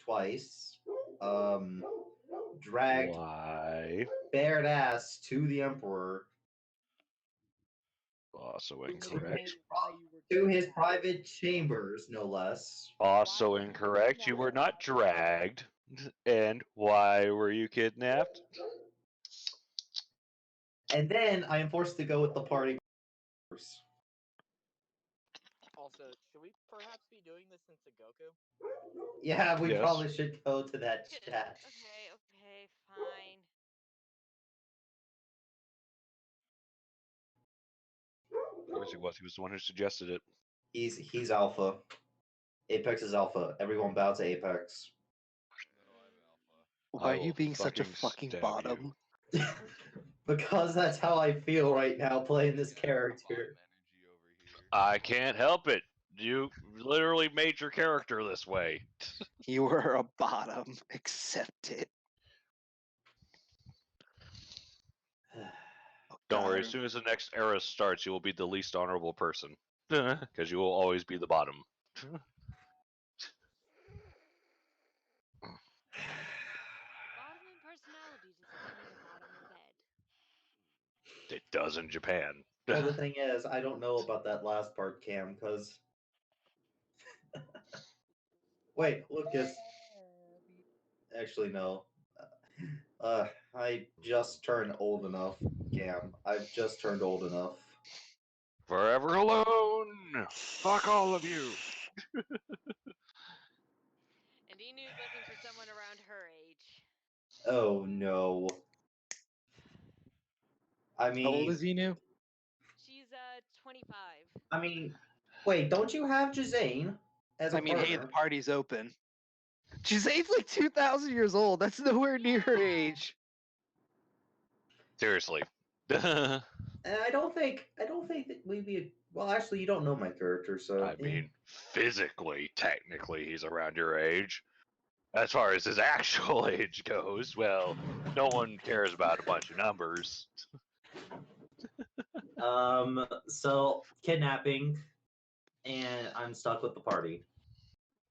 twice, dragged Why? bared ass to the Emperor Also Okay, incorrect. why you were to his kidnapped. private chambers, no less. Also Why were you incorrect. You were kidnapped? not dragged. And why were you kidnapped? And then I am forced to go with the party. Also, should we perhaps be doing this in Sengoku? Yeah, we Yes. probably should go to that chat. Okay, fine. Of course he was. He was the one who suggested it. He's alpha. Apex is alpha. Everyone bow to Apex. Why I are you will being such a fucking fucking stab bottom? Because that's how I feel right now playing this character. I can't help it. You literally made your character this way. You were a bottom. Accept it. Oh, Don't worry, God. as soon as the next era starts, you will be the least honorable person. Because you will always be the bottom. Bottom in personality doesn't mean you're bottom in bed. It does in Japan. Well, the thing is, I don't know about that last part, Cam, because. Wait, Lucas. Actually, no. I just turned old enough, Cam. I've just turned old enough. Forever alone! Fuck all of you! And Inu's looking for someone around her age. Oh no. I How old mean, is Inu? She's 25. I mean, wait, don't you have Jazane as a I mean, hey, the partner? party's open. Giselle's like 2,000 years old. That's nowhere near her age. Seriously. And I don't think that we'd be. Well, actually, you don't know my character, so. I mean, physically, technically, he's around your age. As far as his actual age goes, well, no one cares about a bunch of numbers. So kidnapping, and I'm stuck with the party.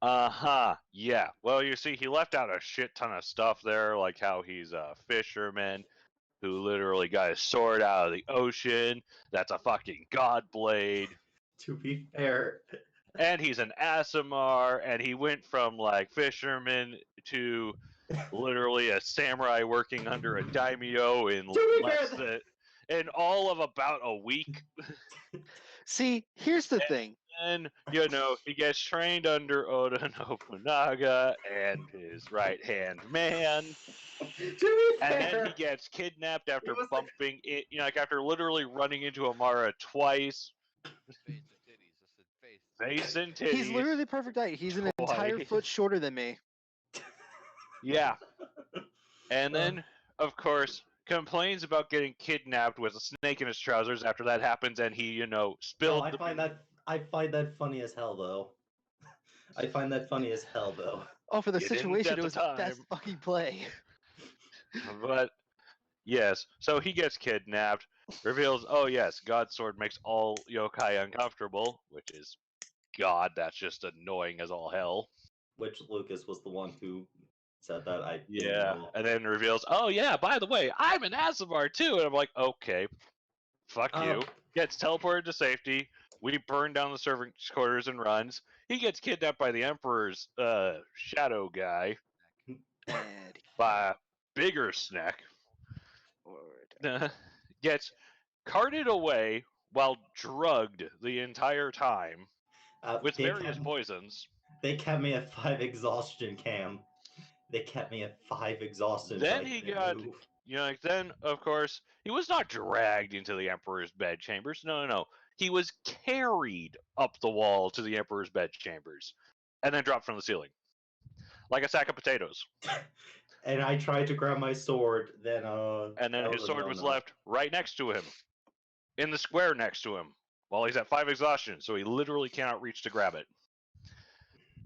Uh-huh, yeah. Well, you see, he left out a shit ton of stuff there, like how he's a fisherman who literally got his sword out of the ocean. That's a fucking god blade. To be fair, And he's an Asimar, and he went from, like, fisherman to literally a samurai working under a daimyo in in all of about a week. See, here's the thing. And, you know, he gets trained under Oda Nobunaga and his right-hand man. to be And then fair, he gets kidnapped after was bumping it, you know, like after literally running into Amara twice. Face and titties. He's literally the perfect height. He's an entire Twice. foot shorter than me. Yeah. And then, of course, complains about getting kidnapped with a snake in his trousers after that happens, and he, you know, No, spilled. I find that funny as hell, though. I find that funny as hell, though. Oh, for the You didn't situation, at it the was the best time. fucking play. But yes, so he gets kidnapped. Reveals, oh yes, God's sword makes all yokai uncomfortable, which is God. That's just annoying as all hell. Which Lucas was the one who said that. I didn't Yeah, know. and then reveals, oh yeah, by the way, I'm an Asimar too, and I'm like, okay, fuck you. Gets teleported to safety. We burn down the servants' quarters and runs. He gets kidnapped by the Emperor's shadow guy by a bigger snack. Gets carted away while drugged the entire time with various poisons. They kept me at 5 exhaustion, Cam. They kept me at 5 exhaustion. Then he got, you know, like then of course he was not dragged into the Emperor's bed chambers. No. He was carried up the wall to the Emperor's bed chambers, and then dropped from the ceiling, like a sack of potatoes. And I tried to grab my sword, then And then his sword was left right next to him, in the square next to him, while he's at 5 exhaustion, so he literally cannot reach to grab it.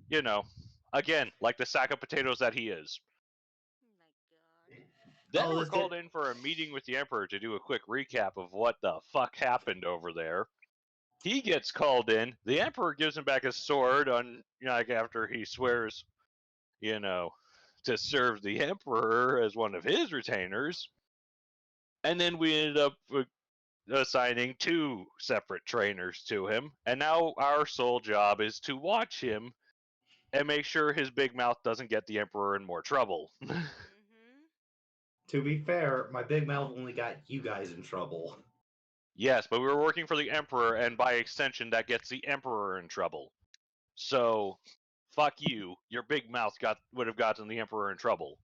You know, again, like the sack of potatoes that he is. Oh my god. Then we're called in for a meeting with the Emperor to do a quick recap of what the fuck happened over there. He gets called in. The Emperor gives him back his sword on, you know, like after he swears to serve the emperor as one of his retainers. And then we ended up assigning two separate trainers to him. And now our sole job is to watch him and make sure his big mouth doesn't get the emperor in more trouble. To be fair, my big mouth only got you guys in trouble. Yes, but we were working for the emperor, and by extension, that gets the emperor in trouble. So, fuck you. Your big mouth would have gotten the emperor in trouble.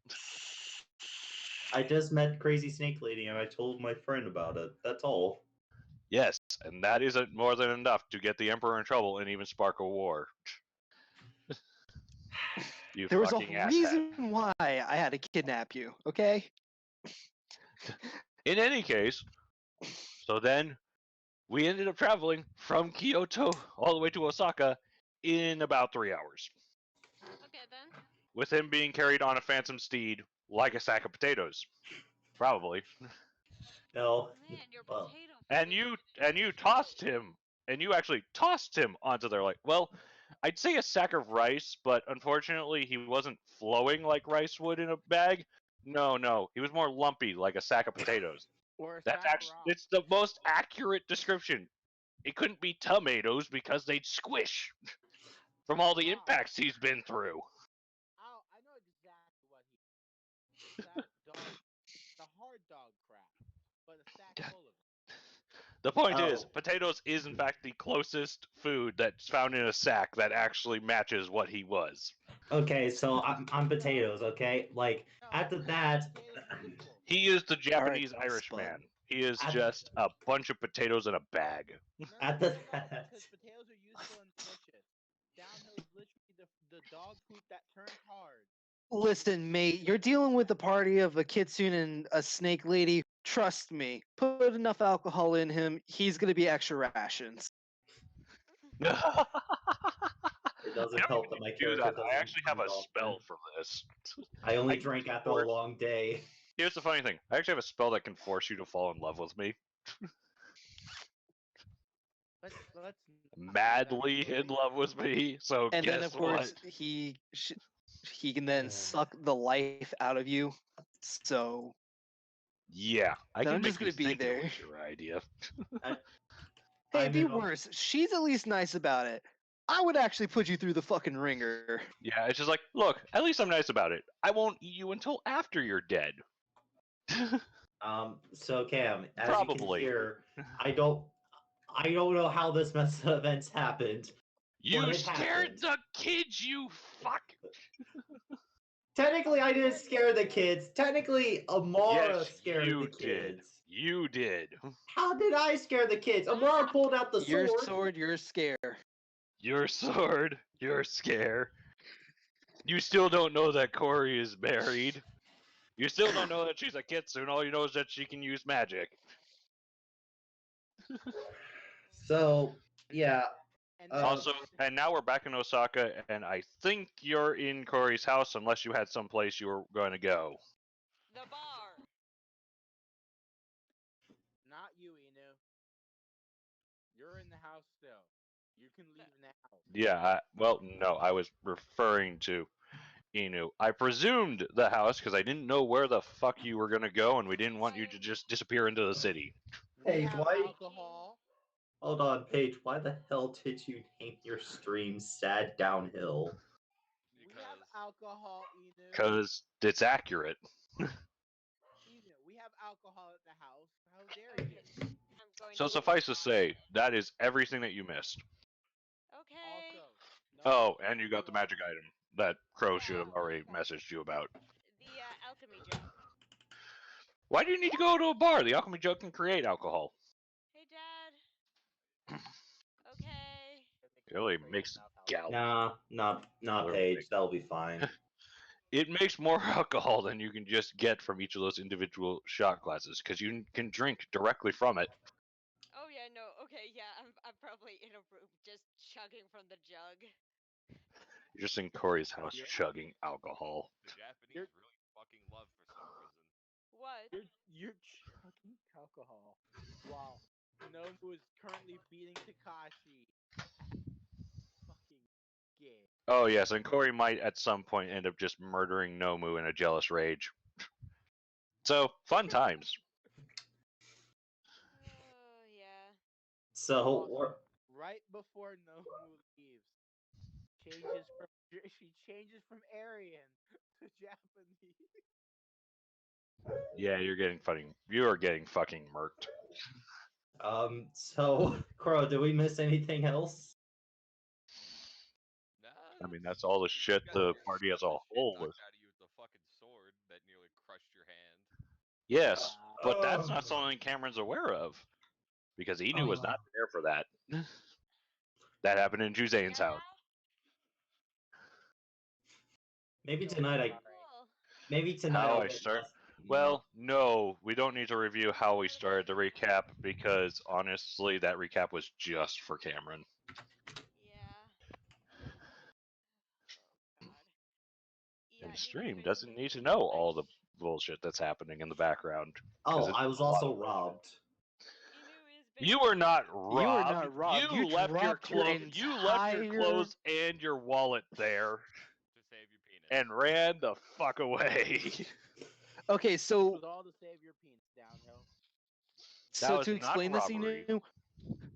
I just met Crazy Snake Lady and I told my friend about it. That's all. Yes, and that isn't more than enough to get the emperor in trouble and even spark a war. You There was a fucking asshat. reason why I had to kidnap you, okay? In any case, so then we ended up traveling from Kyoto all the way to Osaka in about 3 hours, Okay then. with him being carried on a phantom steed like a sack of potatoes. Probably. No. Man, your Well, potato And food you is and you delicious. tossed him, and you actually tossed him onto their, like, well, I'd say a sack of rice, but unfortunately he wasn't flowing like rice would in a bag. No, he was more lumpy like a sack of potatoes. Or a That's sack of actually, rocks. it's the most accurate description. It couldn't be tomatoes because they'd squish from all the Wow. impacts he's been through. Oh, I know exactly what he. Sack dog, the hard dog crap, but a sack full of it. The point is, oh. potatoes is in fact the closest food that's found in a sack that actually matches what he was. Okay, so I'm potatoes, okay? Like, No, after that, potatoes are useful. He is the All right, Japanese Irish Spud. man. He is at, just a bunch of potatoes in a bag. After No, that, because potatoes are useful and delicious. Downhill is literally the dog poop that turns hard. Listen, mate, you're dealing with the party of a kitsune and a snake lady. Trust me, put enough alcohol in him, he's gonna be extra rations. I it doesn't don't help even that my need to do character that. I doesn't actually have drink a often. spell for this. I only I can drink after a force. long day. Here's the funny thing. I actually have a spell that can force you to fall in love with me. Let's not hear that Madly story. in love with me. So And then, guess of what? course, he can then suck the life out of you. So Yeah, I then can I'm just make you gonna be think it there. was your idea. Hey, I'm be in a- worse. She's at least nice about it. I would actually put you through the fucking ringer. Yeah, it's just like, look, at least I'm nice about it. I won't eat you until after you're dead. So Cam, as you can Probably. hear, I don't know how this mess of events happened, but You it scared happened. the kids, you fuck. Technically, I didn't scare the kids. Technically, Amara Yes, scared the you did. kids. You did. How did I scare the kids? Amara pulled out the Your sword. sword, your scare. Your sword, your scare. You still don't know that Corey is married. You still don't know that she's a kitsune. All you know is that she can use magic. So, yeah. And Also, and now we're back in Osaka, and I think you're in Corey's house unless you had someplace you were going to go. The bar. not you, Inu. You're in the house still. You can leave now. Yeah, well, no, I was referring to Inu. I presumed the house because I didn't know where the fuck you were going to go, and we didn't want you to just disappear into the city. We Paige, have why? alcohol. Hold on, Paige. Why the hell did you name your stream Sad Downhill? We have alcohol, Inu. Because it's accurate. Inu, we have alcohol at the house. How dare you? I'm going So to suffice to say, that is everything that you missed. Okay. Also, no Oh, one and you got the allowed. magic item that Crow should have Yeah. already messaged you about. The alchemy jug. Why do you need to go to a bar? The alchemy jug can create alcohol. Hey, Dad. Okay. It really makes gallon. Nah, Paige. That'll be fine. It makes more alcohol than you can just get from each of those individual shot glasses because you can drink directly from it. Oh yeah, no. Okay, yeah. I'm probably in a room just chugging from the jug. You're just in Corey's house Yeah. chugging alcohol. The Japanese really fucking love for some reason. What? You're chugging alcohol. Wow. Nomu is currently beating Takashi. Fucking gay. Oh yes, and Corey might at some point end up just murdering Nomu in a jealous rage. So fun times. Oh yeah. So, Also, right before Nomu leaves, she changes from Aryan to Japanese. Yeah, you're getting fucking. You are getting fucking murked. so Crow, did we miss anything else? Nah, I mean, that's all the you shit got the your party as a shit whole was. knocked out of you with the fucking sword that nearly crushed your hand. Yes, Yeah. but that's Ugh. not something Cameron's aware of because Inu was Ugh. not there for that. That happened in Juzane's Yeah. house. Maybe So tonight I sorry. Cool. maybe tonight How I'll I get start? less. Well, no, we don't need to review how we started the recap because honestly, that recap was just for Cameron. Yeah. Oh god. And Yeah, the Inu's stream doesn't basically need to know like all the bullshit that's happening in the background Oh, because it's I was a lot of also bullshit. robbed. Inu is You basically were not You were robbed. not robbed. You left your dropped your You left your entire. clothes and your wallet there To save your penis. and ran the fuck away. Okay, This so was all to save your penis downhill. That was to not explain this, robbery.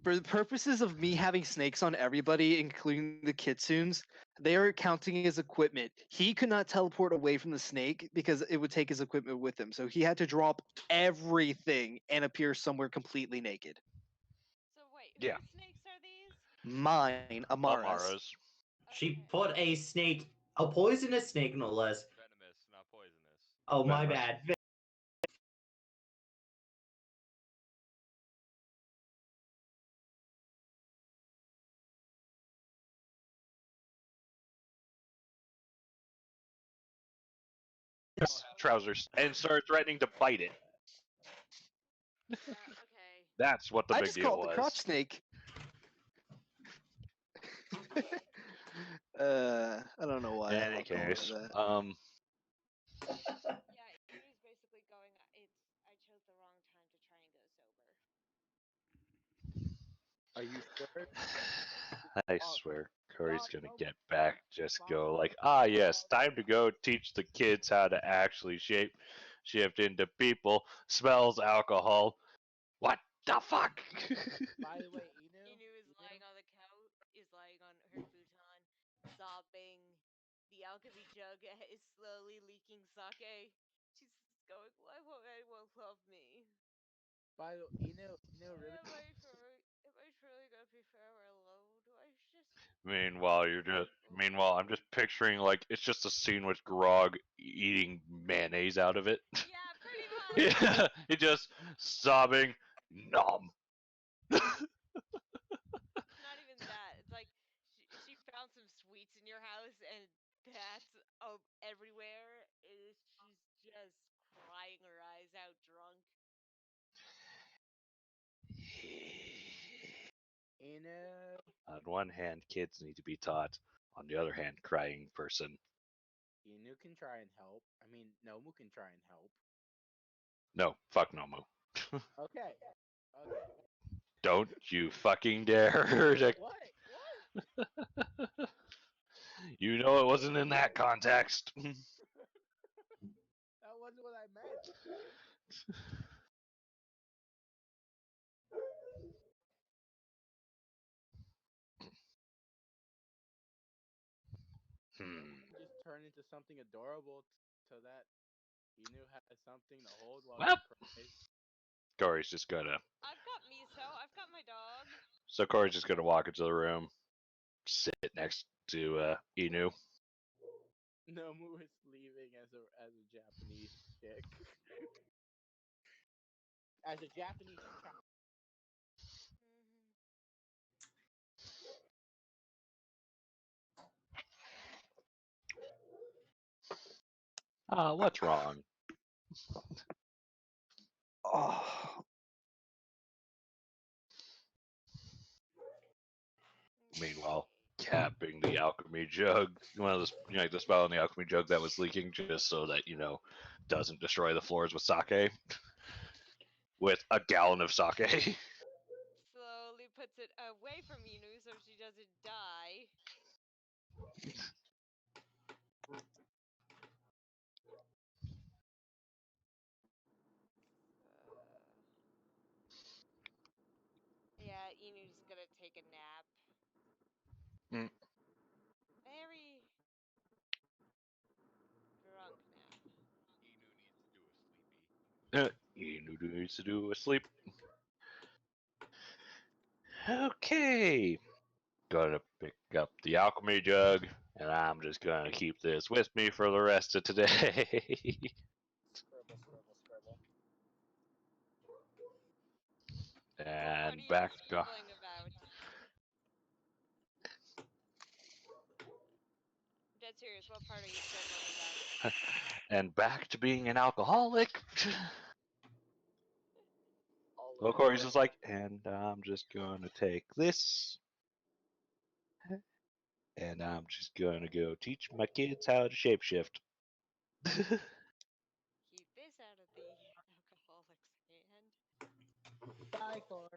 for the purposes of me having snakes on everybody, including the kitsunes, they are counting as equipment. He could not teleport away from the snake because it would take his equipment with him. So he had to drop everything and appear somewhere completely naked. So wait, Yeah. whose snakes are these? Mine, Amara's. Amara's. She Okay. put a snake, a poisonous snake no less. Venomous, not poisonous. Oh, my Venomous. bad. Trousers and started threatening to bite it. Yeah, okay. That's what the I big just deal call it the crotch was. snake. I don't know why In I any call it case, that. Yeah, Inu's basically going. I chose the wrong time to try and go sober. Are you sure? I Oh, swear, Corey's stop! gonna No, get back. Just go stop! like, yes, time to go teach the kids how to actually shift into people. Smells alcohol. What the fuck? By the way, Inu is lying on the couch. Is lying on her futon, sobbing. The alchemy jug is slowly leaking sake. She's going. Why won't anyone love me? by the really. Am I truly gonna be forever alone? Do I just Meanwhile, I'm just picturing like it's just a scene with Grog eating mayonnaise out of it. Yeah, pretty much. Yeah, it just sobbing, nom. It's not even that. It's like she found some sweets in your house and that's everywhere. She's just crying her eyes out drunk. Inu, On one hand, kids need to be taught. On the other hand, crying person. Inu can try and help. I mean, Nomu can try and help. No, fuck Nomu. Okay. Okay. Don't you fucking dare. What? What? You know it wasn't in that context. That wasn't what I meant. Hmm. Just turn into something adorable so that Inu has something to hold while Well, she cries. Corey's just gonna. I've got Miso. I've got my dog. So Corey's just gonna walk into the room, sit next to Inu. Nomu is leaving as a Japanese chick. As a Japanese child. Mhm. What's wrong? Oh, Meanwhile, Okay. capping the alchemy jug, one of the like the spell in the alchemy jug that was leaking, just so that doesn't destroy the floors with sake, with a gallon of sake. Slowly puts it away from Inu so she doesn't die. Yeah, Enu's gonna take a nap. Mm. Very drunk nap. Inu needs to do a sleepy. Enu needs to do a sleep. Okay. Gonna pick up the alchemy jug, and I'm just gonna keep this with me for the rest of today. Scribble, scribble, scribble. What and are you back to scribbling about? I'm dead serious. What part are you scribbling about? and back to being an alcoholic. All Well, right. Corey's just like, and I'm just gonna take this, and I'm just gonna go teach my kids how to shapeshift. Keep this out of the alcoholic's hand. Bye, Corey.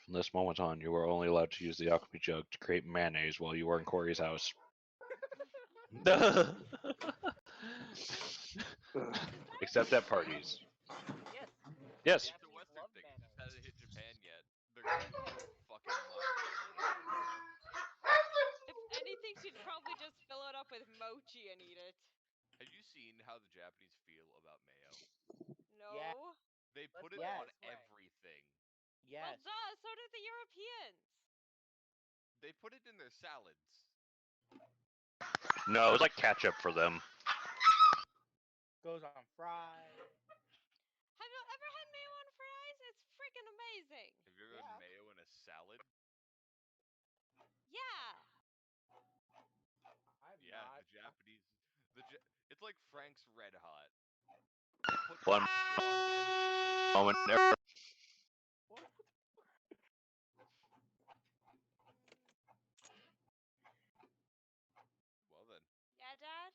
From this moment on, you are only allowed to use the alchemy jug to create mayonnaise while you are in Corey's house. Except at parties. Yes. Yes. It's a Japanese Western love thing. It just mayonnaise. hasn't hit Japan yet. They're gonna lose their fucking minds the moment it does. If anything, she'd probably just fill it up with mochi and eat it. Have you seen how the Japanese feel about mayo? Yeah. No. They Let's put it put it on this way. everything. Well, Yes. duh, so did the Europeans. They put it in their salads. No, it was like ketchup for them. Goes on fries. Have you ever had mayo on fries? It's freaking amazing. Have you ever had Yeah. mayo in a salad? Yeah. I'm Yeah, not. the Japanese. It's like Frank's Red Hot. They put One that shit on everything. moment. What? Well then, Yeah, Dad?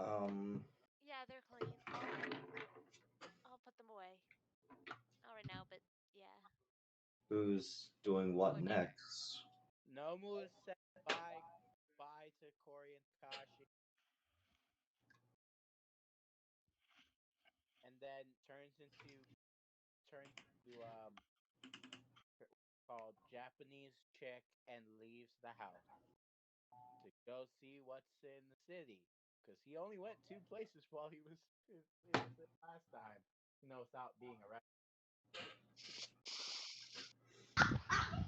Um, Yeah, they're clean. I'll put them away. Not right now, but yeah. who's doing what Later. next? Nomu said bye to Corey and Takashi, and then turns to called Japanese chick and leaves the house to go see what's in the city because he only went two places while he was in the city last time. Without being arrested.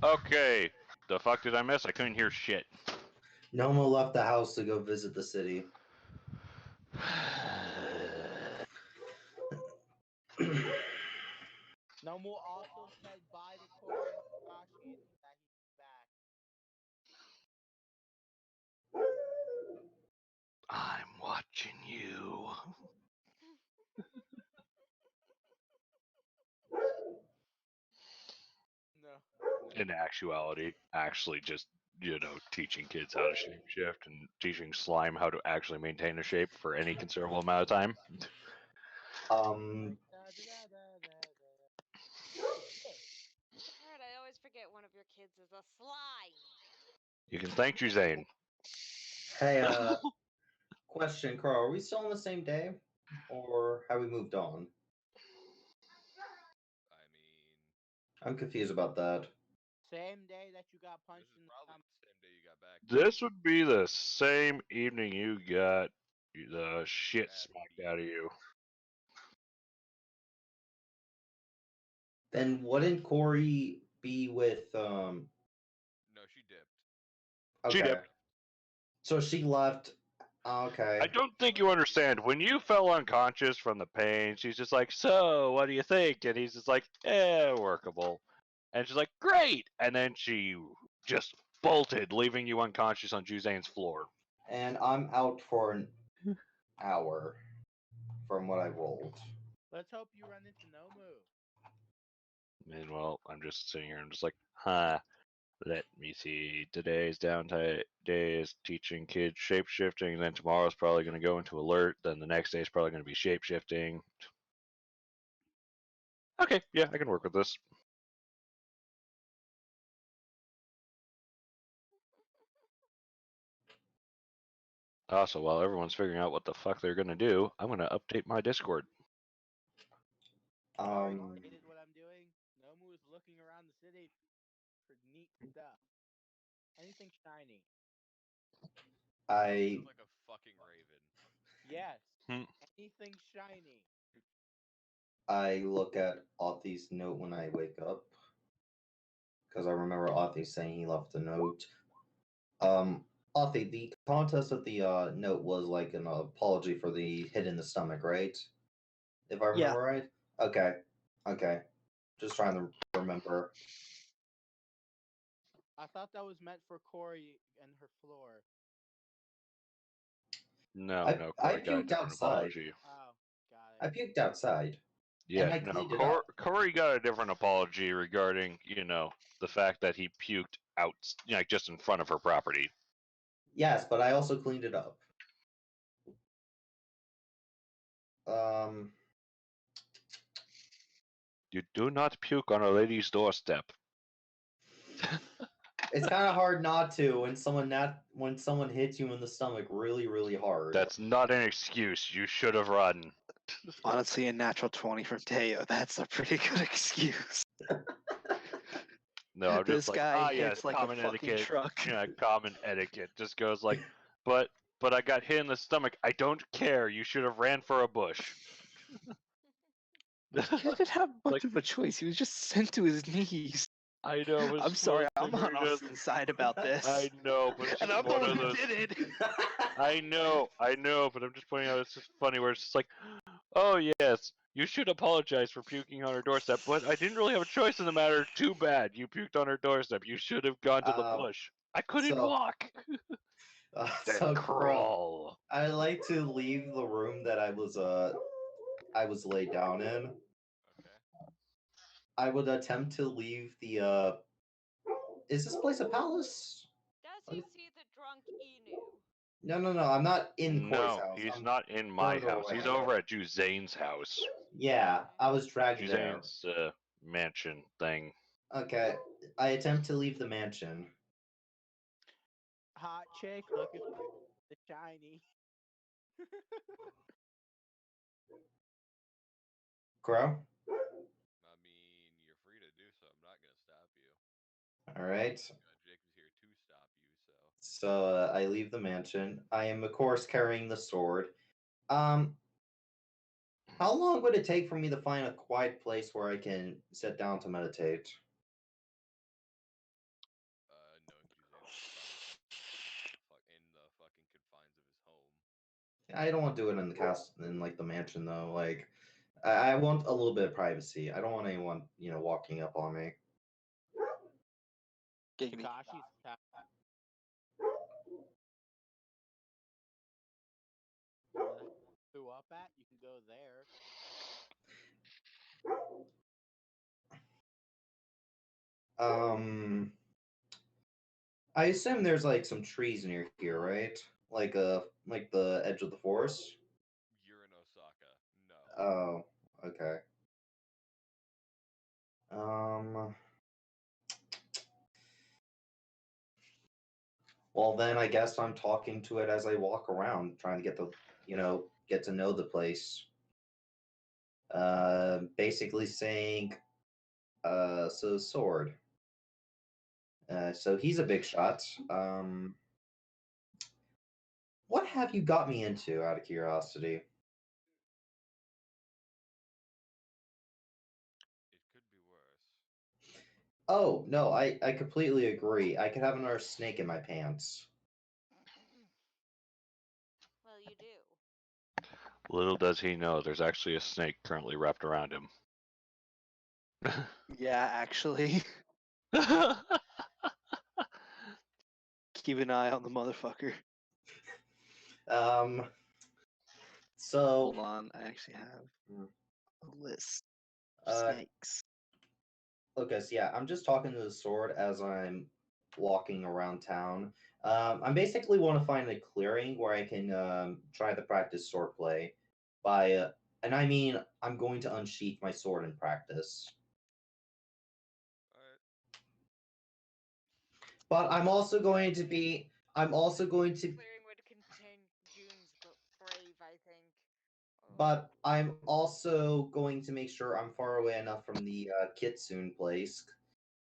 Okay. The fuck did I miss? I couldn't hear shit. Nomo left the house to go visit the city. Nomu also said bye to Corey and Takashi and that he's back. I'm watching you. No. In actuality, actually just, teaching kids how to shapeshift and teaching slime how to actually maintain a shape for any considerable amount of time. Um, Alright, I always forget one of your kids is a slime. You can thank you, Zane. hey, question, Carl, are we still on the same day? Or have we moved on? I mean, I'm confused about that. Same day that you got this punched is in the probably stomach. the same day you got back. This would be the same evening you got the shit Ass smacked beat. out of you. Then wouldn't Corey be with, No, she dipped. She okay. dipped. So she left. Okay. I don't think you understand. When you fell unconscious from the pain, she's just like, "So, what do you think?" And he's just like, workable." And she's like, "Great!" And then she just bolted, leaving you unconscious on Juzane's floor. And I'm out for an hour from what I rolled. Let's hope you run into Nomu. Meanwhile, I'm just sitting here and just like, huh. Let me see. Today's downtime day is teaching kids shape shifting. Then tomorrow's probably going to go into alert. Then the next day is probably going to be shape shifting. Okay, yeah, I can work with this. Also, while everyone's figuring out what the fuck they're gonna do, I'm gonna update my Discord. Already Um, stated what I'm doing. Nomu is looking around the city for neat stuff. Anything shiny. I Sounds like a fucking raven. Yes. Hmm. Anything shiny. I look at Authy's note when I wake up because I remember Authy saying he left a note. Authy, the contest of the note was like an apology for the hit in the stomach, right? If I Yeah. remember right. Okay. Okay. Just trying to remember. I thought that was meant for Corey and her floor. No, I no, I Corey got a puked different outside. apology. Oh, got I it. puked outside, and Yeah, I no, cleaned it up. Corey got a different apology regarding, the fact that he puked out, like just in front of her property. Yes, but I also cleaned it up. Um, You do not puke on a lady's doorstep. it's kind of hard not to when someone hits you in the stomach really really hard. That's not an excuse. You should have run. Honestly, a natural 20 from Teo. That's a pretty good excuse. No, I'm just This like, guy yes, hits like a common fucking etiquette. truck. Common etiquette just goes like, but I got hit in the stomach. I don't care. You should have ran for a bush. He didn't have much Like, of a choice. He was just sent to his knees. I know, but I'm it's one of sorry, those I'm things where on you're just, Austin's side about this. I know, but it's And just I'm the one one of who those. did it. I know, but I'm just pointing out it's just funny where it's just like, oh yes, you should apologize for puking on her doorstep, but I didn't really have a choice in the matter. Too bad you puked on her doorstep. You should have gone to the um, bush. I couldn't so walk. Then so Crow, crawl. I like to leave the room that I was laid down in. Okay. I would attempt to leave the is this place a palace? Does he see the drunk Inu? No. I'm not in Corey's No, house. he's I'm not in my further house. He's away. over at Juzane's house. Yeah, Okay. I was dragged there. Juzane's mansion thing. Okay, I attempt to leave the mansion. Hot chick looking for the shiny. Crow. I mean, you're free to do so. I'm not gonna stop you. All right. Jacob's here to stop you, so. So I leave the mansion. I am, of course, carrying the sword. Um, how long would it take for me to find a quiet place where I can sit down to meditate? Knowing Juzan would probably take in the fucking confines of his home. I don't want to do it in the cast in like the mansion though. Like, I want a little bit of privacy. I don't want anyone, walking up on me. Gimme. Takashi's house. Where the flew up at? You can go there. Um, I assume there's like some trees near here, right? Like the edge of the forest. You're in Osaka. No. Oh, okay. Um, well then I guess I'm talking to it as I walk around, trying to get to know the place. Basically saying, so sword. So he's a big shot. What have you got me into, out of curiosity? It could be worse. Oh no, I completely agree. I could have another snake in my pants. Well, you do. Little does he know, there's actually a snake currently wrapped around him. Yeah, actually. Keep an eye on the motherfucker. Um, Hold so on, I actually have mm, a list of uh, snakes. okay, so yeah, I'm just talking to the sword as I'm walking around town. I basically want to find a clearing where I can try to practice swordplay by, and I mean, I'm going to unsheath my sword in practice. Alright. But I'm also going to be, I'm also going to, Clearing would contain but I'm also going to make sure I'm far away enough from the kitsune place,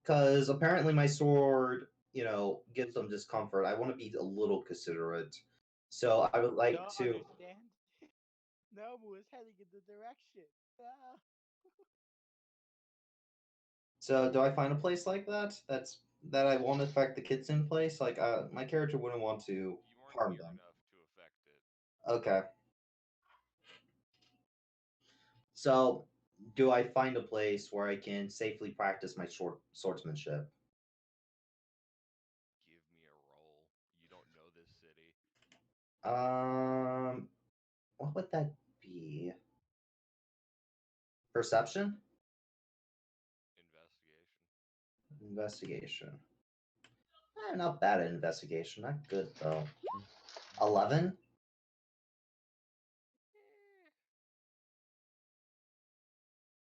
because apparently my sword, gives them discomfort. I want to be a little considerate, so I would like Don't to. understand. Nobu is heading in the direction. Ah. So do I find a place like that? That I won't affect the kitsune place. Like, my character wouldn't want to You aren't harm near them. enough to affect it. Okay. So, do I find a place where I can safely practice my swordsmanship? Give me a roll. You don't know this city. Um, what would that be? Perception? Investigation. Investigation. Not bad at investigation. Not good though. 11?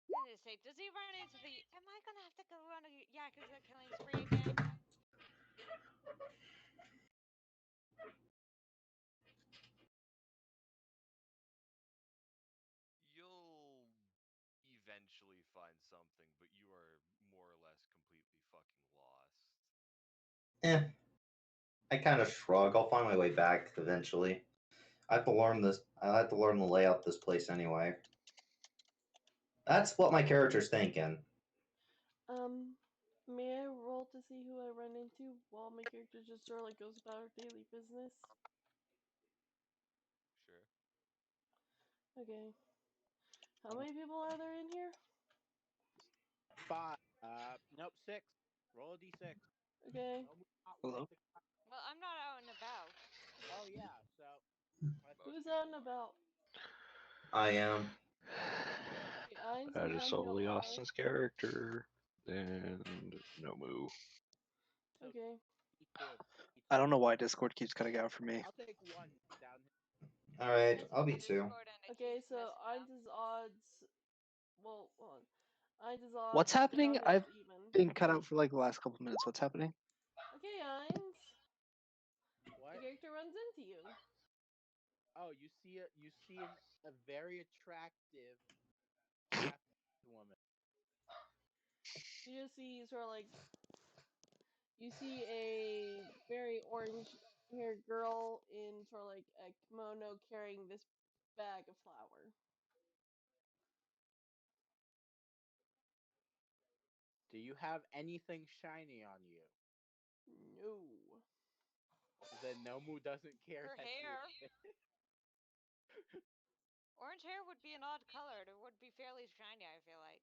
Goodness sake, does he run into the? Am I gonna have to go on a yakuza killing spree again? You'll eventually find something, but you are more or less completely fucking lost. Eh, I kind of shrug. I'll find my way back eventually. I have to learn this. I have to learn the layout of this place anyway. That's what my character's thinking. Um, may I roll to see who I run into while my character just sort of like goes about her daily business? Sure. Okay. How many people are there in here? 5. Nope, 6. Roll a d6. Okay. Nobu's not worth Hello? the. Well, I'm not out and about. Oh yeah, so let's Most Who's out people and are. about? I am. Okay, Ainz That and is Hanyo solely are. Austin's character. And Nomu. so Okay. d2. I D2. don't know why Discord keeps cutting out for me. I'll take one down. All right, It's I'll be the two. Discord and it Okay, keeps so messing up. Ainz's odds. Well, hold on. Ainz's odds What's happening? down here I've are even. been cut out for like the last couple minutes. What's happening? Okay, Ainz. What? The character runs into you. Oh, you see a very attractive Japanese woman. You just see sort of like you see a very orange haired girl in sort of like a kimono carrying this bag of flour. Do you have anything shiny on you? No. Then Nomu doesn't care Her that you're hair, orange hair would be an odd color. It would be fairly shiny, I feel like.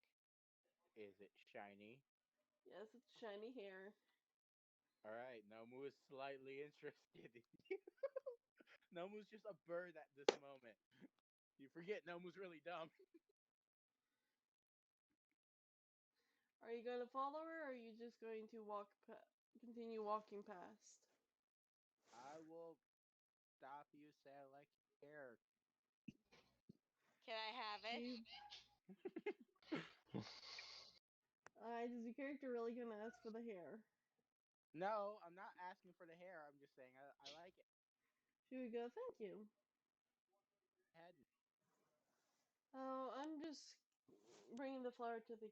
Is it shiny? Yes, it's shiny hair. Alright, Nomu is slightly interested in you. Nomu's just a bird at this moment. You forget Nomu's really dumb. Are you going to follow her, or are you just going to continue walking past? I will stop you, say I like your hair. Can I have it? You, is your character really going to ask for the hair? No, I'm not asking for the hair. I'm just saying I like it. Here we go. Thank you. Head. Oh, I'm just bringing the flour to the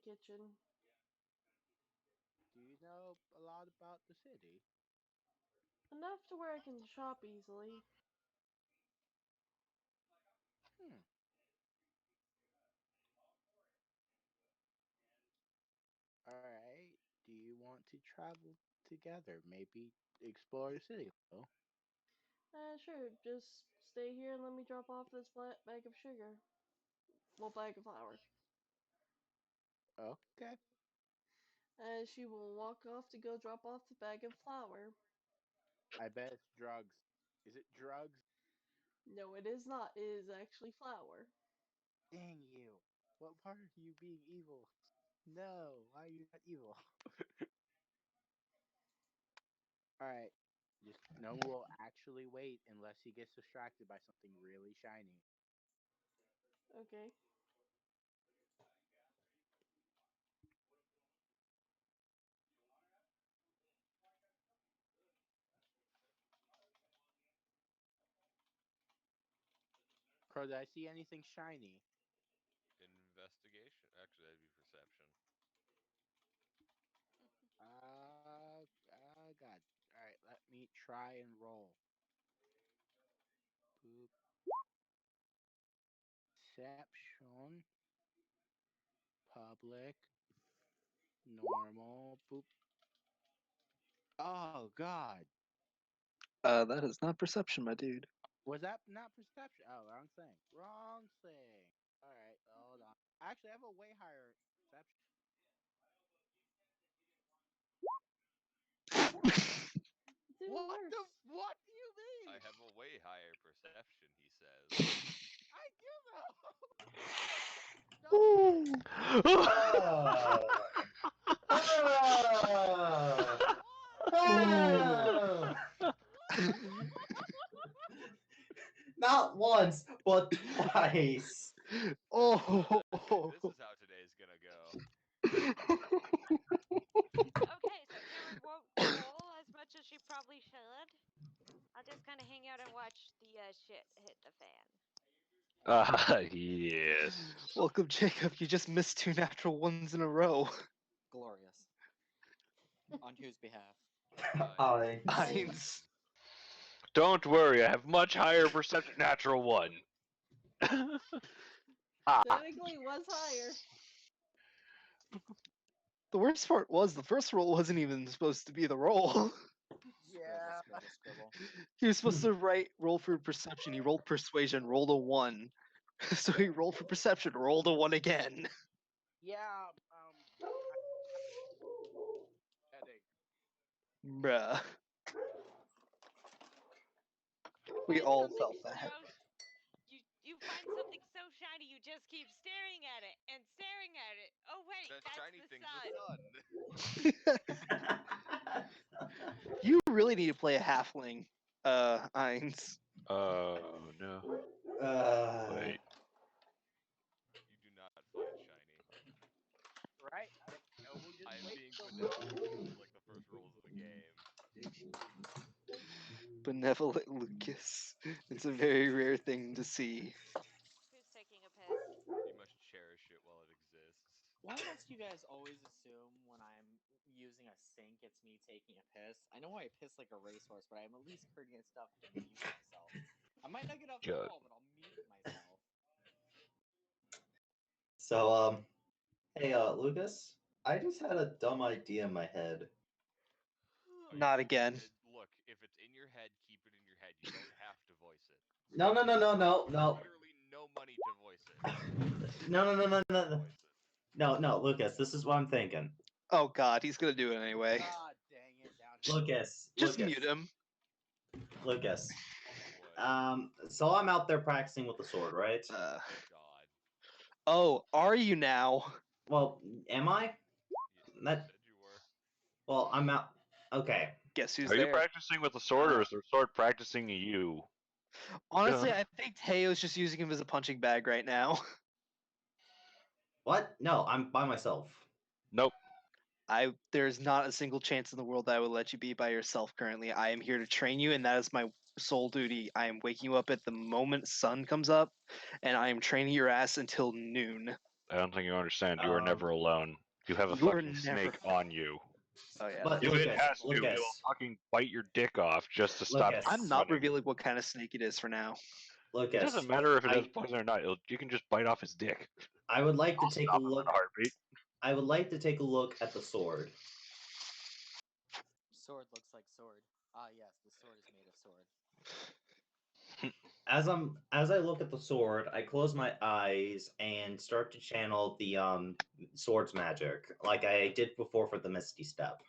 kitchen. Do you know a lot about the city? Enough to where I can shop easily. Hmm. Alright. Do you want to travel together? Maybe explore the city a little? Sure. Just stay here and let me drop off this bag of sugar. Well, bag of flour. Okay. As she will walk off to go drop off the bag of flour. I bet it's drugs. Is it drugs? No, it is not. It is actually flour. Dang you. What part of you being evil? No, why are you not evil? Alright. Just no one will actually wait unless he gets distracted by something really shiny. Okay. Crow, did I see anything shiny? Investigation. Actually, that'd be perception. God. All right, let me try and roll. Boop. Perception. Public. Normal. Boop. Oh God. That is not perception, my dude. Was that not perception? Oh, wrong thing. Wrong thing. All right, hold on. Actually, I have a way higher perception. It's even worse. What do you mean? I have a way higher perception, he says. I do though. Ah. Ah. Ah. Not once, but twice. Oh. This is how today's gonna go. Okay, so Cameron won't roll as much as she probably should. I'll just kind of hang out and watch the shit hit the fan. Yes. Welcome, Jacob. You just missed 2 natural ones in a row. Glorious. On whose behalf? I. Heinz. Don't worry, I have much higher perception. Natural one. Ah. Technically, it was higher. The worst part was the first roll wasn't even supposed to be the roll. Yeah. Scribble, scribble. He was supposed to roll for perception. He rolled persuasion, rolled a 1. So he rolled for perception, rolled a 1 again. Yeah. Headache. Bruh. You We find all something felt that. you find something so shiny you just keep staring at it and staring at it. Oh wait, That that's shiny the thing's sun. the sun. You really need to play a halfling, Heinz. Oh no. Wait. You do not find shiny. Right? We'll just I am wait being till benevolent. This is like the first rules of the game. Benevolent Lucas. It's a very rare thing to see. Who's taking a piss? You must cherish it while it exists. Why must you guys always assume when I'm using a sink, it's me taking a piss? I know I piss like a racehorse, but I'm at least courteous enough to mute myself. I might not get off the God. call, but I'll mute myself. So, hey, Lucas, I just had a dumb idea in my head. Not again. Look, if it's in your head, keep it in your head. You don't have to voice it. No, no, no, no, no, no. Literally no money to voice it. No, no, no, no, no, no. Voice it. No, no, Lucas, this is what I'm thinking. Oh god, he's gonna do it anyway. God dang it, down Lucas, Just Lucas, mute him. Lucas. What? So I'm out there practicing with the sword, right? God. Oh, are you now? Well, am I? You That. said you were. Well, I'm out. Okay. Guess who's Are you there? practicing with the sword, or is the sword practicing you? Honestly, I think Teo's just using him as a punching bag right now. What? No, I'm by myself. Nope. There's not a single chance in the world that I would let you be by yourself currently. I am here to train you, and that is my sole duty. I am waking you up at the moment sun comes up, and I am training your ass until noon. I don't think you understand. You are Um, never alone. You have a You are fucking never. snake on you. Oh yeah. But If it Lucas, has to, it will Lucas, fucking bite your dick off just to stop Lucas. you I'm from not running. revealing what kind of snake it is for now. It doesn't Lucas, matter if it has I poison or not. You can just bite off his dick. I would like to I'll take a stop him in look. a heartbeat. I would like to take a look at the sword. Sword looks like sword. Ah, yes, the sword is made of sword. As I look at the sword, I close my eyes and start to channel the sword's magic, like I did before for the Misty Step.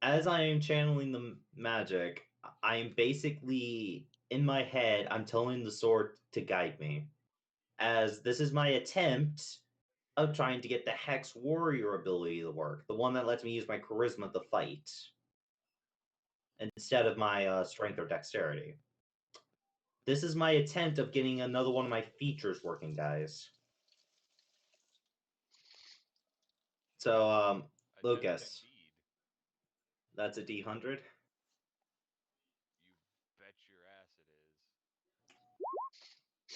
As I am channeling the magic, I am basically in my head. I'm telling the sword to guide me, as this is my attempt of trying to get the Hex Warrior ability to work, the one that lets me use my charisma to fight instead of my strength or dexterity. This is my attempt of getting another one of my features working, guys. So, Lucas, Indeed. that's a D100. You bet your ass it is.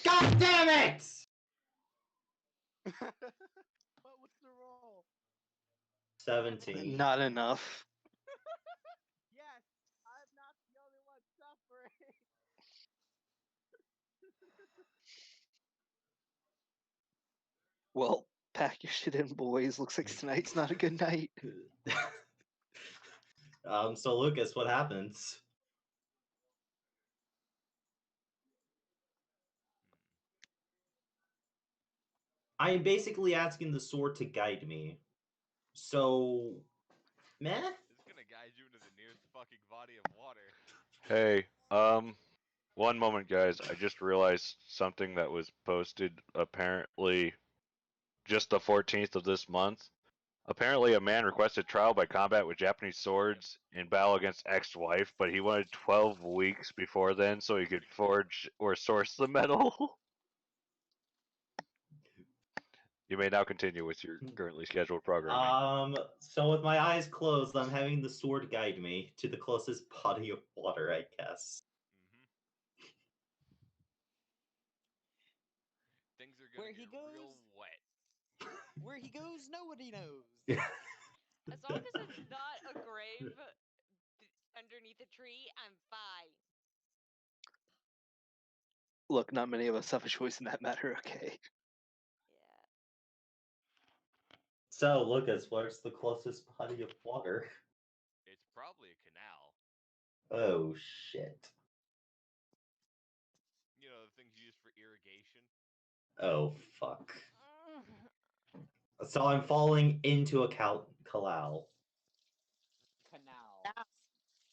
God damn it! What was the roll? 17. Not enough. Yes, I'm not the only one suffering. Well, pack your shit in, boys. Looks like tonight's not a good night. So Lucas, what happens? I am basically asking the sword to guide me. So, meh? It's gonna guide you into the nearest fucking body of water. Hey, one moment, guys. I just realized something that was posted apparently just the 14th of this month. Apparently, a man requested trial by combat with Japanese swords in battle against ex-wife, but he wanted 12 weeks before then so he could forge or source the metal. You may now continue with your currently scheduled programming. So with my eyes closed, I'm having the sword guide me to the closest body of water, I guess. Things are gonna Where he get real goes, wet. where he goes, nobody knows. As long as it's not a grave underneath a tree, I'm fine. Look, not many of us have a choice in that matter, okay? Yeah. So, Lucas, where's the closest body of water? It's probably a canal. Oh, shit. You know, the things used for irrigation. Oh, fuck. So I'm falling into a canal. Canal.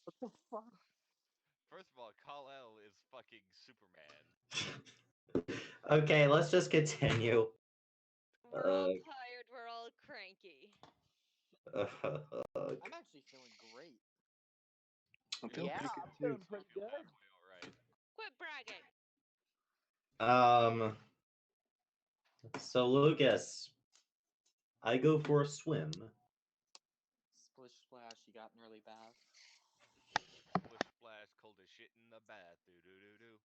What the fuck? First of all, Kal-El is fucking Superman. Okay, let's just continue. We're all tired. We're all cranky. I'm actually feeling great. I'm feeling Yeah, pretty I'm good feeling too. pretty Feel good. halfway alright. Quit bragging. So Lucas, I go for a swim. Splish splash, you got an early bath. Splish splash, cold as shit in the bath. Doo doo doo doo.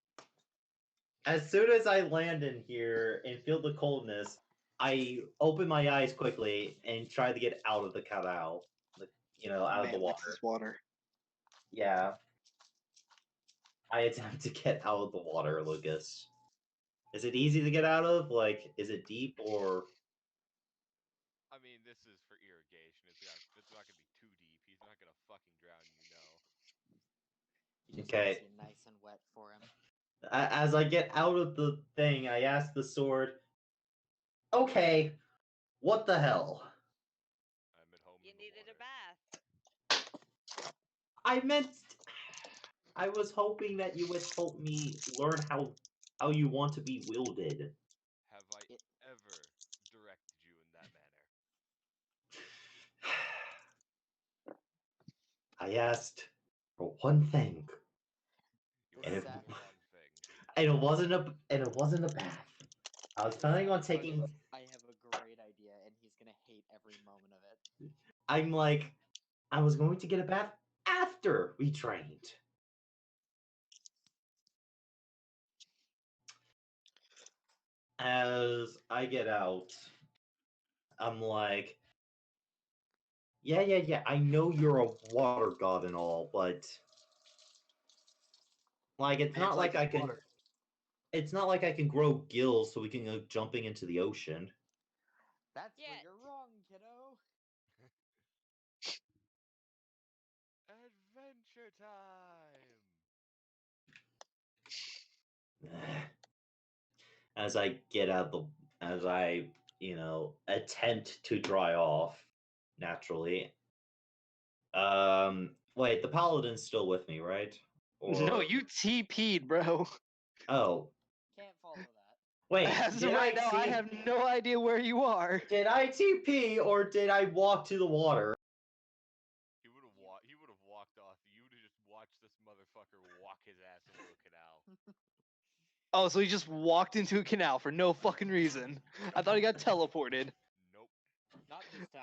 As soon as I land in here and feel the coldness, I open my eyes quickly and try to get out of the canal. Out of the Man likes water. his water. Yeah. I attempt to get out of the water, Lucas. Is it easy to get out of? Like, is it deep or... I mean, this is for irrigation. It's not gonna be too deep. He's not gonna fucking drown, you know. He just Okay. wants you nice and wet for him. As I get out of the thing, I ask the sword, okay, what the hell? I'm at home You in the needed a water. bath. I meant... I was hoping that you would help me learn how you want to be wielded. Have I It- ever directed you in that manner? I asked for one thing, You and asked it, for one thing. and it wasn't a bath. I was planning on taking... I have a great idea, and he's gonna hate every moment of it. I'm like, I was going to get a bath after we trained. As I get out, I'm like, yeah, I know you're a water god and all, but like, it's Man not like likes I his can. water. It's not like I can grow gills so we can go jumping into the ocean. That's where Yet. you're wrong, kiddo. Adventure time! As I get out the, as I attempt to dry off naturally. Wait, the paladin's still with me, right? No, Or you TP'd, bro. oh, Can't follow that. wait, As of did right I now, I have no idea where you are. Did I TP or did I walk to the water? He would have walked off. You would have just watched this motherfucker walk his ass into a canal. Oh, so he just walked into a canal for no fucking reason. I thought he got teleported. Nope. Not this time.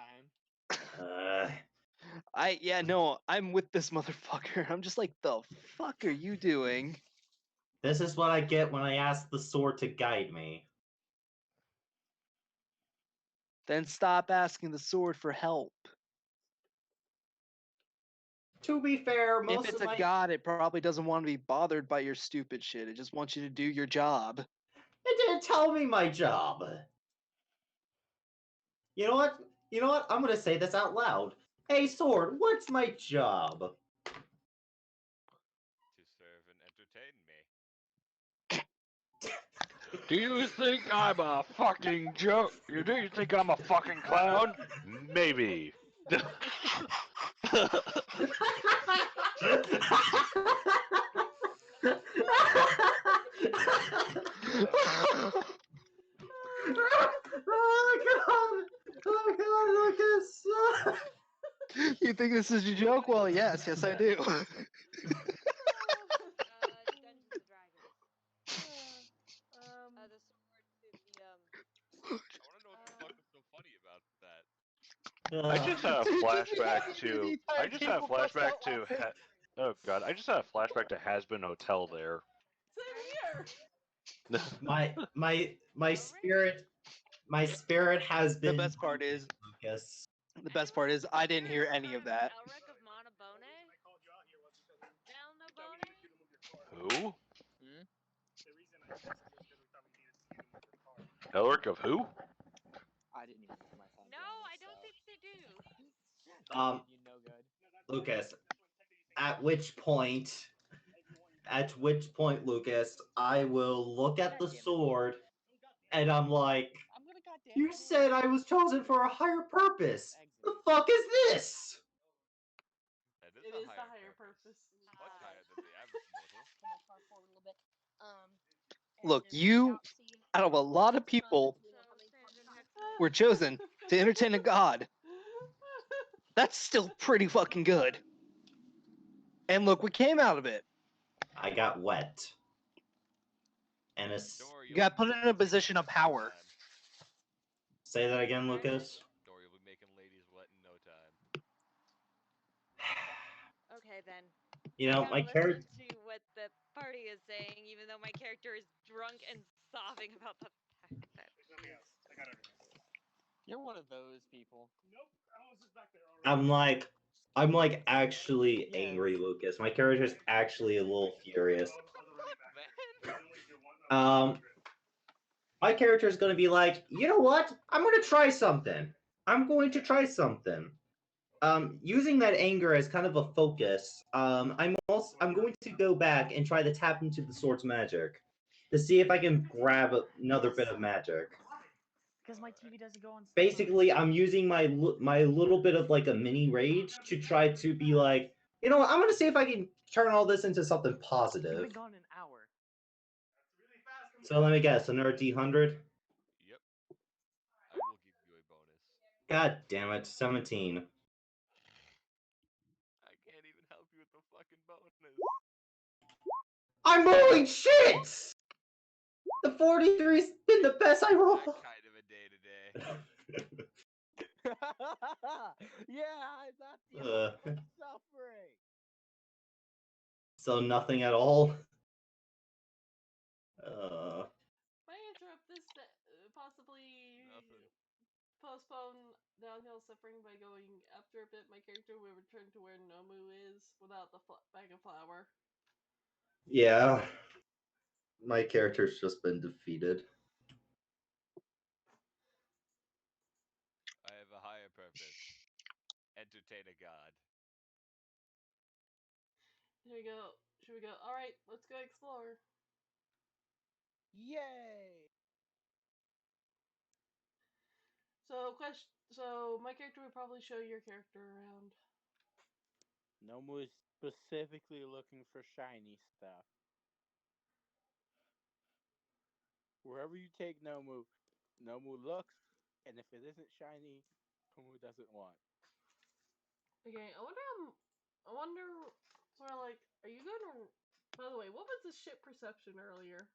No, I'm with this motherfucker. I'm just like, the fuck are you doing? This is what I get when I ask the sword to guide me. Then stop asking the sword for help. To be fair, If most it's of a my god, it probably doesn't want to be bothered by your stupid shit. It just wants you to do your job. it didn't tell me my job. You know what? You know what? I'm gonna say this out loud. Hey, sword, what's my job? To serve and entertain me. Do you think I'm a fucking joke? Do you think I'm a fucking clown? Maybe. Oh god, Lucas! You think this is a joke? Well, yes, I do. Dungeons and Dragons. The sword to the I want to know what the fuck was so funny about that. I just had a Dude, flashback the to. entire I just had a table busts flashback out to. laughing. Oh god! I just had a flashback to Has Been Hotel there. Same here. my spirit has The been best part is, Lucas. the best part is, I didn't hear any of that. Elric of Monobone? Melnobone? Who? Hmm? Elric of who? I didn't even hear my phone. No, I don't think they do. That did you no good. Lucas, at which point Lucas, I will look at the God damn it. sword and I'm like, I'm gonna goddamn. you said I was chosen for a higher purpose. Exit. The fuck is this? That It is the higher purpose. Much higher than the average mortal. Pull my car forward a little bit. Look, And you, reach out, see out of a lot of people, you know, how many Sandon parts Hexel. were chosen to entertain a god. That's still pretty fucking good. And look what came out of it. I got wet. And Don't worry, You you'll got be put in making a ladies position wet of in no power. time. Say that again, Lucas. Don't worry, you'll be making ladies wet in no time. Okay then. You I know, gotta my listen character. to what the party is saying, even though my character is drunk and sobbing about the fact that he's. You're one of those people. I'm like actually Yeah. angry, Lucas. My character's actually a little furious. Man. My character is going to be like, you know what? I'm going to try something. I'm going to try something. Using that anger as kind of a focus, I'm going to go back and try to tap into the sword's magic to see if I can grab another bit of magic. Because my TV doesn't go on. Basically, I'm using my little bit of like a mini rage to try to be like, you know what? I'm going to see if I can turn all this into something It's positive. been gone an hour. So let me guess, another D100. Yep. I will give you a bonus. God damn it, 17. I can't even help you with the fucking bonus. I'm rolling shit! The 43's been the best I rolled. That kind of a day today. Yeah, that's the suffering. So nothing at all. Might interrupt this to possibly Nothing. postpone downhill suffering by going after a bit. My character will return to where Nomu is without the bag of flour. Yeah. My character's just been defeated. I have a higher purpose. Entertain a god. Here we go. Should we go? All right, let's go explore. Yay! So my character would probably show your character around. Nomu is specifically looking for shiny stuff. Wherever you take Nomu, Nomu looks, and if it isn't shiny, Nomu doesn't want. Okay, I wonder, sort of like, are you gonna? By the way, what was the shit perception earlier?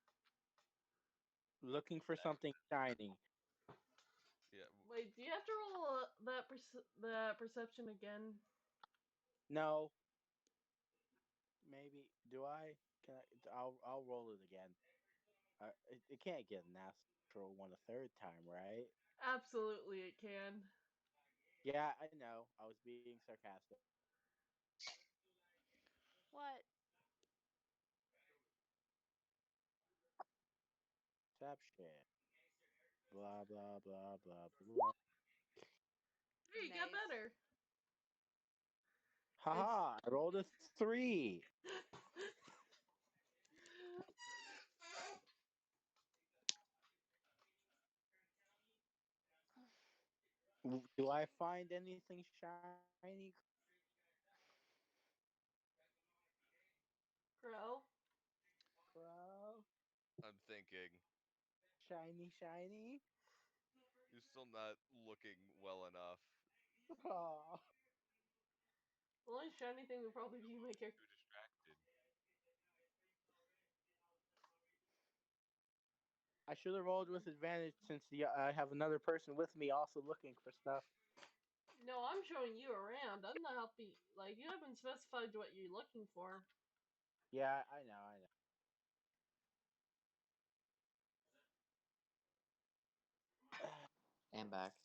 Looking for something shiny. Yeah. Wait, do you have to roll that perception again? No. Maybe. Do I? Can I'll roll it again. It can't get a natural one a third time, right? Absolutely, it can. Yeah, I know. I was being sarcastic. What? Exception. Blah blah blah blah blah. There, you got Nice. better. It's Haha! I rolled a 3. Do I find anything shiny, Crow. Crow? I'm thinking. Shiny, shiny. You're still not looking well enough. Aw. The only shiny thing would probably be my character. Too distracted. I should have rolled with advantage since I have another person with me also looking for stuff. No, I'm showing you around. I'm not helping. Like, you haven't specified what you're looking for. Yeah, I know, I know. And back.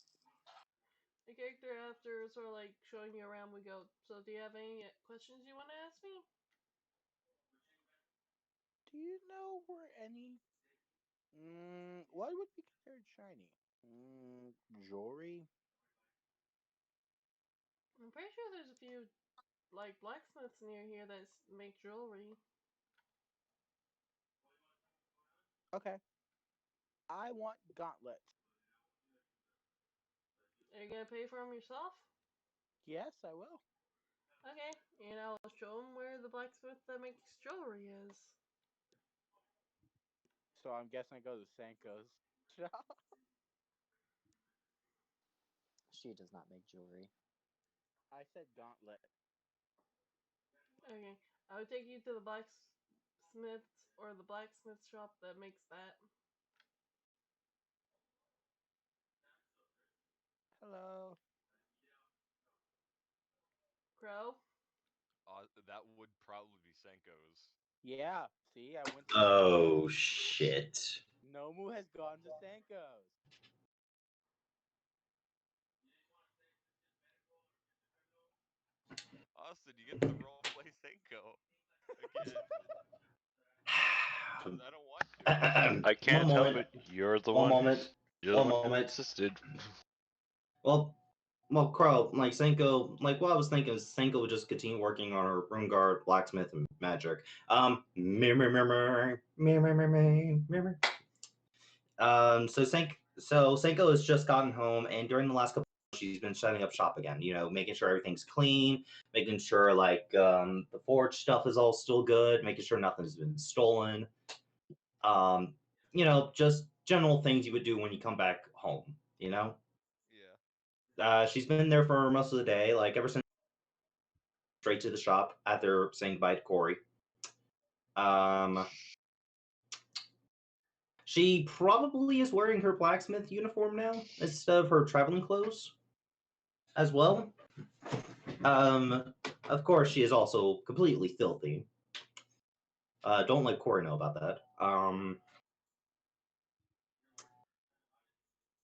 The character, after sort of like showing you around, we go, so do you have any questions you want to ask me? Do you know where any what would be considered shiny? Jewelry? I'm pretty sure there's a few, like, blacksmiths near here that make jewelry. Okay. I want gauntlets. Are you gonna pay for them yourself? Yes, I will. Okay, and I'll show them where the blacksmith that makes jewelry is. So I'm guessing I go to Senko's shop. She does not make jewelry. I said gauntlet. Okay, I would take you to the blacksmith or the blacksmith shop that makes that. Hello. Crow? That would probably be Senko's. Yeah, see, I went to Senko's. Oh shit. Nomu has gone to Senko's. Austin, you get to role play Senko again. Because I don't want to. I One can't help moment. it. You're the One one moment. who's you're the One one who moment. insisted. Well, well, Crow, like Senko, like what I was thinking is Senko would just continue working on her room guard, blacksmith, and magic. Mirror, mirror, mirror, mirror, mirror, mirror. So Senko has just gotten home, and during the last couple of months, she's been setting up shop again. You know, making sure everything's clean, making sure the forge stuff is all still good, making sure nothing's been stolen. Um, just general things you would do when you come back home. You know, Yeah. she's been there for most of the day, like ever since straight to the shop after saying bye to Corey. Um, she probably is wearing her blacksmith uniform now instead of her traveling clothes as well. Of course, she is also completely filthy. Don't let Corey know about that.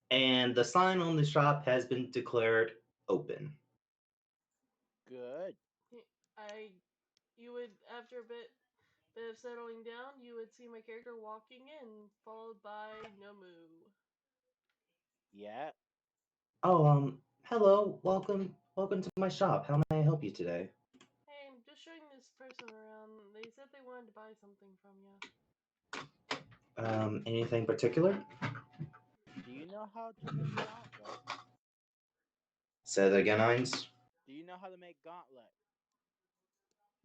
And the sign on the shop has been declared open. Good. I, you would, after a bit of settling down, you would see my character walking in, followed by Nomu. Yeah. Oh, hello, welcome to my shop. How may I help you today? Hey, I'm just showing this person around. They said they wanted to buy something from you. Anything particular? Do you know how to make gauntlet? Say that again, Heinz. Do you know how to make gauntlet?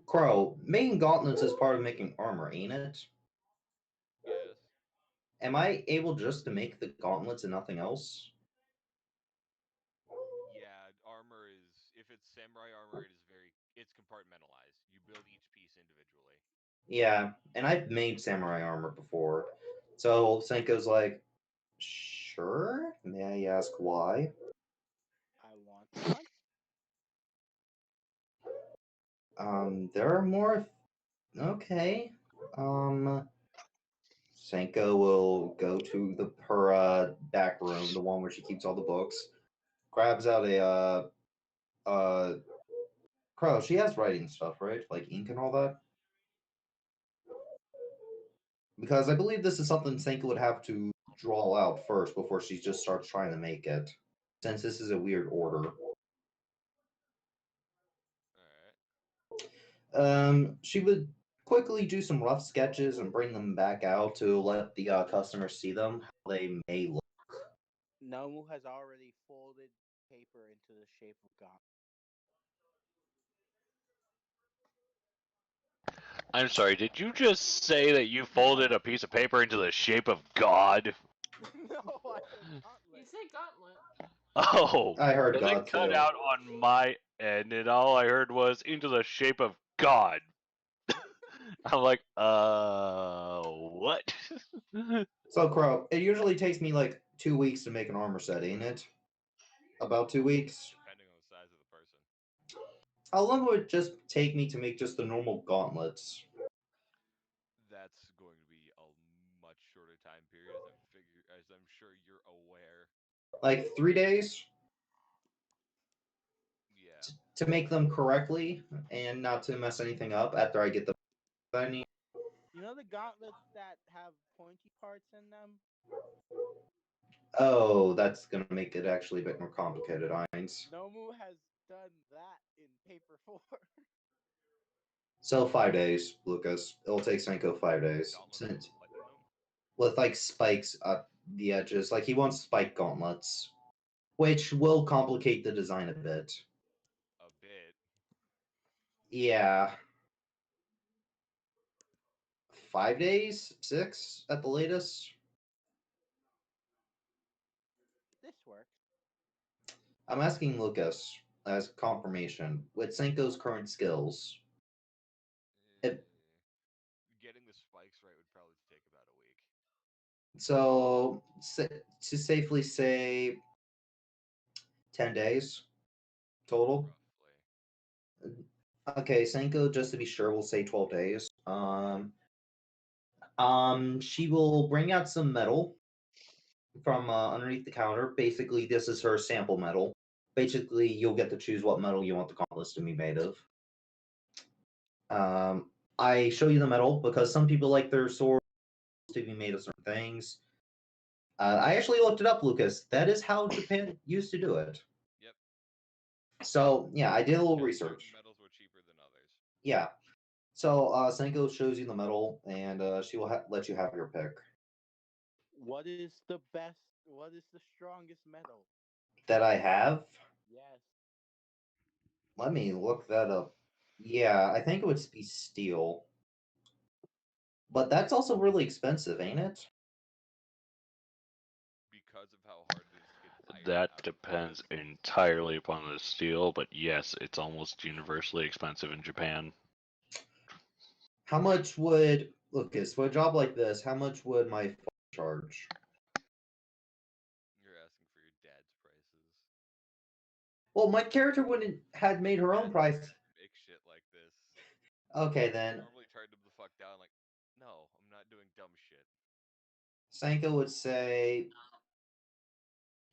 Crow, making gauntlets is part of making armor, ain't it? Yes. Am I able just to make the gauntlets and nothing else? Yeah, armor is if it's samurai armor, it's compartmentalized. You build each piece individually. Yeah, and I've made samurai armor before. So Senko's like, sure. May I ask why? I want one. There are more. Okay. Senko will go to her back room, the one where she keeps all the books, grabs out a Crow. She has writing stuff, right? Like ink and all that. Because I believe this is something Senko would have to draw out first before she just starts trying to make it. Since this is a weird order. Alright. She would quickly do some rough sketches and bring them back out to let the customers see them, how they may look. Nomu has already folded paper into the shape of God. I'm sorry, did you just say that you folded a piece of paper into the shape of God? No, I said You gauntlet. say gauntlet. Oh, I heard the thing God cut too. out on my end, and all I heard was into the shape of God. I'm like, what? So, Crow, it usually takes me like 2 weeks to make an armor set, ain't it? About 2 weeks. Depending on the size of the person. How long would it just take me to make just the normal gauntlets? That's going to be a much shorter time period, as I'm sure you're aware. Like 3 days Yeah. to make them correctly and not to mess anything up after I get the that I need. You know the gauntlets that have pointy parts in them? Oh, that's gonna make it actually a bit more complicated, Eins. Nomu has done that in paper 4. So 5 days, Lucas. It'll take Senko 5 days. Gauntlets with Since lightning them? with like spikes at the edges. Like he wants spike gauntlets, which will complicate the design a bit. A bit. Yeah, 5 days, 6 at the latest. This works. I'm asking Lucas as confirmation with Senko's current skills. It, Getting the spikes right would probably take about a week. so to safely say 10 days total. Roughly. Okay, Senko, just to be sure, we'll say 12 days. She will bring out some metal from underneath the counter. Basically, this is her sample metal. Basically, you'll get to choose what metal you want the gauntlets to be made of. I show you the metal because some people like their swords to be made of certain things. I actually looked it up, Lucas. That is how Japan used to do it. Yep. So yeah, I did a little Because research. certain metals were cheaper than others. Yeah. So Senko shows you the metal, and she will let you have your pick. What is the best? What is the strongest metal? That I have. Yes. Let me look that up. Yeah, I think it would be steel. But that's also really expensive, ain't it? Because of how hard it is to get iron That out of depends wood. entirely upon the steel, but yes, it's almost universally expensive in Japan. How much would Lucas for a job like this? How much would my phone charge? You're asking for your dad's prices. Well, my character wouldn't had made her own Dad price. make shit like this. Okay then, Normally turn them the fuck down like, no, I'm not doing dumb shit. Sanko would say,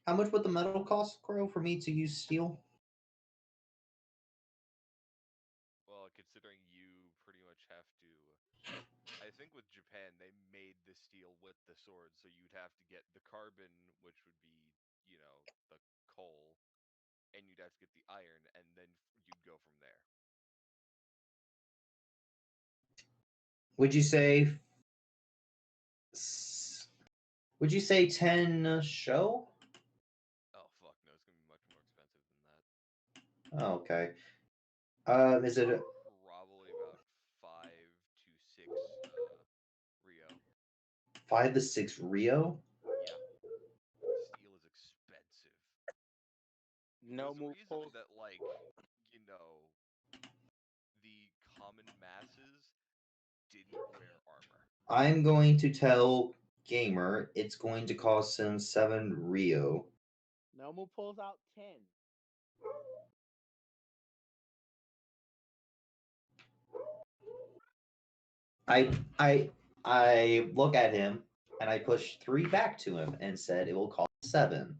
how much would the metal cost, Crow, for me to use steel? Well, considering you pretty much have to I think with Japan they made the steel with the sword, so you'd have to get the carbon, which would be, the coal, and you'd have to get the iron, and then you'd go from there. Would you say? Would you say 10 show? Oh fuck no, it's gonna be much more expensive than that. Oh, okay. Is it Probably about 5 to 6 Rio. 5 to 6 Rio? Yeah, steel is expensive. There's a Nomu reason pulls. that you know, the common masses didn't wear armor. I'm going to tell Gamer it's going to cost him 7 Rio. Nomu pulls out 10. I look at him and I push 3 back to him and said it will cost 7.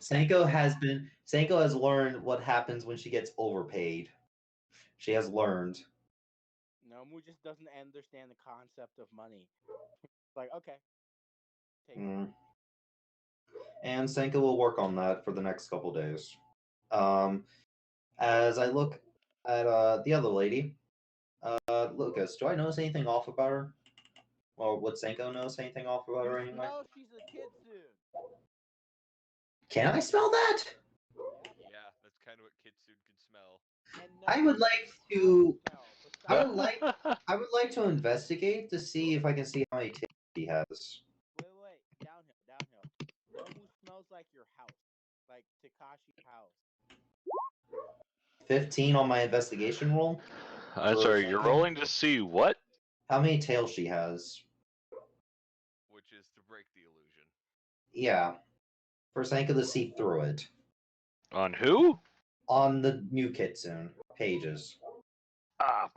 Senko has learned what happens when she gets overpaid. She has learned. Nomu just doesn't understand the concept of money. Like, okay, take it. Mm. And Senko will work on that for the next couple days. As I look at the other lady, Lucas, do I notice anything off about her? Or would Senko notice anything off about her You anyway? smell she's a kid soon. Can I smell that? Yep. Yeah, that's kind of what Kitsune can smell. And I no would other like house to. smell I besides. would like. I would like to investigate to see if I can see how many tails he has. Wait. Downhill. Nomu smells like your house, like Takashi's house. 15 on my investigation roll. I'm For sorry, you're Senko. rolling to see what? How many tails she has? Which is to break the illusion. Yeah, for Senko to see through it. On who? On the new Kitsune pages. Ah,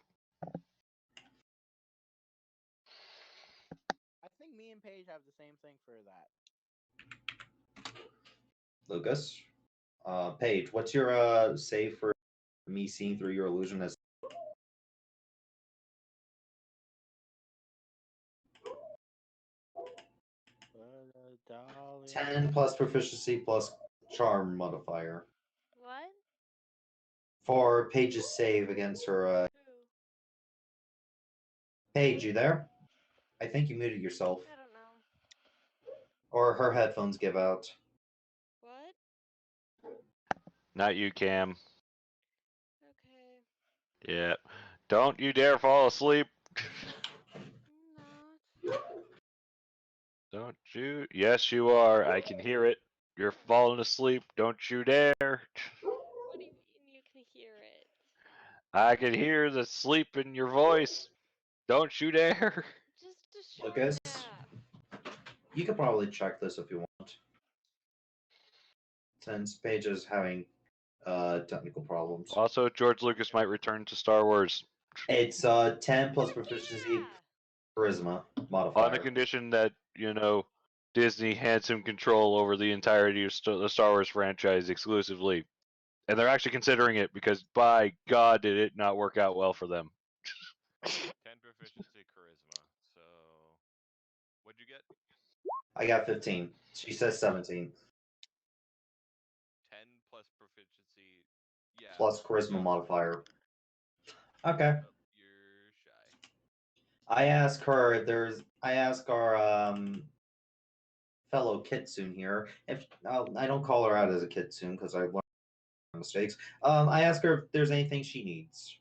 I think me and Paige have the same thing for that. Lucas. Paige, what's your save for me seeing through your illusion as 10 plus proficiency plus charm modifier What? for Paige's save against her. Who? Paige, you there? I think you muted yourself, I don't know. or her headphones give out. What? not you, Cam. Okay. Yeah. Don't you dare fall asleep. I'm not. Don't you? Yes, you are. I can hear it. You're falling asleep. Don't you dare. What do you mean you can hear it? I can hear the sleep in your voice. Don't you dare. Just a short Lucas, nap. you could probably check this if you want, since Paige is having technical problems. Also, George Lucas might return to Star Wars It's 10 plus proficiency charisma on the modifier. condition that, Disney hands him control over the entirety of the Star Wars franchise exclusively. And they're actually considering it because, by God, did it not work out well for them. 10 proficiency charisma. So, what'd you get? I got 15. She says 17 10 plus proficiency. Yeah. plus charisma modifier. Okay. You're shy. I ask our fellow kitsune here if I don't call her out as a kitsune because I learned my mistakes. I ask her if there's anything she needs.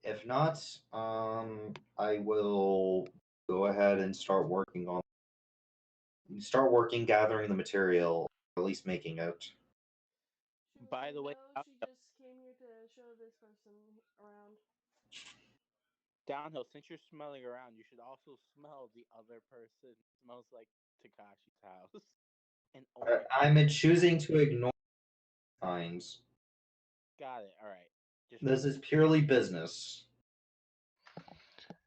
If not, I will go ahead and start working gathering the material, or at least making it. She was By like, the way, no, she just came here to show this person around. Downhill, since you're smelling around, you should also smell the other person. It smells like Takashi's house. And only I'm choosing to ignore signs. got it. All right. Just This is purely business.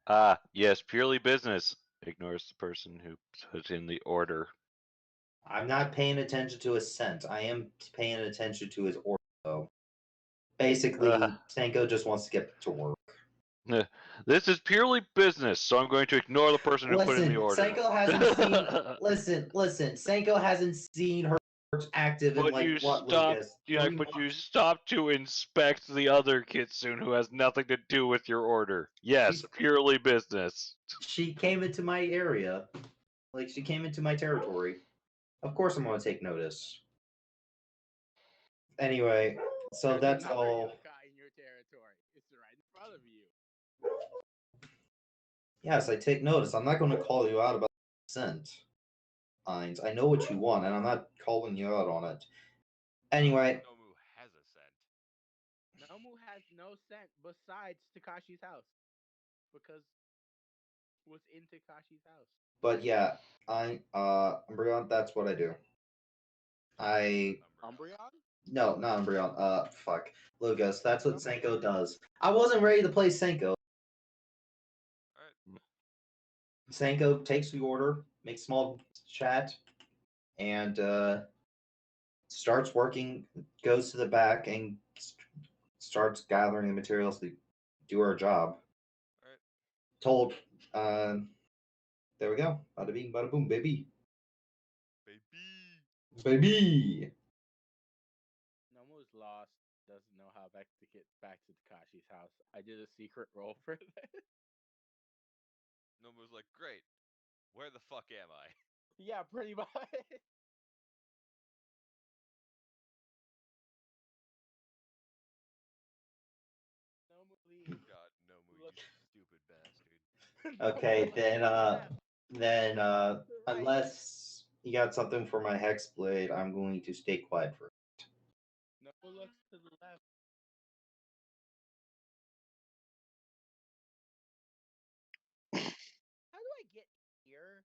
Ah, yes, purely business. Ignores the person who put in the order. I'm not paying attention to his scent. I am paying attention to his order, though. Basically, Senko just wants to get to work. This is purely business, so I'm going to ignore the person who put in the order. Senko hasn't seen. Listen. Senko hasn't seen her active in But like you what, stop, Lucas? but 3 you months. stop to inspect the other kitsune who has nothing to do with your order. Yes, She's- purely business. She came into my area, like she came into my territory. Of course, I'm going to take notice. Anyway, so there's that's another all. yokai in your territory. It's right in front of you. Yes, I take notice. I'm not going to call you out about scent. Hines, I know what you want, and I'm not calling you out on it. Anyway, Nomu has a scent. Nomu has no scent besides Takashi's house. Because what's in Takashi's house? but yeah, Umbreon, that's what I do. I Umbreon? No, not Umbreon. Fuck. Lucas, that's what Oh. Senko does. I wasn't ready to play Senko. Alright. Senko takes the order, makes small chat, and starts working, goes to the back, and starts gathering the materials to do her job. Alright. Told, uh, there we go. Bada bing, bada boom, baby. Baby! Baby! Nomu's lost. Doesn't know how back to get back to Takashi's house. I did a secret roll for that. Nomu's like, great. Where the fuck am I? Yeah, pretty much. Nomu leaves. God, Nomu, you Look. stupid bastard. Okay, Nomu looks to the left, to the right. unless you got something for my Hex Blade, I'm going to stay quiet for Nomu looks to the left. How do I get here?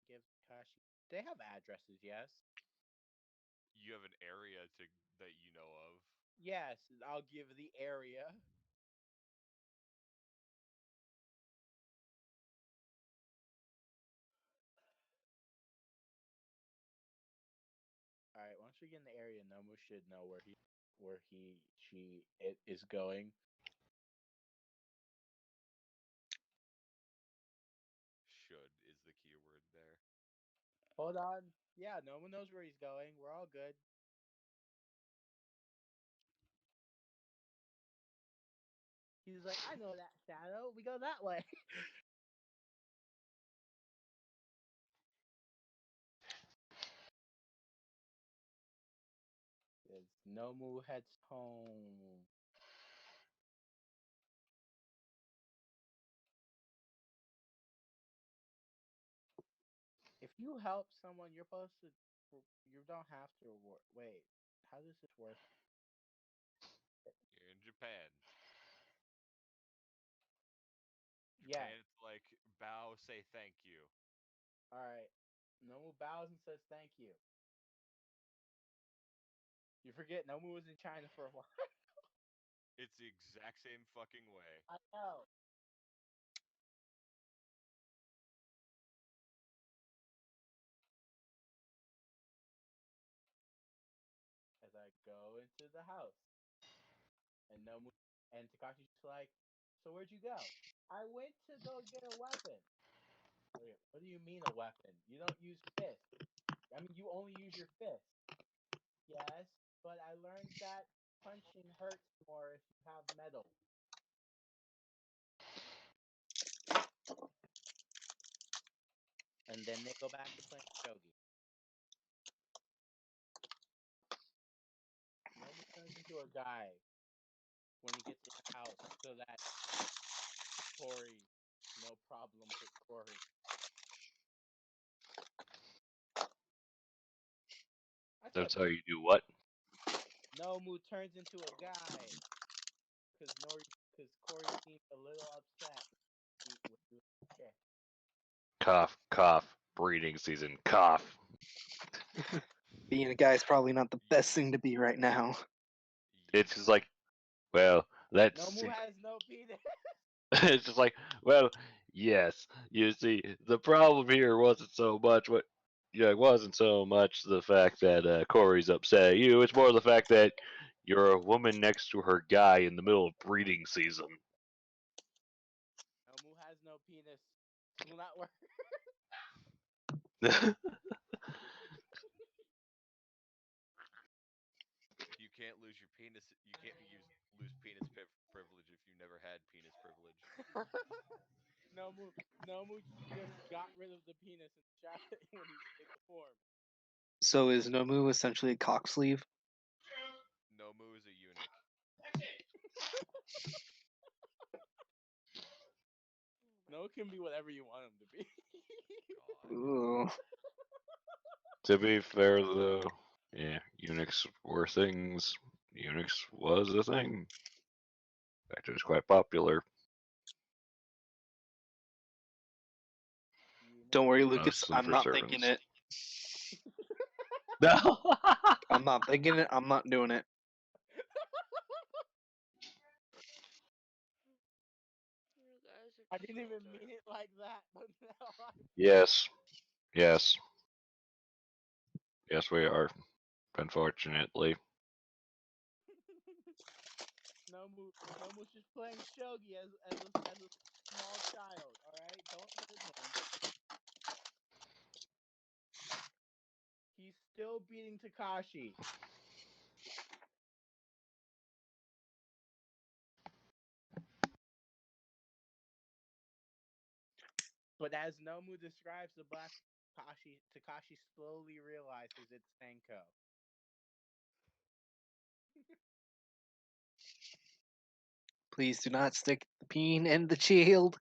Give Takashi. They have addresses, yes. You have an area that you know of. Yes, I'll give the area. All right, once we get in the area, Nomu should know she it is going. Should is the key word there. Hold on. Yeah, Nomu knows where he's going. We're all good. He's like, I know that shadow. We go that way. As Nomu heads home. If you help someone, you're supposed to. You don't have to reward. Wait, how does this work? You're in Japan. Yeah. Japan, it's like, bow, say thank you. All right. Nomu bows and says thank you. You forget Nomu was in China for a while. It's the exact same fucking way. I know. As I go into the house, and Nomu and Takashi's like, "So where'd you go?" I went to go get a weapon. Okay, what do you mean a weapon? You don't use fists. I mean, you only use your fist. Yes, but I learned that punching hurts more if you have metal. And then they go back to playing shogi. Nomu turns into a guy when he gets to the house, so that Corey, no problem with Corey. I said That's how you do what? Nomu turns into a guy because Corey seemed a little upset with the chick. Cough, cough. Breeding season. Cough. Being a guy is probably not the best thing to be right now. It's just like, well, let's Nomu see. has no penis. It's just like, well, yes. You see, the problem here wasn't so much what. Yeah, it wasn't so much the fact that Corey's upset at you. It's more the fact that you're a woman next to her guy in the middle of breeding season. Nomu has no penis. This will not work. You can't lose your penis. You can't lose penis privilege if you never had penis privilege. Nomu just got rid of the penis and shot it when he made the form. So is Nomu essentially a cock sleeve? Nomu is a eunuch. No can be whatever you want him to be. God. Ooh. To be fair, though, yeah, eunuchs were things. Eunuchs was a thing. In fact, it was quite popular. Don't worry, Most Lucas. of them I'm for not thinking servants. it. No. I'm not thinking it. I'm not doing it. You guys are I didn't even children. mean it like that, but now I. Yes. Yes. Yes, we are. Unfortunately. Nomu's just playing shogi as a small child. All right, don't hurt him. He's still beating Takashi. But as Nomu describes the black Takashi slowly realizes it's Senko. Please do not stick the peen in the shield.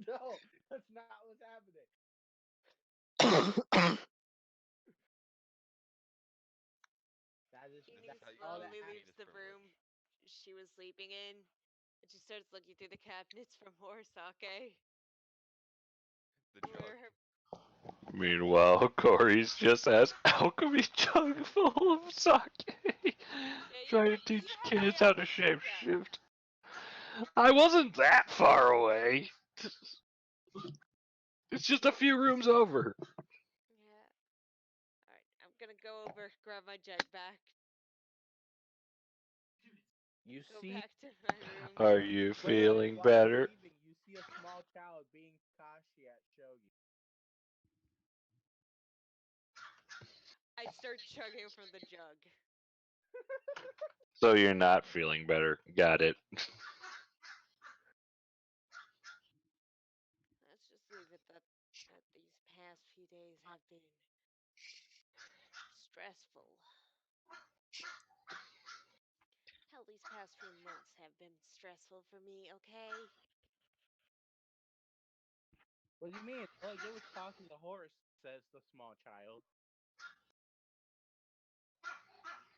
No, that's not what's happening. Jeannie That's How you all know that slowly his happens. leaves penis the room privilege? she was sleeping in, and she starts looking through the cabinets for more sake. The jug. Where her Meanwhile, Corey's just has alchemy jug full of sake. yeah, Trying to you teach have the kids how to alchemy jug. shapeshift. I wasn't that far away. It's just a few rooms over. Yeah. All right, I'm gonna go over, grab my jug back, You go see, back to my room. Are you wait, feeling while you're better? leaving, you see a small child being Takashi at shogi. I'd start chugging from the jug. So you're not feeling better. Got it. Let's just leave it that these past few days have been stressful. Hell, these past few months have been stressful for me, okay? What do you mean? All I did was talk to the horse, says the small child.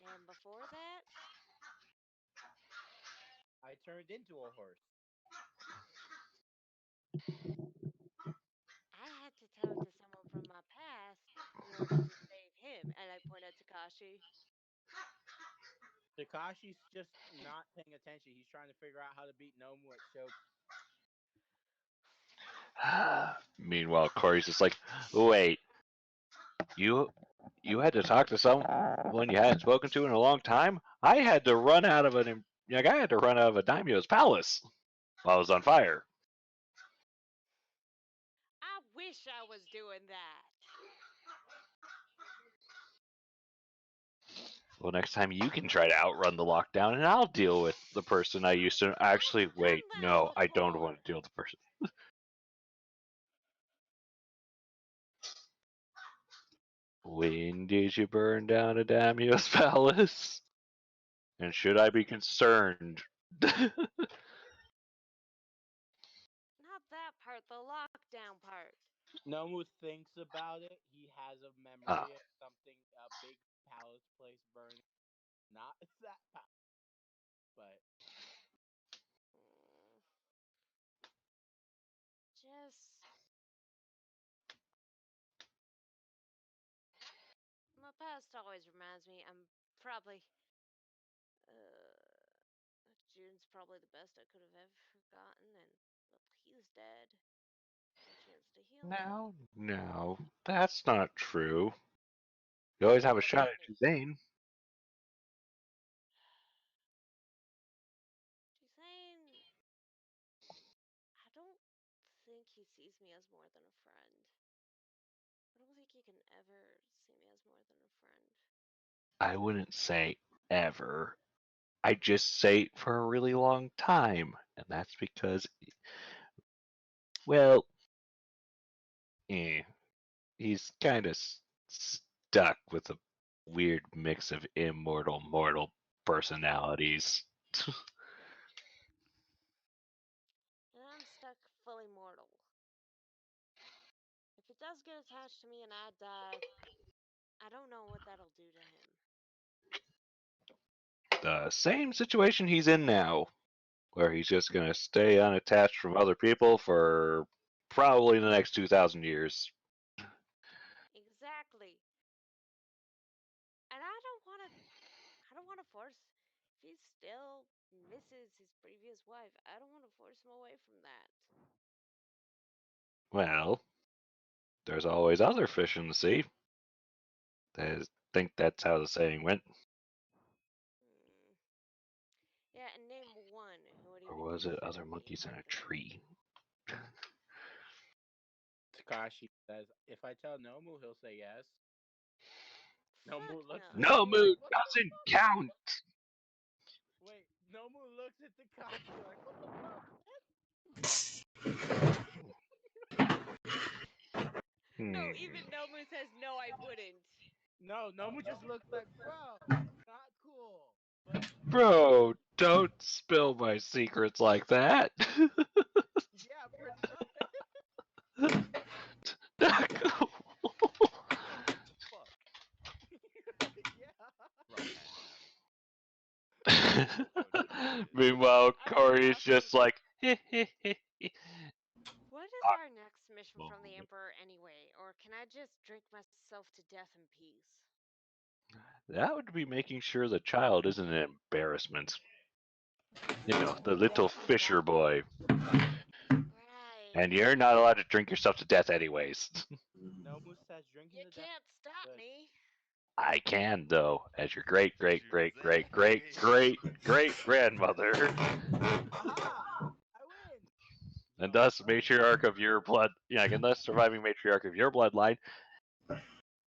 And before that, I turned into a horse. I had to talk to someone from my past in order to save him, and I point at Takashi. Takashi's just not paying attention. He's trying to figure out how to beat Nomu at shogi. Meanwhile, Corey's just like, wait, you you had to talk to someone you hadn't spoken to in a long time? I had to run out of I had to run out of a daimyo's palace while I was on fire. I wish I was doing that. Well, next time you can try to outrun the lockdown, and I'll deal with the person I used to. Actually, I've done wait, that no, I don't before. want to deal with the person. When did you burn down a daimyo's palace? And should I be concerned? Not that part, the lockdown part. Nomu thinks about it. He has a Ah, memory of something, a big palace place burning. Not that palace, but Mm, just my past always reminds me I'm probably June's probably the best I could have ever gotten, and well, he's dead. No chance to heal him. no, that's not true. You always have a what shot at is? Jane. Jane, I don't think he sees me as more than a friend. I don't think he can ever see me as more than a friend. I wouldn't say ever. I just say for a really long time, and that's because, well, he's kind of stuck with a weird mix of immortal mortal personalities. And I'm stuck fully mortal. If he does get attached to me and I die, I don't know what that'll do to him. The same situation he's in now, where he's just gonna stay unattached from other people for probably the next 2,000 years. Exactly. I don't want to force. If he still misses his previous wife, I don't want to force him away from that. Well, there's always other fish in the sea. I think that's how the saying went. Hmm. Yeah, and name one who would Or even was it other consider me monkeys in a like that. tree? Takashi says, if I tell Nomu, he'll say yes. Fuck Nomu looks no. at No, me like, Moon what the doesn't fuck? count. Wait, Nomu looks at Takashi like, what the fuck? No, Hmm. even Nomu says no, I wouldn't. No, Nomu just looks like, bro, not cool. But Bro, don't spill my secrets like that. yeah, pretty much. Not cool. Fuck. Yeah. Rough handed. Oh, Jesus. Meanwhile, I would Corey's also. just like, What is our next mission from the Emperor anyway? Or can I just drink myself to death in peace? that would be making sure the child isn't an embarrassment. You know, the little fisher boy. Right. And you're not allowed to drink yourself to death anyways. Nomu says drinking You to death can't stop good. me. I can, though, as your great, great, Choose great, great, great, enemy. great, great grandmother, Aha! I win! and Yo, thus matriarch of your blood, yeah, and thus surviving matriarch of your bloodline,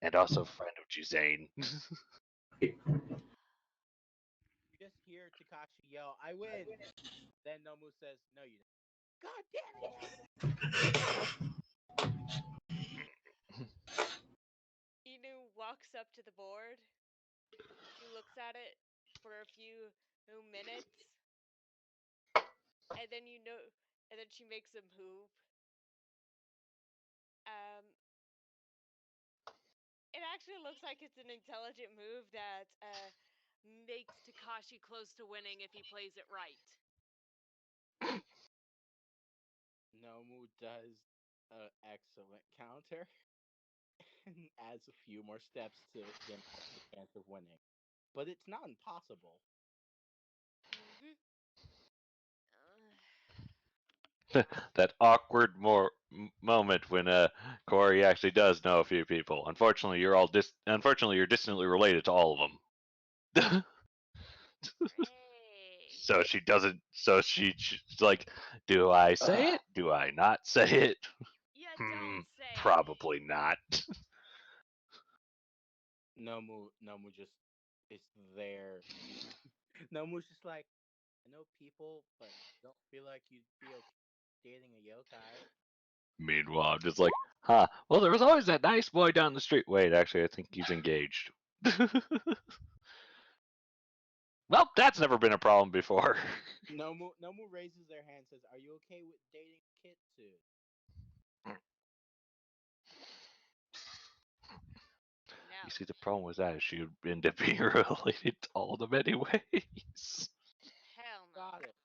and also friend of Juzane. you just hear Takashi yell, I win! Then Nomu says, no, you don't. God damn it! Inu walks up to the board. She looks at it for a few minutes, and then and then she makes a move. Um, it actually looks like it's an intelligent move that makes Takashi close to winning if he plays it right. Nomu does an excellent counter and adds a few more steps to increase the chance of winning. But it's not impossible. Mm-hmm. That awkward moment when Corey actually does know a few people. Unfortunately, unfortunately you're distantly related to all of them. Hey. So she doesn't. So she's like, do I say it? Do I not say it? You don't say it. Probably not. Nomu just is there. Nomu's just like, I know people, but don't feel like you'd be okay dating a yokai. Meanwhile, I'm just like, huh? Well, there was always that nice boy down the street. Wait, actually, I think he's engaged. Well, that's never been a problem before. Nomu raises their hand and says, are you okay with dating Kitsu? No. You see, the problem with that is she would end up being related to all of them anyways. Hell no. Got it.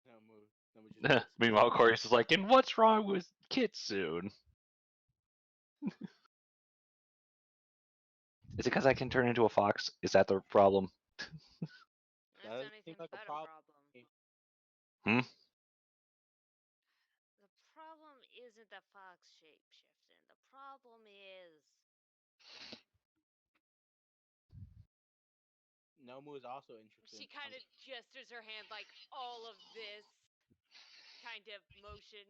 Nomu just looks. Meanwhile, Corey's is like, and what's wrong with Kitsune? Is it because I can turn into a fox? Is that the problem? That's Doesn't seem anything like a but a problem. problem. Hmm? The problem isn't the fox shape shifting. The problem is Nomu is also interested. she kind of gestures her hand like all of this kind of motion.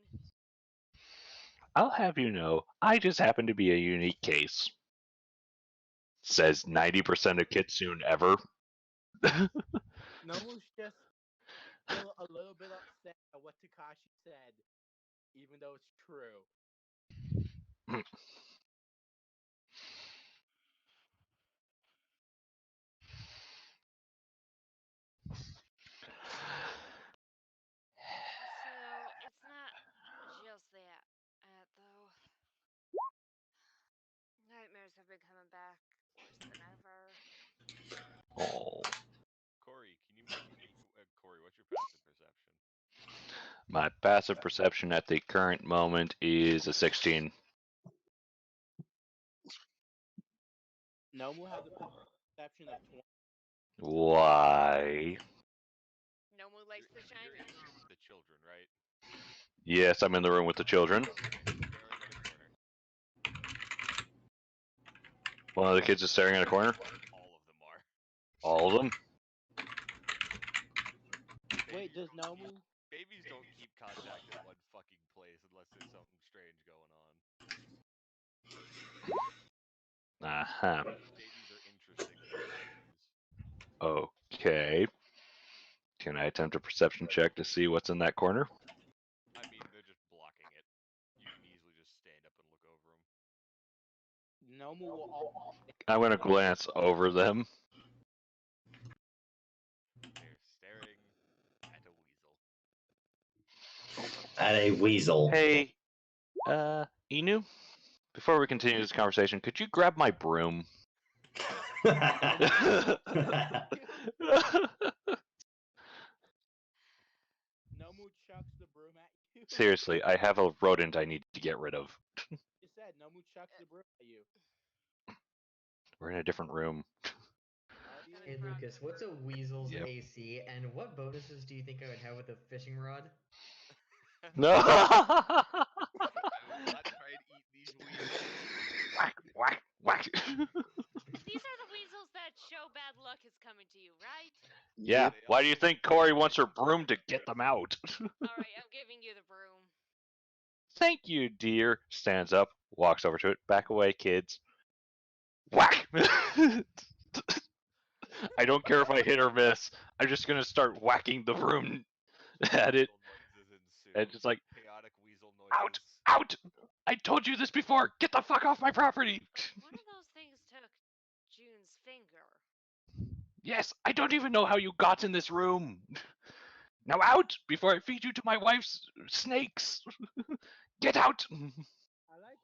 I'll have you know, I just happen to be a unique case. Says 90% of Kitsune ever. Nomu's just still a little bit upset at what Takashi said, even though it's true. So it's not just that, though. Nightmares have been coming back worse than ever. Oh. Corey, Corey, what's your passive perception? My passive perception at the current moment is a 16. Nomu has a perception of 20. Why? Nomu likes the You're shiny. in the room with the children, right? Yes, I'm in the room with the children. Staring at a corner. One of the kids is staring at a corner. All of them are. All of them. Wait, does Babies don't Nomu? babies don't keep contact in one fucking place unless there's something strange going on. Uh-huh. Babies are interesting motherfuckers. Okay. Can I attempt a perception check to see what's in that corner? I mean, they're just blocking it. You can easily just stand up and look over them. Nomu will all. I'm gonna glance over them. They're staring at a weasel. At a weasel. Hey, Inu? Before we continue this conversation, could you grab my broom? Nomu chucks the broom at you. Seriously, I have a rodent I need to get rid of. You said Nomu chucks the broom at you. We're in a different room. Are you? Kinda Hey Lucas, what's a weasel's Yep. AC, and what bonuses do you think I would have with a fishing rod? No! I will not try and eat these weasels. Whack, whack, whack. These are the weasels that show bad luck is coming to you, right? Yeah, Yep. why do you think Corey wants her broom to get them out? Alright, I'm giving you the broom. Thank you, dear. Stands up, walks over to it. Back away, kids. Whack! I don't care if I hit or miss. I'm just gonna start whacking the broom at it. Weasel noises ensue. And just like, Chaotic weasel out! noises. Out! I told you this before! Get the fuck off my property! One of those things took June's finger. Yes, I don't even know how you got in this room. Now out before I feed you to my wife's snakes. Get out! I like.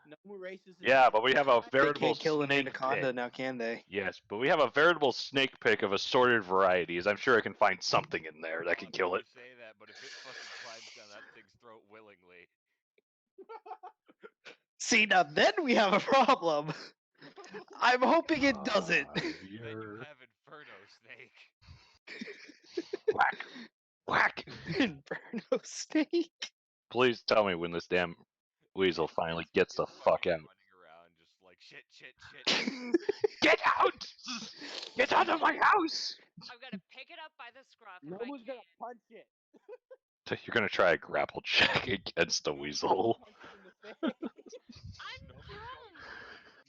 Nomu races. His Yeah, but we have a They veritable can't kill an snake anaconda pit. now, can they? Yes, but we have a veritable snake pick of assorted varieties. I'm sure I can find something in there that can kill it. You say that, but if it fucking climbs down that thing's throat willingly, See, now then we have a problem. I'm hoping it doesn't. then you have Inferno Snake. Whack! Whack! Inferno snake. Please tell me when this damn weasel finally gets the fuck out. Running around just like shit, shit, shit. Get out! Get out of my house! I'm gonna pick it up by the scruff if I Nomu's can. gonna punch it. You're gonna try a grapple check against the Nomu's gonna weasel. punch it in the face. I'm Nomu drunk!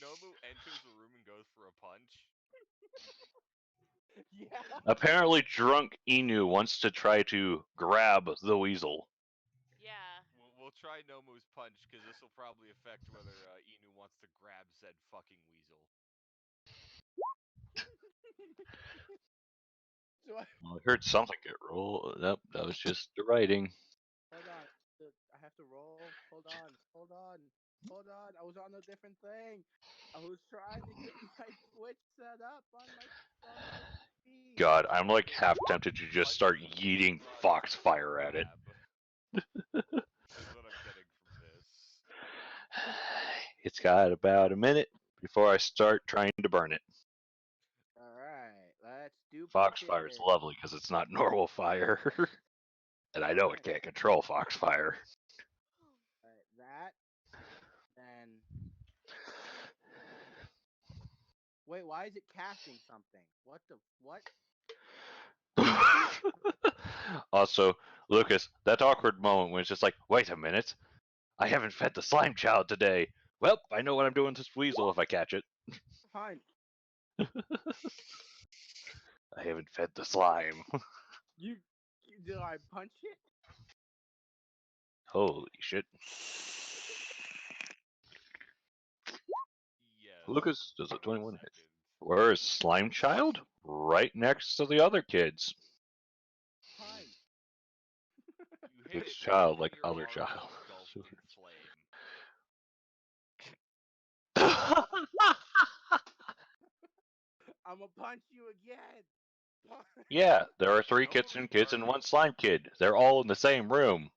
Nomu enters the room and goes for a punch. Yeah. Apparently, drunk Inu wants to try to grab the weasel. Yeah. We'll try Nomu's punch because this will probably affect whether Inu wants to grab said fucking weasel. So Well, I heard something get rolled. Nope, that was just the writing. hold on. I have to roll. Hold on. Hold on. Hold on. I was on a different thing. I was trying to get my Twitch set up on my feed. God, I'm like half tempted to just start yeeting foxfire at it. Is what I'm getting from this. It's got about a minute before I start trying to burn it. All right. Let's do Foxfire is punches. lovely because it's not normal fire. And I know it can't control foxfire. Alright, that. Then. Wait, why is it casting something? What the? What? Also, Lucas, that awkward moment when it's just like, wait a minute, I haven't fed the slime child today. Well, I know what I'm doing to this weasel if I catch it. Fine. I haven't fed the slime. Did I punch it? Holy shit. Yes. Lucas, does a 21 hit? Second. Where is Slime Child? Right next to the other kids. Fine. You hit Which it, child, and like your other arm is child? engulfed in flame. I'm gonna punch you again. Yeah, there are 3 Nomu kids is and kids and burning. 1 slime kid. They're all in the same room.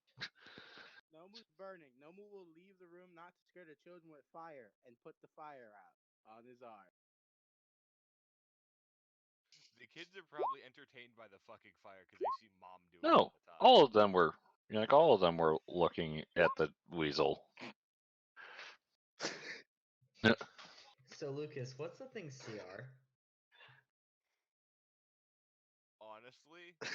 Nomu's burning. Nomu Nomu will leave the room not to scare the children with fire and put the fire out on his arm. The kids are probably entertained by the fucking fire because they see mom do it No, all the time. all of them were all of them were looking at the weasel. So Lucas, what's the thing CR? Honestly, it's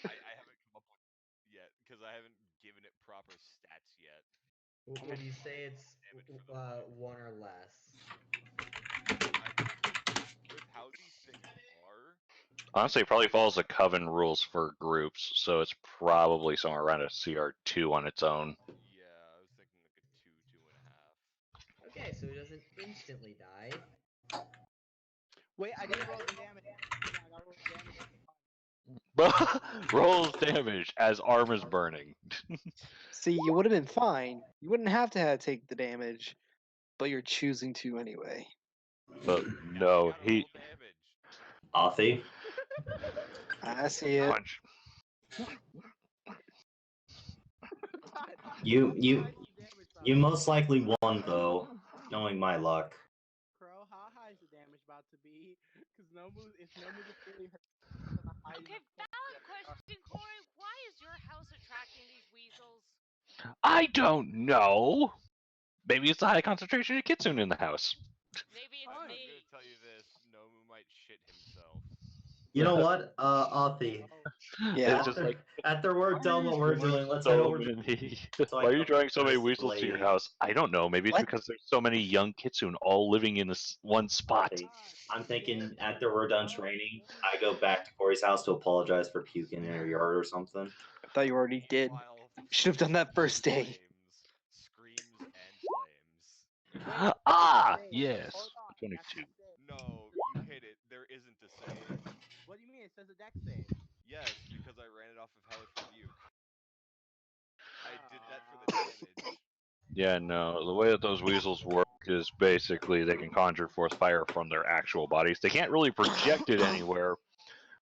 I haven't come up with it yet because I haven't given it proper stats yet. Would you say it's Damage for the body. 1 or less? With how these things are, Honestly, it probably follows the Coven rules for groups, so it's probably somewhere around a CR2 on its own. yeah, I was thinking like a 2.5. Okay, so he doesn't instantly die. Wait, I didn't roll the damage. I gotta roll the damage. Rolls damage as arm is burning. See, you would have been fine. You wouldn't have to have take the damage, but you're choosing to anyway. But Now no, we gotta he roll damage. Authy, I see it. punch. you How high's the damage about you to most be? likely won though, knowing my luck. Crow, how high is the damage about to be? Because if Nomu gets really hurt, it's gonna hide in Okay, the corner. valid question, Corey. Why is your house attracting these weasels? I don't know. Maybe it's the high concentration of kitsune in the house. Maybe it's I'm me. gonna tell you this: Nomu might shit himself. You know what, Authy? Oh, Yeah. It's just like, After we're done what we're doing, let's head so over to many. so I Why are can you drawing so many nurse weasels to your Lady. house? I don't know. Maybe it's What? because there's so many young kitsune all living in this one spot. Authy. I'm God, thinking damn. after we're done training, I go back to Corey's house to apologize for puking in her yard or something. I thought you already did. Meanwhile, the Should have done forest that first is in day. flames, screams and flames. Wait, Ah, save. yes. Hold on. 22. No, you hit it. There isn't a save. What do you mean? It says a deck save. Yes, because I ran it off of Hellish Rebuke. I did that for the Ah. damage. Yeah, no. The way that those weasels work is basically they can conjure forth fire from their actual bodies. They can't really project it anywhere,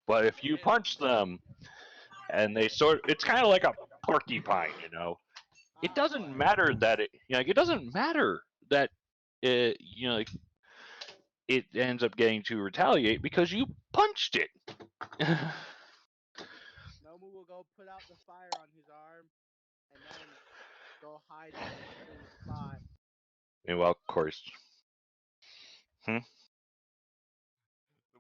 but if you Hit 'em. punch them and it's kind of like a porcupine, you know. It Ah, doesn't what? matter that it doesn't matter that like, it ends up getting to retaliate because you punched it. Nomu will go put out the fire on his arm, and then go hide in a certain spot. Meanwhile, of course. The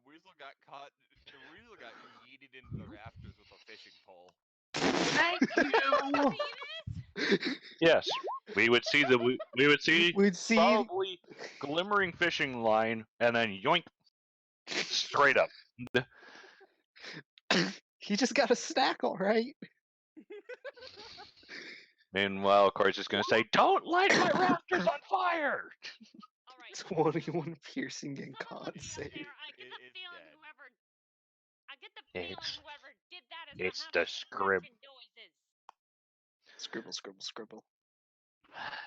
weasel got caught. The weasel got yeeted into the rafters with a fishing pole. Thank You you. see this? Yes, we would see We'd see probably glimmering fishing line, and then yoink, straight up. he just got a snack, all right. Meanwhile, of course, it's going to say, "Don't light my rafters on fire." All right. 21 piercing and Someone con looking up save. there. I get the It's feeling dead. It's whoever did that is it's gonna the have scrib. crunching noises. Scribble, scribble, scribble.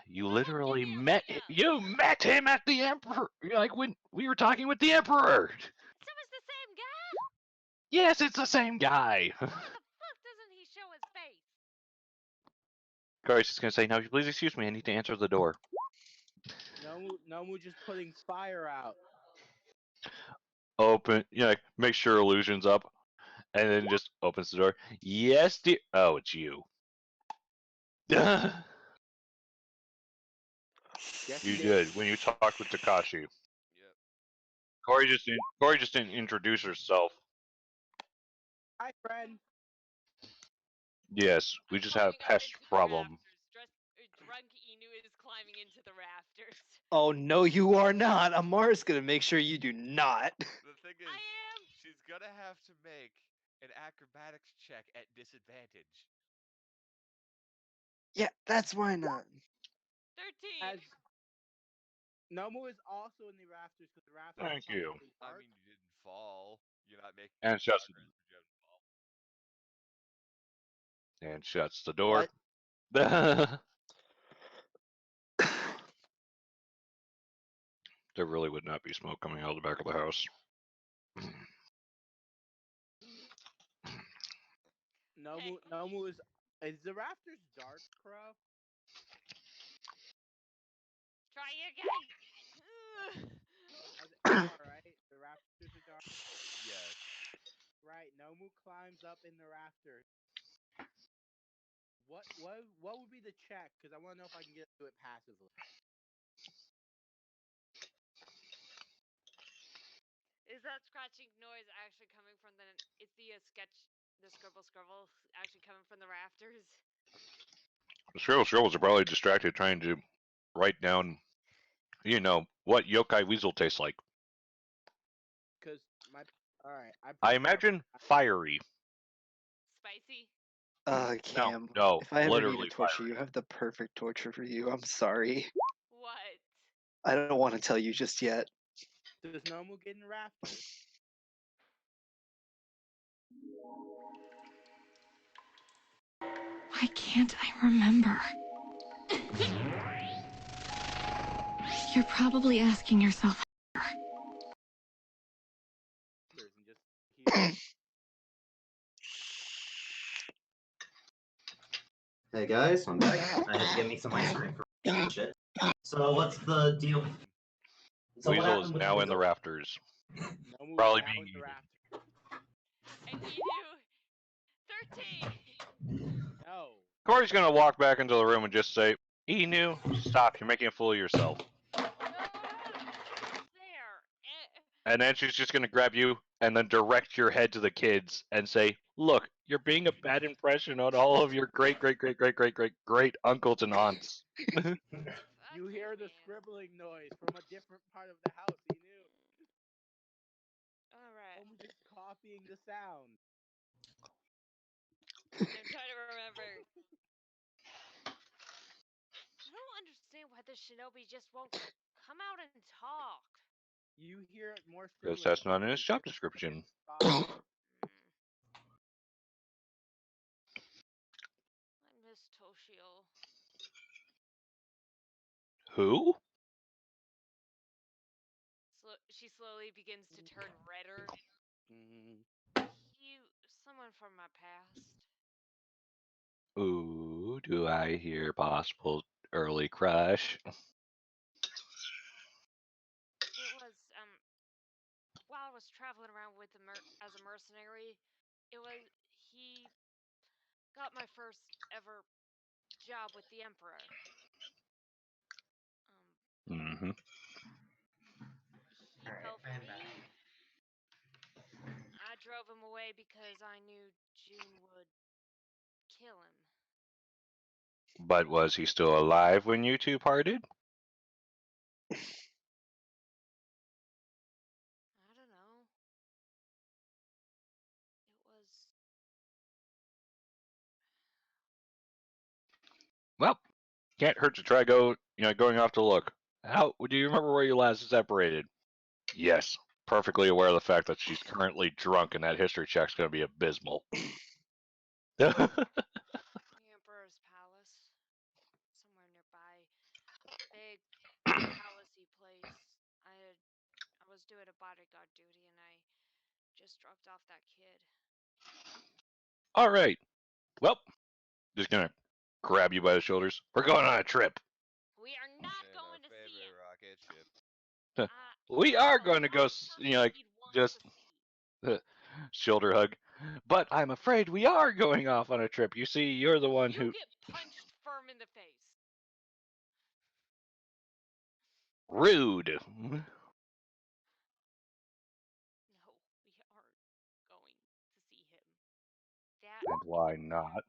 You Where was literally Gideon? met him at the Emperor. Like when we were talking with the Emperor. So it's the same guy? Yes, it's the same guy. Why the fuck doesn't he show his face? Course is gonna say, "Now, please excuse me. I need to answer the door." Nomu just putting fire out. Open, like, make sure illusion's up, and then just opens the door. Yes, dear. Oh, it's you. Yes, You he did. did when you talked with Takashi. Yep. Corey just didn't introduce herself. Hi, friend. Yes, we I'm just have a climbing up pest into the problem. rafters. Drunk Inu is climbing into the rafters. Oh no, you are not. Amar's gonna make sure you do not. The thing is, I am. she's gonna have to make an acrobatics check at disadvantage. Yeah, that's why not. 13. As Nomu is also in the rafters because the rafters Thank are you. partially I dark. mean, you didn't fall. You're not making And any shuts progress, but you haven't fall. and shuts the door. What? There really would not be smoke coming out of the back of the house. Nomu is the rafters dark, Crow? again. All right, the rafters are dark. Yes. Right, Nomu climbs up in the rafters. What would be the check? Because I want to know if I can get to it passively. Is that scratching noise actually coming from the? Is the sketch, the scribble actually coming from the rafters? The Scribbles are probably distracted trying to write down, what yokai weasel tastes like. Because all right, I imagine fiery. Spicy. Cam, No, if I ever need to literally torture fiery. you, I have the perfect torture for you. I'm sorry. What? I don't want to tell you just yet. Does Nomu get in the rafters? Why can't I remember? You're probably asking yourself. And just hear. Hey guys, I'm back. I had to get me some ice cream for shit. So what's the deal? So what Weasel is happened with now in the Weasel? rafters. Nomu Probably now being in the eaten. rafters. And Inu, 13. No. Corey's gonna walk back into the room and just say, Inu, stop, you're making a fool of yourself. No, there. And then she's just gonna grab you and then direct your head to the kids and say, look, you're being a bad impression on all of your great uncles and aunts. You hear the scribbling noise from a different part of the house. He knew. All right. Nomu just copying the sound. I'm trying to remember. I don't understand why the shinobi just won't come out and talk. You hear more Because scribbling. that's not in his job description. I miss Toshio. Who? She slowly begins to turn redder. Someone from my past. Ooh, do I hear possible early crush? It was while I was traveling around with as a mercenary. He got my first ever job with the Emperor. Mm-hmm. He fell for me. I drove him away because I knew June would kill him. But was he still alive when you two parted? I don't know. It was. Well, can't hurt to try going off to look. How do you remember where you last separated? Yes, perfectly aware of the fact that she's currently drunk and that history check's going to be abysmal. The Emperor's palace, somewhere nearby, big palacey place. I was doing a bodyguard duty and I just dropped off that kid. All right. Well, just gonna grab you by the shoulders. We're going on a trip. We are not And going our to see him. favorite rocket ship. We are going to go, just shoulder hug. But I'm afraid we are going off on a trip. You see, you're the one who. You get punched firm in the face. Rude. No, we aren't going to see him. And why not?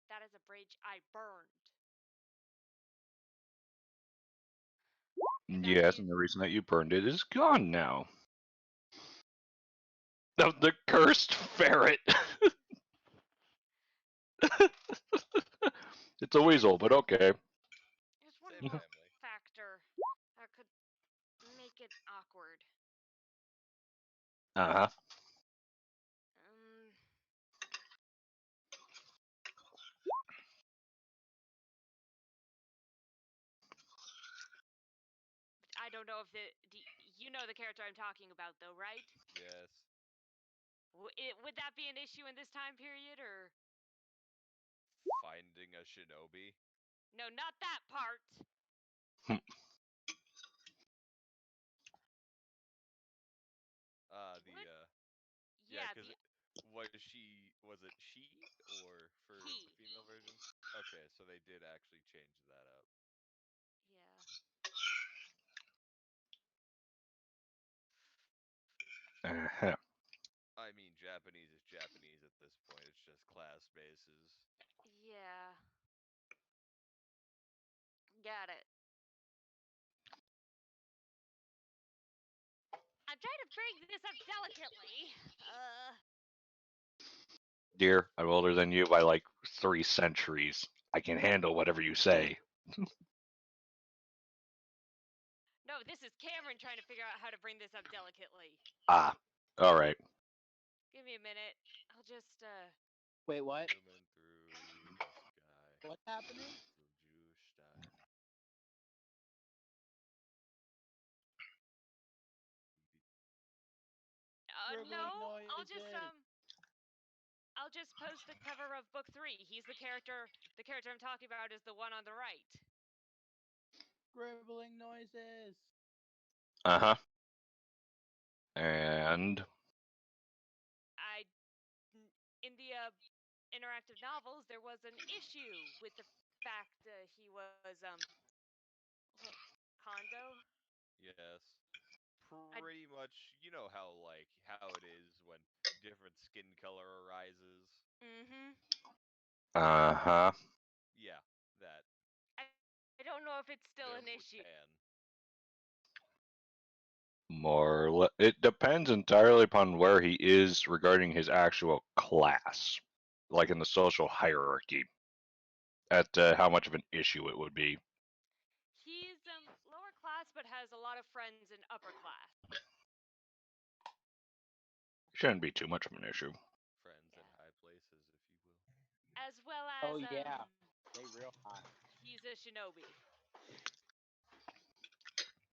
That is a bridge I burned. Yes, and the reason that you burned it is gone now. The cursed ferret. It's a weasel, but okay. There's one Same more family. factor that could make it awkward. Uh-huh. I don't know if you know the character I'm talking about, though, right? Yes. Would that be an issue in this time period, or Finding a shinobi. no? Not that part. Because was it she or for the He. female version? Okay, so they did actually change that up. Yeah. Uh-huh. I mean, Japanese is Japanese at this point. It's just class bases. Yeah. Got it. I'm trying to bring this up delicately. Dear, I'm older than you by like 3 centuries. I can handle whatever you say. No, this is Cameron trying to figure out how to bring this up delicately. Ah, all right. Give me a minute. I'll just, Wait, what? Zooming through the sky. What's happening? The Jewish style. Dribbling no, noises. I'll just post the cover of book 3. He's the character I'm talking about is the one on the right. Dribbling noises. Uh-huh. And In the interactive novels, there was an issue with the fact he was Kondo. Yes. I Pretty much, you know how it is when different skin color arises. mm-hmm. uh-huh. Yeah, that. I, I don't know if it's still an Therefore, issue. tan. It depends entirely upon where he is regarding his actual class, like in the social hierarchy, at how much of an issue it would be. He's lower class but has a lot of friends in upper class. Shouldn't be too much of an issue. Friends in high places, if you will. As well as Oh yeah, they real high. he's a shinobi.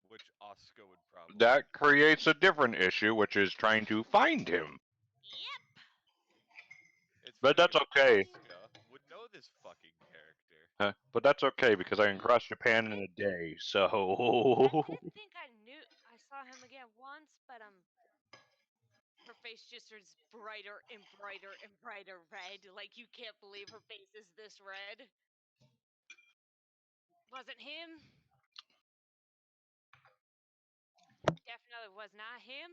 Which Asuka would probably That be. creates a different issue, which is trying to find him. Yep. It's But funny that's because okay. Asuka would know this fucking character. But that's okay because I can cross Japan in a day. I So did think I saw him again once, but her face just turns brighter and brighter and brighter red. Like you can't believe her face is this red. Wasn't him. Definitely was not him.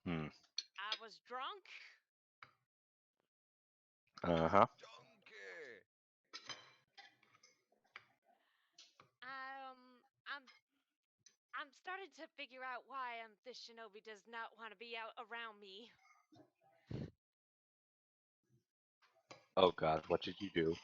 I was drunk. Uh-huh. Donkey! I'm starting to figure out why this shinobi does not want to be out around me. Oh God, what did you do?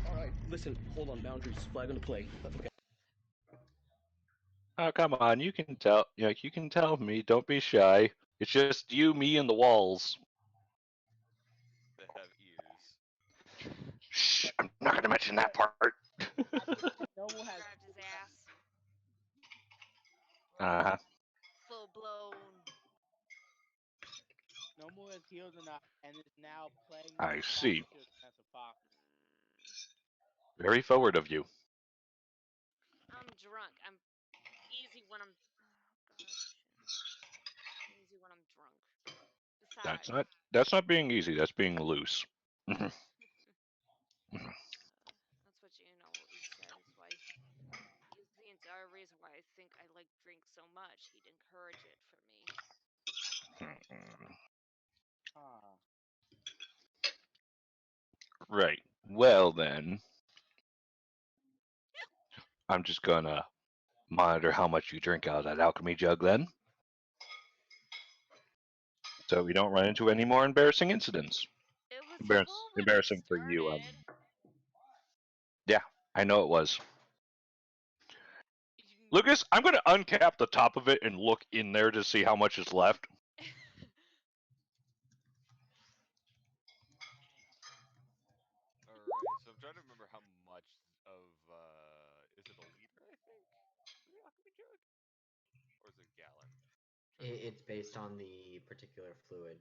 Alright, listen, hold on, boundaries, flag on the play. Okay. Oh come on, you can tell. You can tell me. Don't be shy. It's just you, me, and the walls. That have ears. Shh! I'm not gonna mention that part. Noble has Grabbed his ass. Uh-huh. Full blown. Noble has healed enough and is now playing with I his father see. to as a fox. Very forward of you. I'm drunk. I'm easy when I'm. Oh God, shit. Easy when I'm drunk. That's Besides, not. That's not being easy. That's being loose. that's what he said. It's why is the entire reason why I think I like drink so much. He'd encourage it for me. Ah. Right. Well then, I'm just gonna monitor how much you drink out of that alchemy jug then, so we don't run into any more embarrassing incidents. It was full when it Embarrassing for you. started. Yeah, I know it was. Lucas, I'm gonna uncap the top of it and look in there to see how much is left. Alright, so I'm trying to remember how much of, is it a liter, I think? For the alchemy jug? Or is it a gallon? It's based on the particular fluid.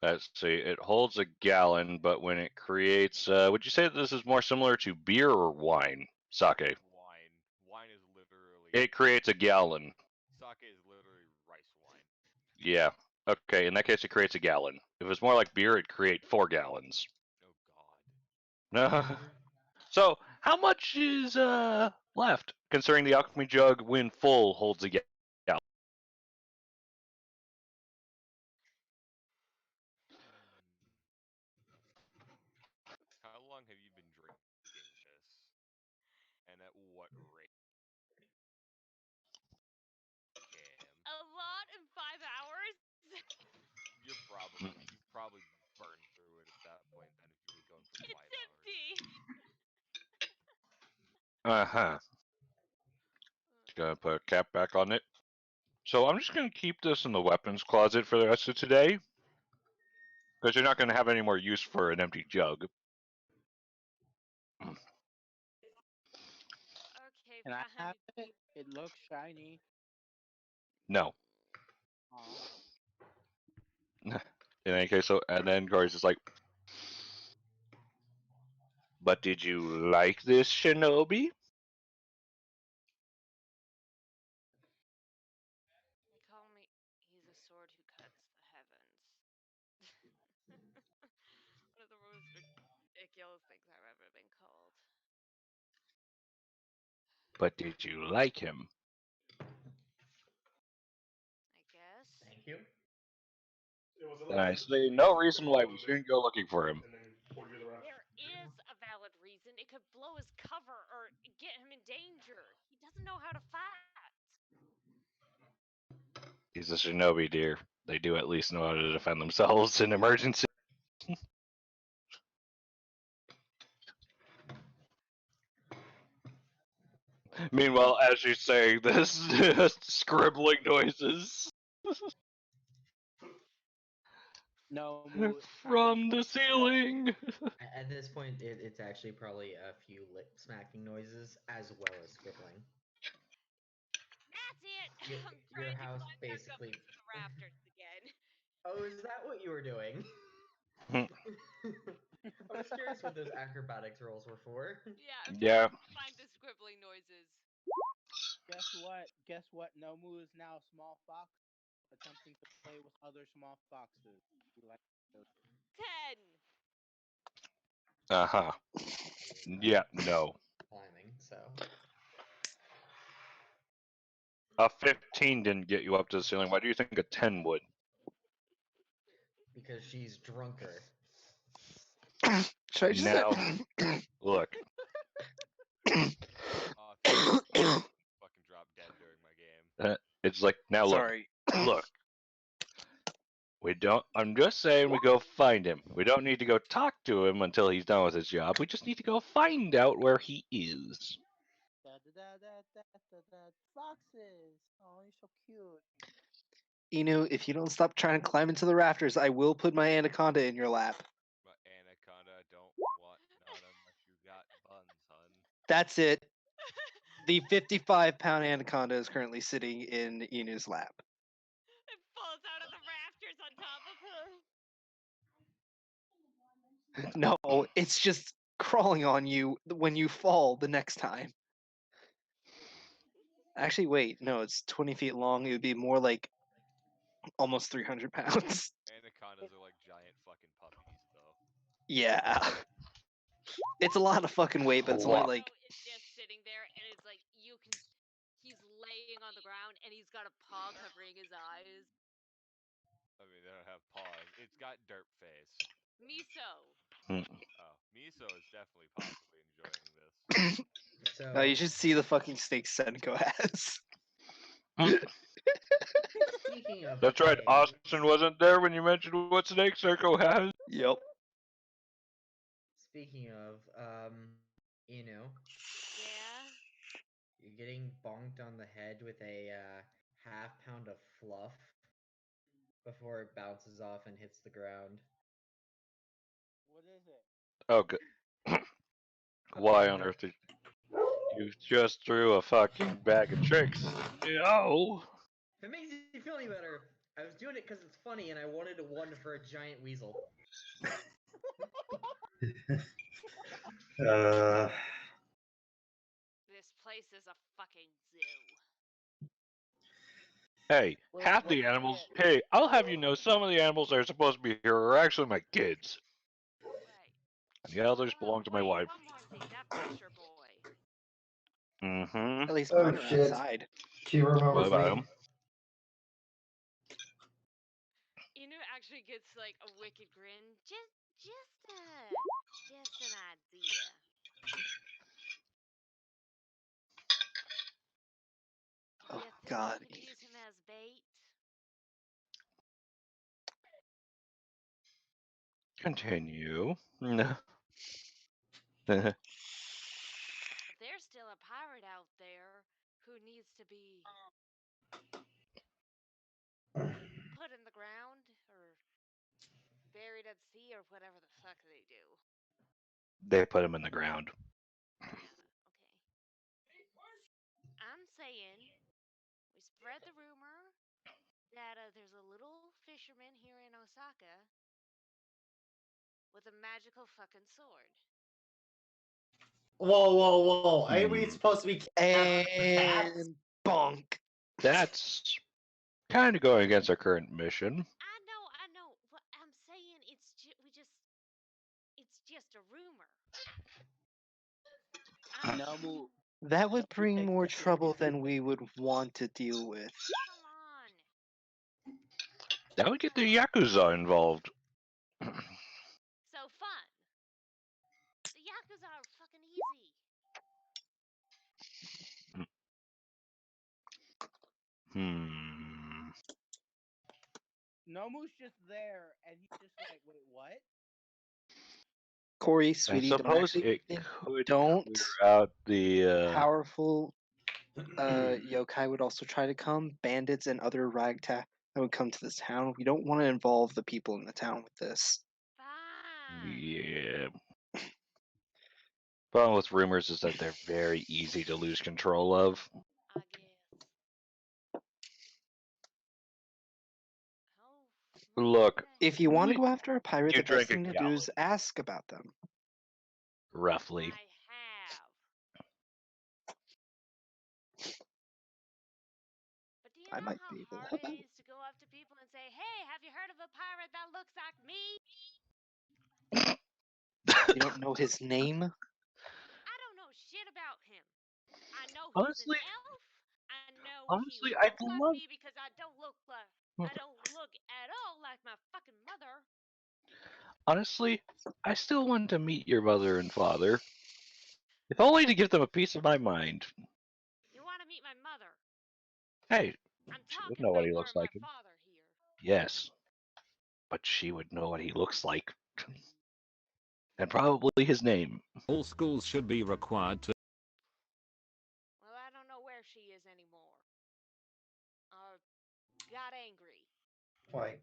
Let's see. It holds a gallon, but when it creates, would you say that this is more similar to beer or wine? Sake. Wine. Wine is literally. It creates a gallon. Sake is literally rice wine. Yeah. Okay. In that case, it creates a gallon. If it's more like beer, it'd create 4 gallons. Oh God. So, how much is left? Considering the alchemy jug, when full, holds a gallon. How long have you been drinking this? And at what rate? Cam. A lot in 5 hours. You've probably burned through it at that point. Then if you've been going for It's 5 hours. empty. Uh-huh. Gonna put a cap back on it. So I'm just gonna keep this in the weapons closet for the rest of today. Because you're not gonna have any more use for an empty jug. Okay, Can I have fine. it? It looks shiny. No. Aw. In any case, so and then Corey's just like, but did you like this, Shinobi? Call me. He's a sword who cuts the heavens. One of the most ridiculous things I've ever been called. But did you like him? I guess. Thank you. And I see no reason why we shouldn't go looking for him. There is a valid reason. It could blow his cover or get him in danger. He doesn't know how to fight. He's a Shinobi, dear. They do at least know how to defend themselves in emergency. Meanwhile, as you say this, scribbling noises No, Moo. from the ceiling. At this point, it's actually probably a few lip smacking noises as well as scribbling. That's it. I'm Your trying to house climb back up basically. into the rafters again. Oh, is that what you were doing? I was curious what those acrobatics rolls were for. Yeah, I'm Yeah. trying to find the scribbling noises. Guess what? Guess what? Nomu is now a small fox attempting to play with other small foxes. He likes those. 10. Uh-huh. Yeah, no. Climbing, so. A 15 didn't get you up to the ceiling. Why do you think a 10 would? Because she's drunker. Should I just Now, look. Fucking drop dead during my game. It's like, now look. Sorry. Look. We don't. I'm just saying we go find him. We don't need to go talk to him until he's done with his job. We just need to go find out where he is. Da, da, da, da, da, da, da. Foxes. Oh, you're so cute. Inu, if you don't stop trying to climb into the rafters, I will put my anaconda in your lap. My anaconda don't want none unless you got buns, hun. That's it. The 55-pound anaconda is currently sitting in Inu's lap. It falls out of the rafters on top of her. No, it's just crawling on you when you fall the next time. Actually, wait, no, it's 20 feet long. It would be more like almost 300 pounds. Anacondas are like giant fucking puppies, though. Yeah. It's a lot of fucking weight, but it's only like. It's just sitting there, and it's like you can. He's laying on the ground, and he's got a paw covering his eyes. I mean, they don't have paws. It's got derp face. Miso. Oh, Miso is definitely possibly enjoying this. So. No, you should see the fucking snake Senko has. Speaking of. That's right. things, Austin wasn't there when you mentioned what Snake Circle has. Yep. Speaking of, Inu. Yeah. You're getting bonked on the head with a half pound of fluff before it bounces off and hits the ground. What is it? Oh, good. Why on earth did you just threw a fucking bag of tricks? No. If it makes you feel any better, I was doing it because it's funny, and I wanted a one for a giant weasel. This place is a fucking zoo. Hey, Well, half well, the animals. shit. Hey, I'll have you know, some of the animals that are supposed to be here are actually my kids, Right. and the others belong to my Wait, wife. one more thing. That Fisher boy. Mm-hmm. At least Oh mine are shit. outside. She What remembers about me. him? Inu actually gets like a wicked grin. Just an idea. Oh You think God. you could use him as bait? Continue. No. There's still a pirate out there who needs to be put in the ground or buried at sea or whatever the fuck they do. They put him in the ground. Yeah, okay. I'm saying we spread the rumor that there's a little fisherman here in Osaka with a magical fucking sword. Whoa, whoa, whoa! Ain't we Hmm. supposed to be cats? And bonk. That's kind of going against our current mission. I know. But I'm saying it's just a rumor. Nomu, That would Nomu bring takes more the trouble than we would want to deal with. Come on. That would get the Yakuza involved. So fun. The Yakuza are fucking easy. Hmm. Nomu's just there, and he's just like, wait, what? Corey, I sweetie, don't suppose actually it think could don't. clear out the. Powerful yokai would also try to come. Bandits and other ragtag that would come to this town. We don't want to involve the people in the town with this. Fine. Yeah. Problem with rumors is that they're very easy to lose control of. I guess. Oh, Look, okay. If you want to go after a pirate, you the best drink a thing to do gallon, is ask about them. roughly. I have. But do you I know might how be able to hard help it out. is to go up to people and say, "Hey, have you heard of a pirate that looks like me?" You don't know his name? I don't know shit about him. I know he's an honestly, elf. I know he honestly, I'd looks like love. me because I don't look at all like my fucking mother. Honestly, I still want to meet your mother and father, if only to give them a piece of my mind. You want to meet my mother? Hey, I'm she would talking know what about he her looks and my like. father here. Yes, but she would know what he looks like, and probably his name. All schools should be required to. Well, I don't know where she is anymore. Got angry. Why?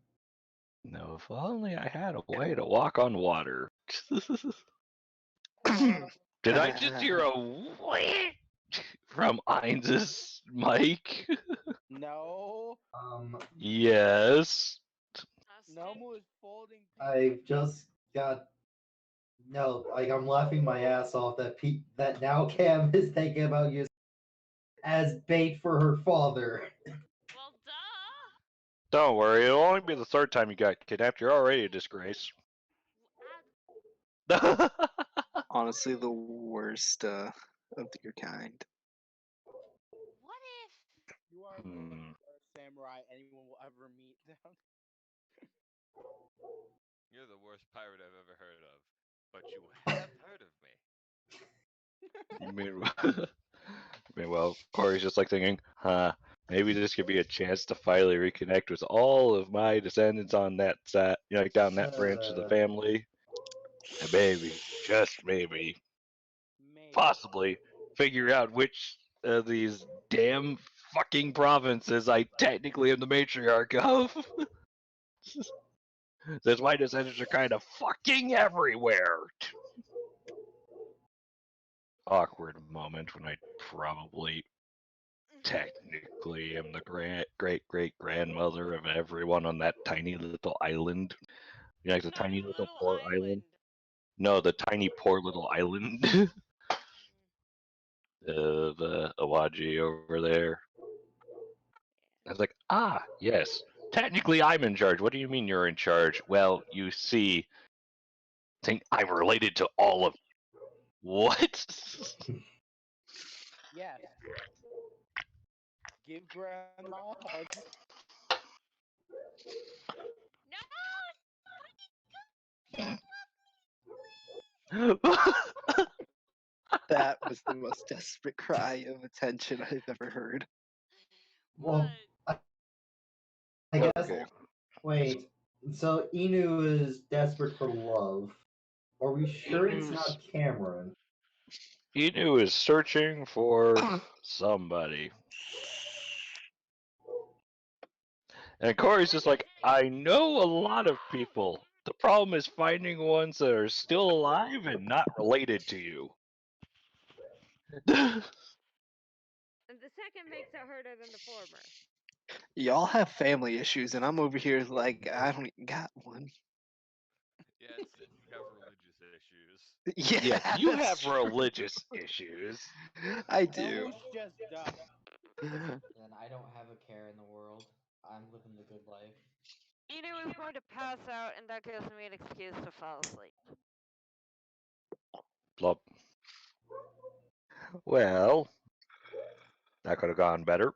No, if only I had a way to walk on water. Did I just hear a whee from Ainz's mic? No. Yes. Nomu is folding I've paper. just got no. Like I'm laughing my ass off that that now Cam is thinking about using as bait for her father. Well, duh. Don't worry, it'll only be the third time you got kidnapped. You're already a disgrace. Honestly, the worst of your kind. What if? You are the worst samurai anyone will ever meet. You're the worst pirate I've ever heard of, but you have heard of me. Meanwhile, Corey's just like thinking, huh, maybe this could be a chance to finally reconnect with all of my descendants on that side, like down that branch of the family. And maybe, just maybe, Maybe. possibly figure out which of these damn fucking provinces I technically am the matriarch of. Since my descendants are kind of fucking everywhere. Awkward moment when I probably technically am the great-great-grandmother of everyone on that tiny little island. You like the Not tiny a little little poor island? island. No, the tiny poor little island of Awaji over there. I was like, ah, yes. Technically, I'm in charge. What do you mean you're in charge? Well, you see, think I'm related to all of you. What? Yes. Give grandma a hug. No! Love me, please! That was the most desperate cry of attention I've ever heard. Well, What? I guess. Okay. Wait. So Inu is desperate for love. Are we sure it's not Cameron? Inu is searching for somebody. And Corey's just like, I know a lot of people. The problem is finding ones that are still alive and not related to you. And the second makes it harder than the former. Y'all have family issues, and I'm over here like I don't even got one. Yeah, it's you have religious issues. Yeah, Yes, you that's have true. religious issues. I do. Nomu's just dumb. Then I don't have a care in the world. I'm living the good life. Inu is going to pass out, and that gives me an excuse to fall asleep. Plop. Well, that could have gone better.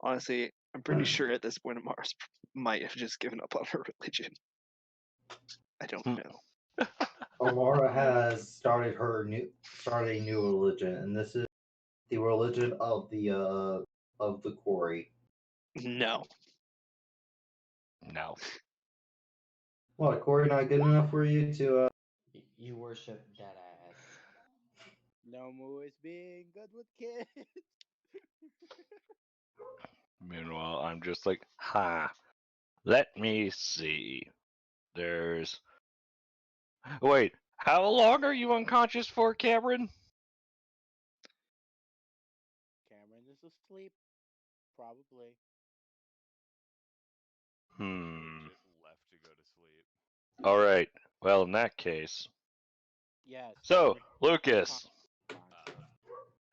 Honestly, I'm pretty sure at this point Mars might have just given up on her religion. I don't Hmm. know. Amara has started a new religion, and this is the religion of the quarry. No. No. What, quarry not good enough for you to You worship dead ass. Nomu is being good with kids. Meanwhile, I'm just like, let me see. There's. Wait, how long are you unconscious for, Cameron? Cameron is asleep. Probably. Hmm. Just left to go to sleep. Alright. Well, in that case. Yes. So, Cameron. Lucas,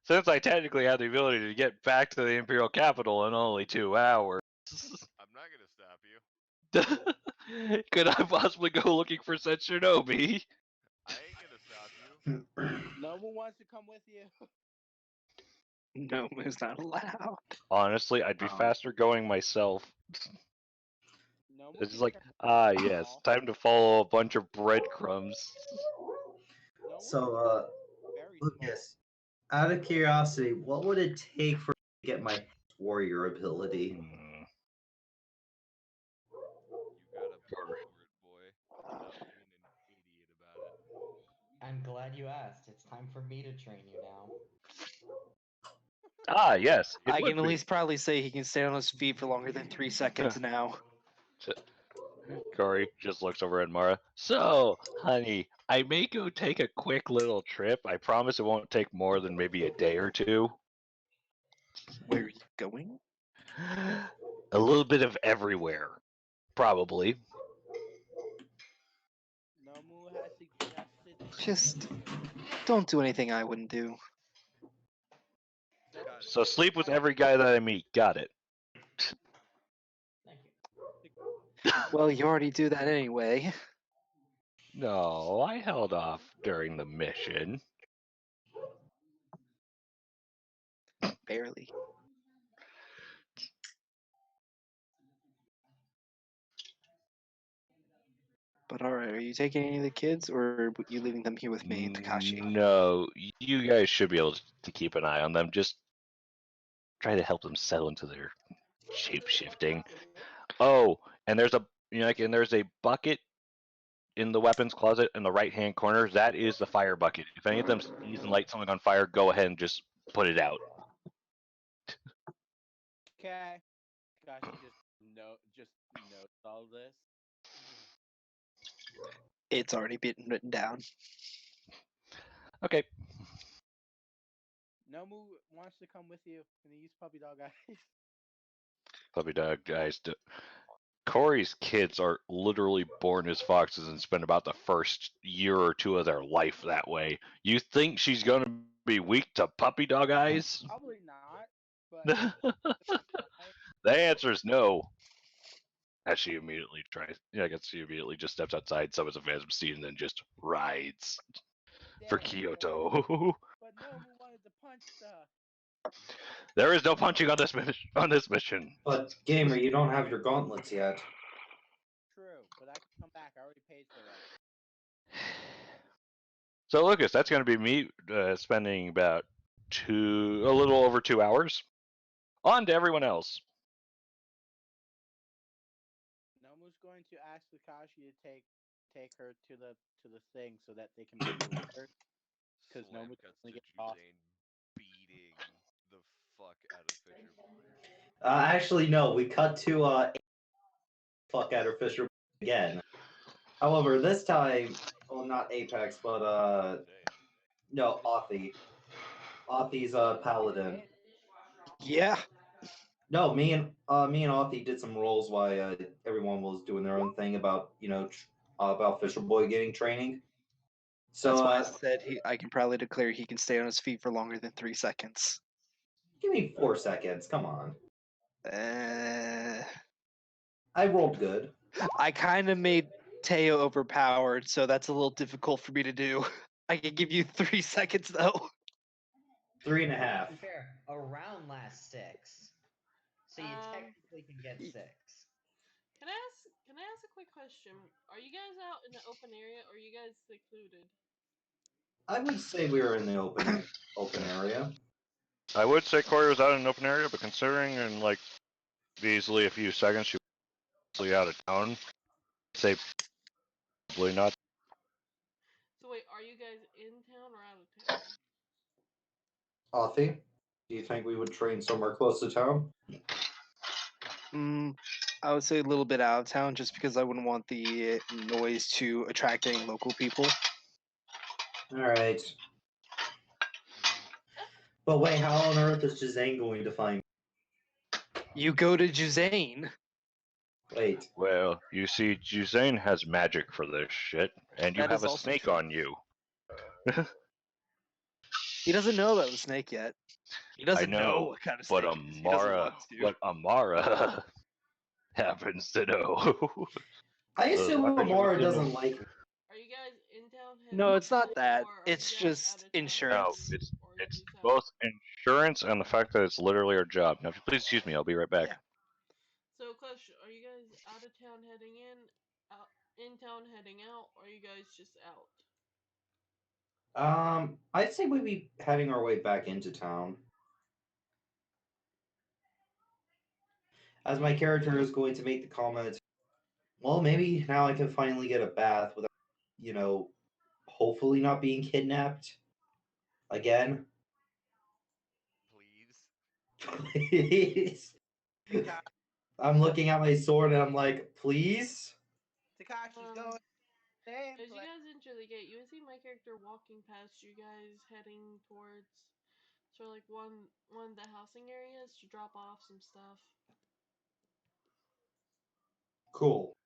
since I technically have the ability to get back to the Imperial capital in only 2 hours, I'm not gonna stop you. could I possibly go looking for said Shinobi? I ain't gonna stop you. Nomu wants to come with you. No, it's not allowed. Honestly, I'd be faster going myself. Nomu It's can just like, carry yes, small. time to follow a bunch of breadcrumbs. Nomu So, very small. Lucas, out of curiosity, what would it take for me to get my warrior ability? Hmm. You gotta pay for it, boy. Stop being an idiot about it. I'm glad you asked. It's time for me to train you now. Yes, it I would can at be. least probably say he can stay on his feet for longer than 3 seconds now. Corey just looks over at Mara. So, honey, I may go take a quick little trip. I promise it won't take more than maybe a day or two. Where are you going? A little bit of everywhere. Probably. Nomu has suggested. Just don't do anything I wouldn't do. So, Got it. So sleep with every guy that I meet. Got it. Thank you. Well, you already do that anyway. No, I held off during the mission. Barely. But alright, are you taking any of the kids, or are you leaving them here with me and Takashi? No, you guys should be able to keep an eye on them. Just try to help them settle into their shape shifting. Oh, and there's a and there's a bucket in the weapons closet in the right hand corner. That is the fire bucket. If any of them sneeze and light something on fire, go ahead and just put it out. okay. Kashi just notes all this. It's already been written down. Okay. Nomu wants to come with you, and he's puppy dog eyes. Puppy dog guys. Corey's kids are literally born as foxes and spend about the first year or two of their life that way. You think she's going to be weak to puppy dog eyes? Probably not, but The I, answer is no. As she immediately tries, yeah, I guess she immediately just steps outside, summons a phantom steed, and then just rides for damn it. Kyoto. But Nomu wanted to punch the. There is no punching on this mission. But gamer, you don't have your gauntlets yet. True, but I can come back. I already paid for them. So Lucas, that's going to be me spending about a little over 2 hours. On to everyone else. Nomu's going to ask Kakashi to take her to the thing so that they can bring the letter. Because Slam Nomu's cuts going to to get off. Juzane beating the fuck out of Fisher Boy. Actually, no. We cut to fuck out of Fisher again. However, this time, well, not Apex, but no, Authy. Authy's paladin. Yeah. No, me and Authy did some rolls while everyone was doing their own thing about about Fisher Boy getting training. So That's why I said I can probably declare he can stay on his feet for longer than 3 seconds. give me 4 seconds. Come on, Uh, I rolled good. I kind of made Teo overpowered, so that's a little difficult for me to do. I can give you 3 seconds though. 3.5. To be fair, around last 6. So you technically can get 6. Can I ask a quick question? Are you guys out in the open area or are you guys secluded? I would say we were in the open area. I would say Corey was out in an open area, but considering in like easily a few seconds she was out of town, I'd say probably not. So wait, are you guys in town or out of town? Authy, do you think we would train somewhere close to town? I would say a little bit out of town just because I wouldn't want the noise to attract any local people. All right. But wait, how on earth is Jizane going to find? You go to Juzane. Wait. Well, you see, Juzane has magic for this shit, and you That have is a also snake true. on you. He doesn't know about the snake yet. He I doesn't know know, what kind of but snake it is. He doesn't want to. Amara happens to know. I assume Why should Amara we know? doesn't like me. Are you guys in town heading No, it's not out, that. or are It's you guys out just of town No, insurance. heading, it's or are you just out? both insurance and the fact that it's literally our job. Now, if you please excuse me, I'll be right back. Yeah. So, question: are you guys out of town heading in town heading out, or are you guys just out? I'd say we'd be heading our way back into town. As my character is going to make the comment, well, maybe now I can finally get a bath without, hopefully not being kidnapped again. Please. Please. I'm looking at my sword and I'm like, please? Takashi's going same As you place. guys enter the gate, you see my character walking past you guys, heading towards sort of like one of the housing areas to drop off some stuff. Cool.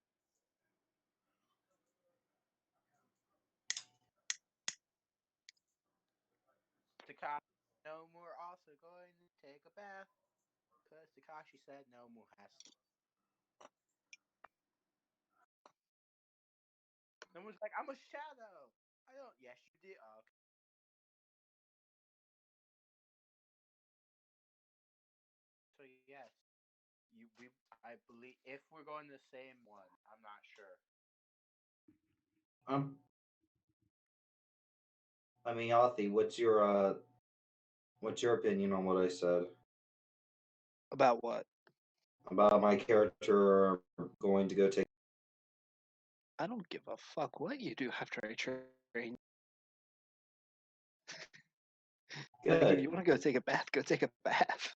Takashi no more also going to take a bath because Takashi said no more has to. Someone's like, I'm a shadow. I don't. Yes, you did. Okay. So yes, you we. I believe if we're going the same one, I'm not sure. Um, I mean, Athi, what's your opinion on what I said About what? about my character going to go take? I don't give a fuck what you do after I train. Like, if Good. you want to go take a bath, go take a bath.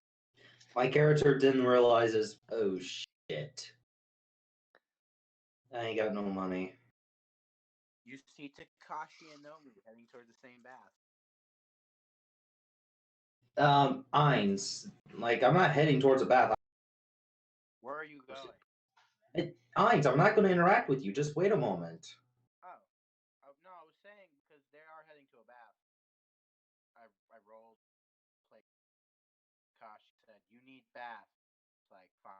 My character didn't realize his. Oh shit! I ain't got no money. You see Takashi and Nomu heading toward the same bath. Eins. Like, I'm not heading towards a bath. Where are you going? Eins, I'm not going to interact with you. Just wait a moment. Oh, no, I was saying because they are heading to a bath. I rolled, like, Kosh said, you need bath. It's like, fine.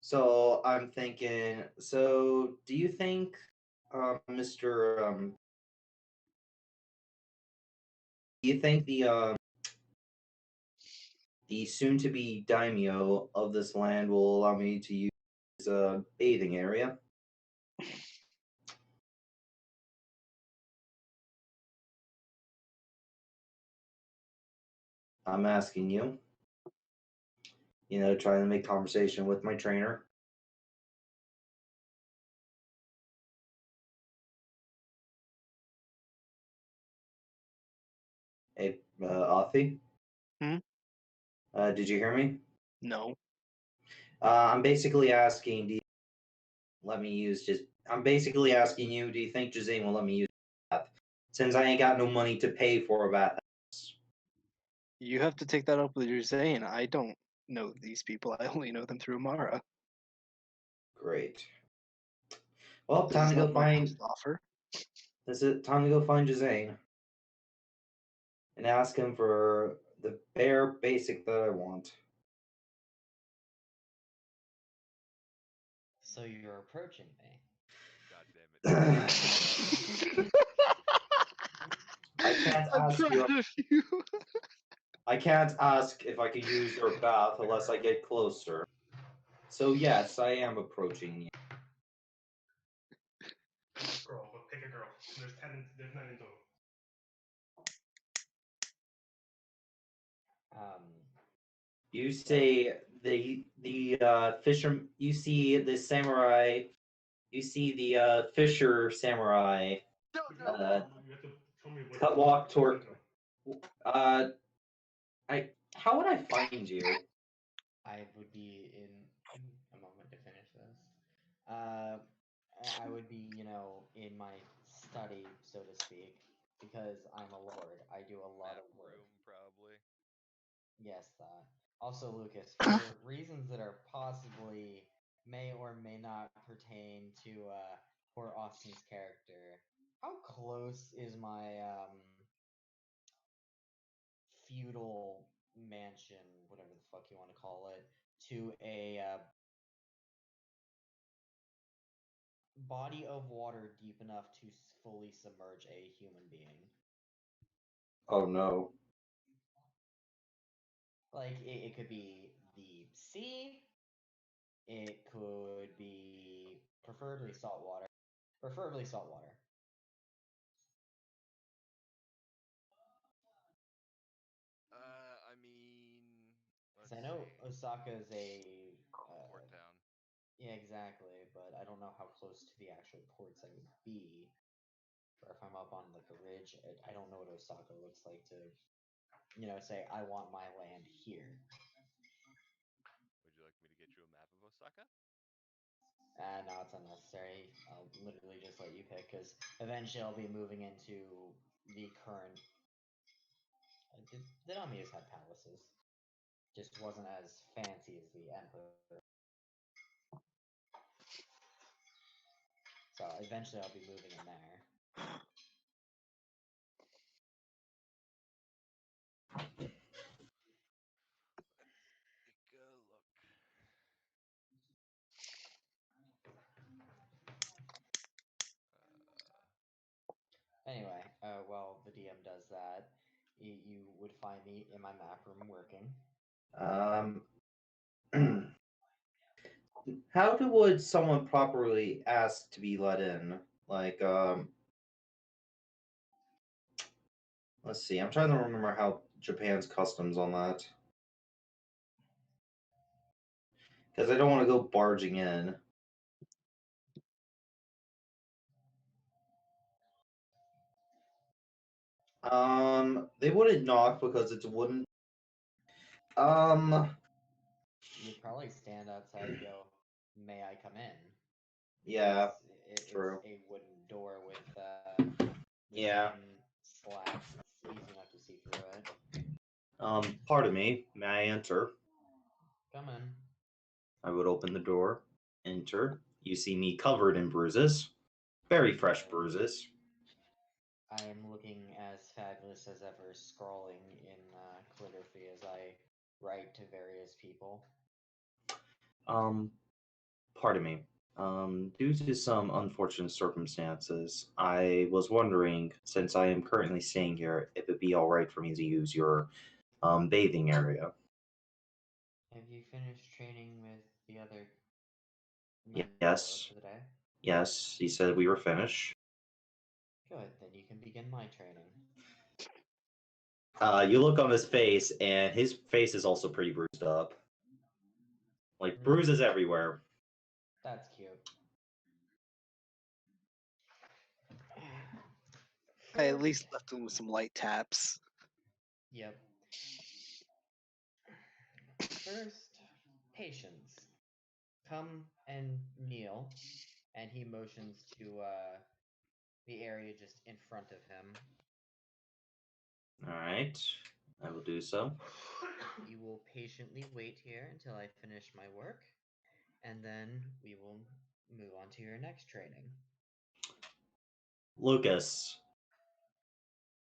So I'm thinking. So do you think, Mr. Do you think the soon-to-be daimyo of this land will allow me to use a bathing area? I'm asking you. Trying to make conversation with my trainer. Hey, Athi? Hmm? Did you hear me? No. I'm basically asking, do you let me use just. I'm basically asking you, do you think Jazane will let me use a bath? Since I ain't got no money to pay for a bath. You have to take that up with your Zane. I don't know these people. I only know them through Mara. Great. Well, This time is to go not my find. first offer. This is time to go find Jazane and ask him for the bare basic that I want. So you're approaching me. God damn it. I can't I'm ask you. proud of you. I can't ask if I can use your bath unless I get closer. So yes, I am approaching you. Girl, but pick a girl. There's 9 in total. You say the fisher. You see the samurai. You see the fisher samurai. You have to show me what. Cut walk toward. I. How would I find you? I would be in a moment to finish this. Uh, I would be, in my study, so to speak, because I'm a lord. I do a lot of work. Room, probably. Yes, that. Also, Lucas, for reasons that are possibly may or may not pertain to poor Austin's character, how close is my feudal mansion, whatever the fuck you want to call it, to a body of water deep enough to fully submerge a human being? Oh no. Like, it could be the sea, it could be preferably salt water. Preferably salt water. I mean, Because I know Osaka is a port town. yeah, exactly, but I don't know how close to the actual ports I would be. Or if I'm up on like a ridge, I don't know what Osaka looks like to, say I want my land here. Would you like me to get you a map of Osaka? No, it's unnecessary. I'll literally just let you pick because eventually I'll be moving into the current. The Namias had palaces, just wasn't as fancy as the Emperor. So eventually I'll be moving in there. Take a look. Anyway, while the DM does that, you would find me in my map room working. How would someone properly ask to be let in? Like, let's see. I'm trying to remember how Japan's customs on that. Because I don't want to go barging in. They wouldn't knock because it's wooden. You'd probably stand outside and go, "May I come in?" Yeah, It's true. a wooden door with the Yeah. same slats. It's easy enough to see through it. Pardon me. May I enter? Come in. I would open the door. Enter. You see me covered in bruises. Very fresh bruises. I am looking as fabulous as ever, scrawling in calligraphy as I write to various people. Um, Pardon me. Due to some unfortunate circumstances, I was wondering, since I am currently staying here, if it'd be all right for me to use your bathing area. Have you finished training with the other members of the Yes. board for the day? Yes, he said we were finished. Good, then you can begin my training. You look on his face, and his face is also pretty bruised up. Like, bruises everywhere. That's cute. I at least left him with some light taps. Yep. First, patience. Come and kneel. And he motions to the area just in front of him. Alright, I will do so. You will patiently wait here until I finish my work, and then we will move on to your next training. Lucas,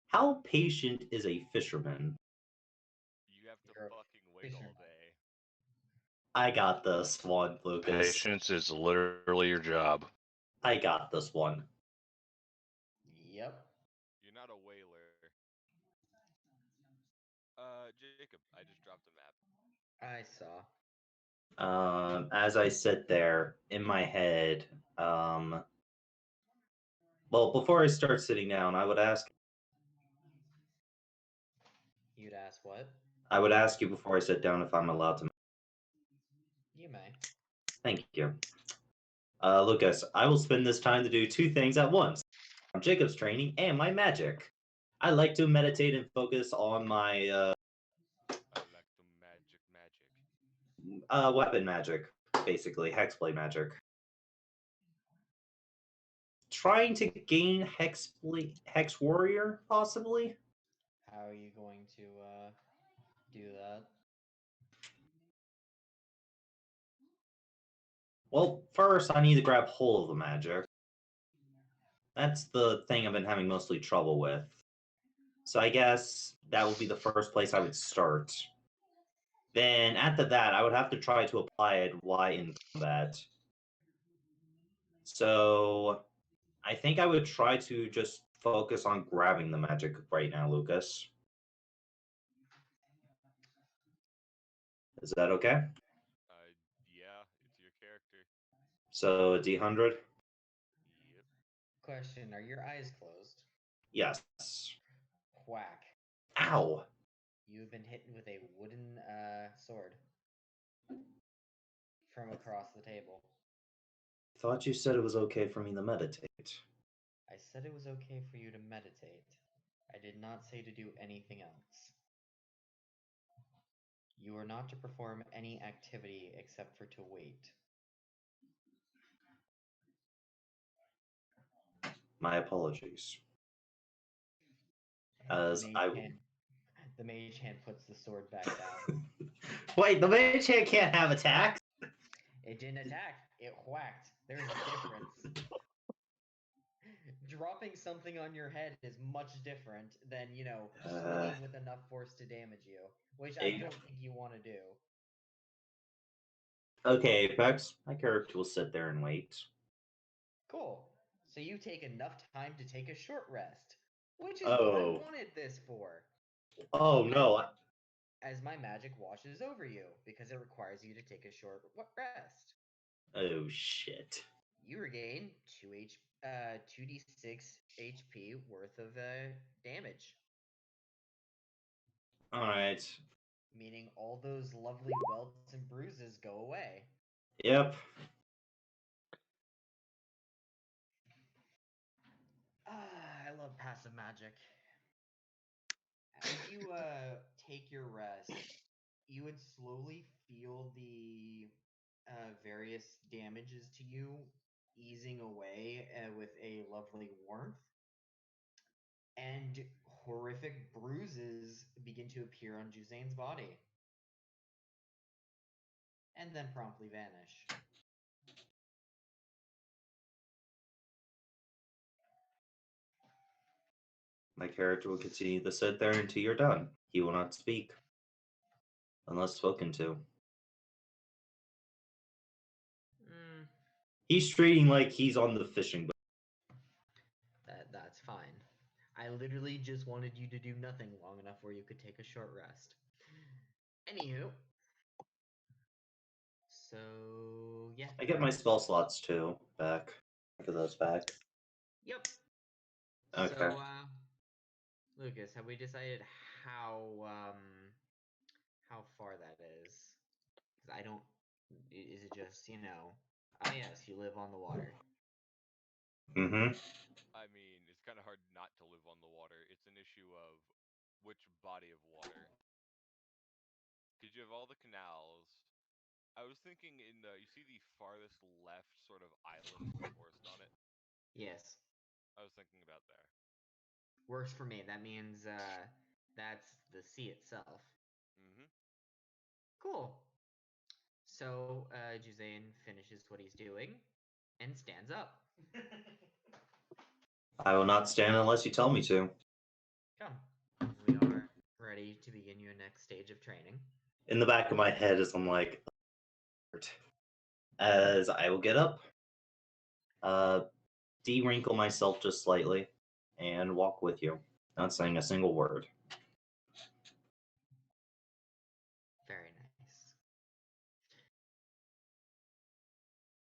how patient is a fisherman? You have to You're a fucking wait all fisherman. day. I got this one, Lucas. Patience is literally your job. I got this one. Yep. You're not a whaler. Jacob, I just dropped a map. I saw. As I sit there in my head, well, before I start sitting down, I would ask You'd ask what? you before I sit down if I'm allowed to. You may. Thank you. Lucas, I will spend this time to do two things at once. Jacob's training and my magic. I like to meditate and focus on my I like the magic. weapon magic, basically, hexblade magic. Trying to gain hex warrior, possibly. How are you going to do that? Well, first I need to grab hold of the magic. That's the thing I've been having mostly trouble with. So I guess that would be the first place I would start. Then after that, I would have to try to apply it while in combat. So I think I would try to just focus on grabbing the magic right now, Lucas. Is that okay? Yeah, it's your character. So a D100? Yep. Question, are your eyes closed? Yes. Whack. Ow! You've been hit with a wooden sword from across the table. Thought you said it was okay for me to meditate. I said it was okay for you to meditate. I did not say to do anything else. You are not to perform any activity except for to wait. My apologies. The As mage I hand, the mage hand puts the sword back down. Wait, the mage hand can't have attacks? It didn't attack. It whacked. There's a difference. Dropping something on your head is much different than, swinging with enough force to damage you, which I don't think you want to do. Okay, Apex. My character will sit there and wait. Cool. So you take enough time to take a short rest, which is what I Oh. wanted this for. Oh no. As my magic washes over you, because it requires you to take a short rest. Oh shit. You regain 2d6 HP worth of damage. Alright. Meaning all those lovely welts and bruises go away. Yep. I love passive magic. As you take your rest, you would slowly feel the various damages to you easing away with a lovely warmth, and horrific bruises begin to appear on Juzane's body, and then promptly vanish. My character will continue to sit there until you're done. He will not speak unless spoken to. Mm, He's treating like he's on the fishing boat. that's fine. I literally just wanted you to do nothing long enough where you could take a short rest. Anywho, so yeah. I get my spell slots too back. For those back. Yep. Okay. So, Lucas, have we decided how far that is? Because I don't. Is it just Oh yes, you live on the water. Mm-hmm. I mean, it's kind of hard not to live on the water. It's an issue of which body of water. Because you have all the canals. I was thinking you see the farthest left sort of island with the forest on it? Yes. I was thinking about there. Works for me. That means that's the sea itself. Mm-hmm. Cool. So Juzane finishes what he's doing and stands up. I will not stand unless you tell me to. Come. We are ready to begin your next stage of training. In the back of my head, as I'm like, as I will get up, de-wrinkle myself just slightly, and walk with you, not saying a single word. Very nice.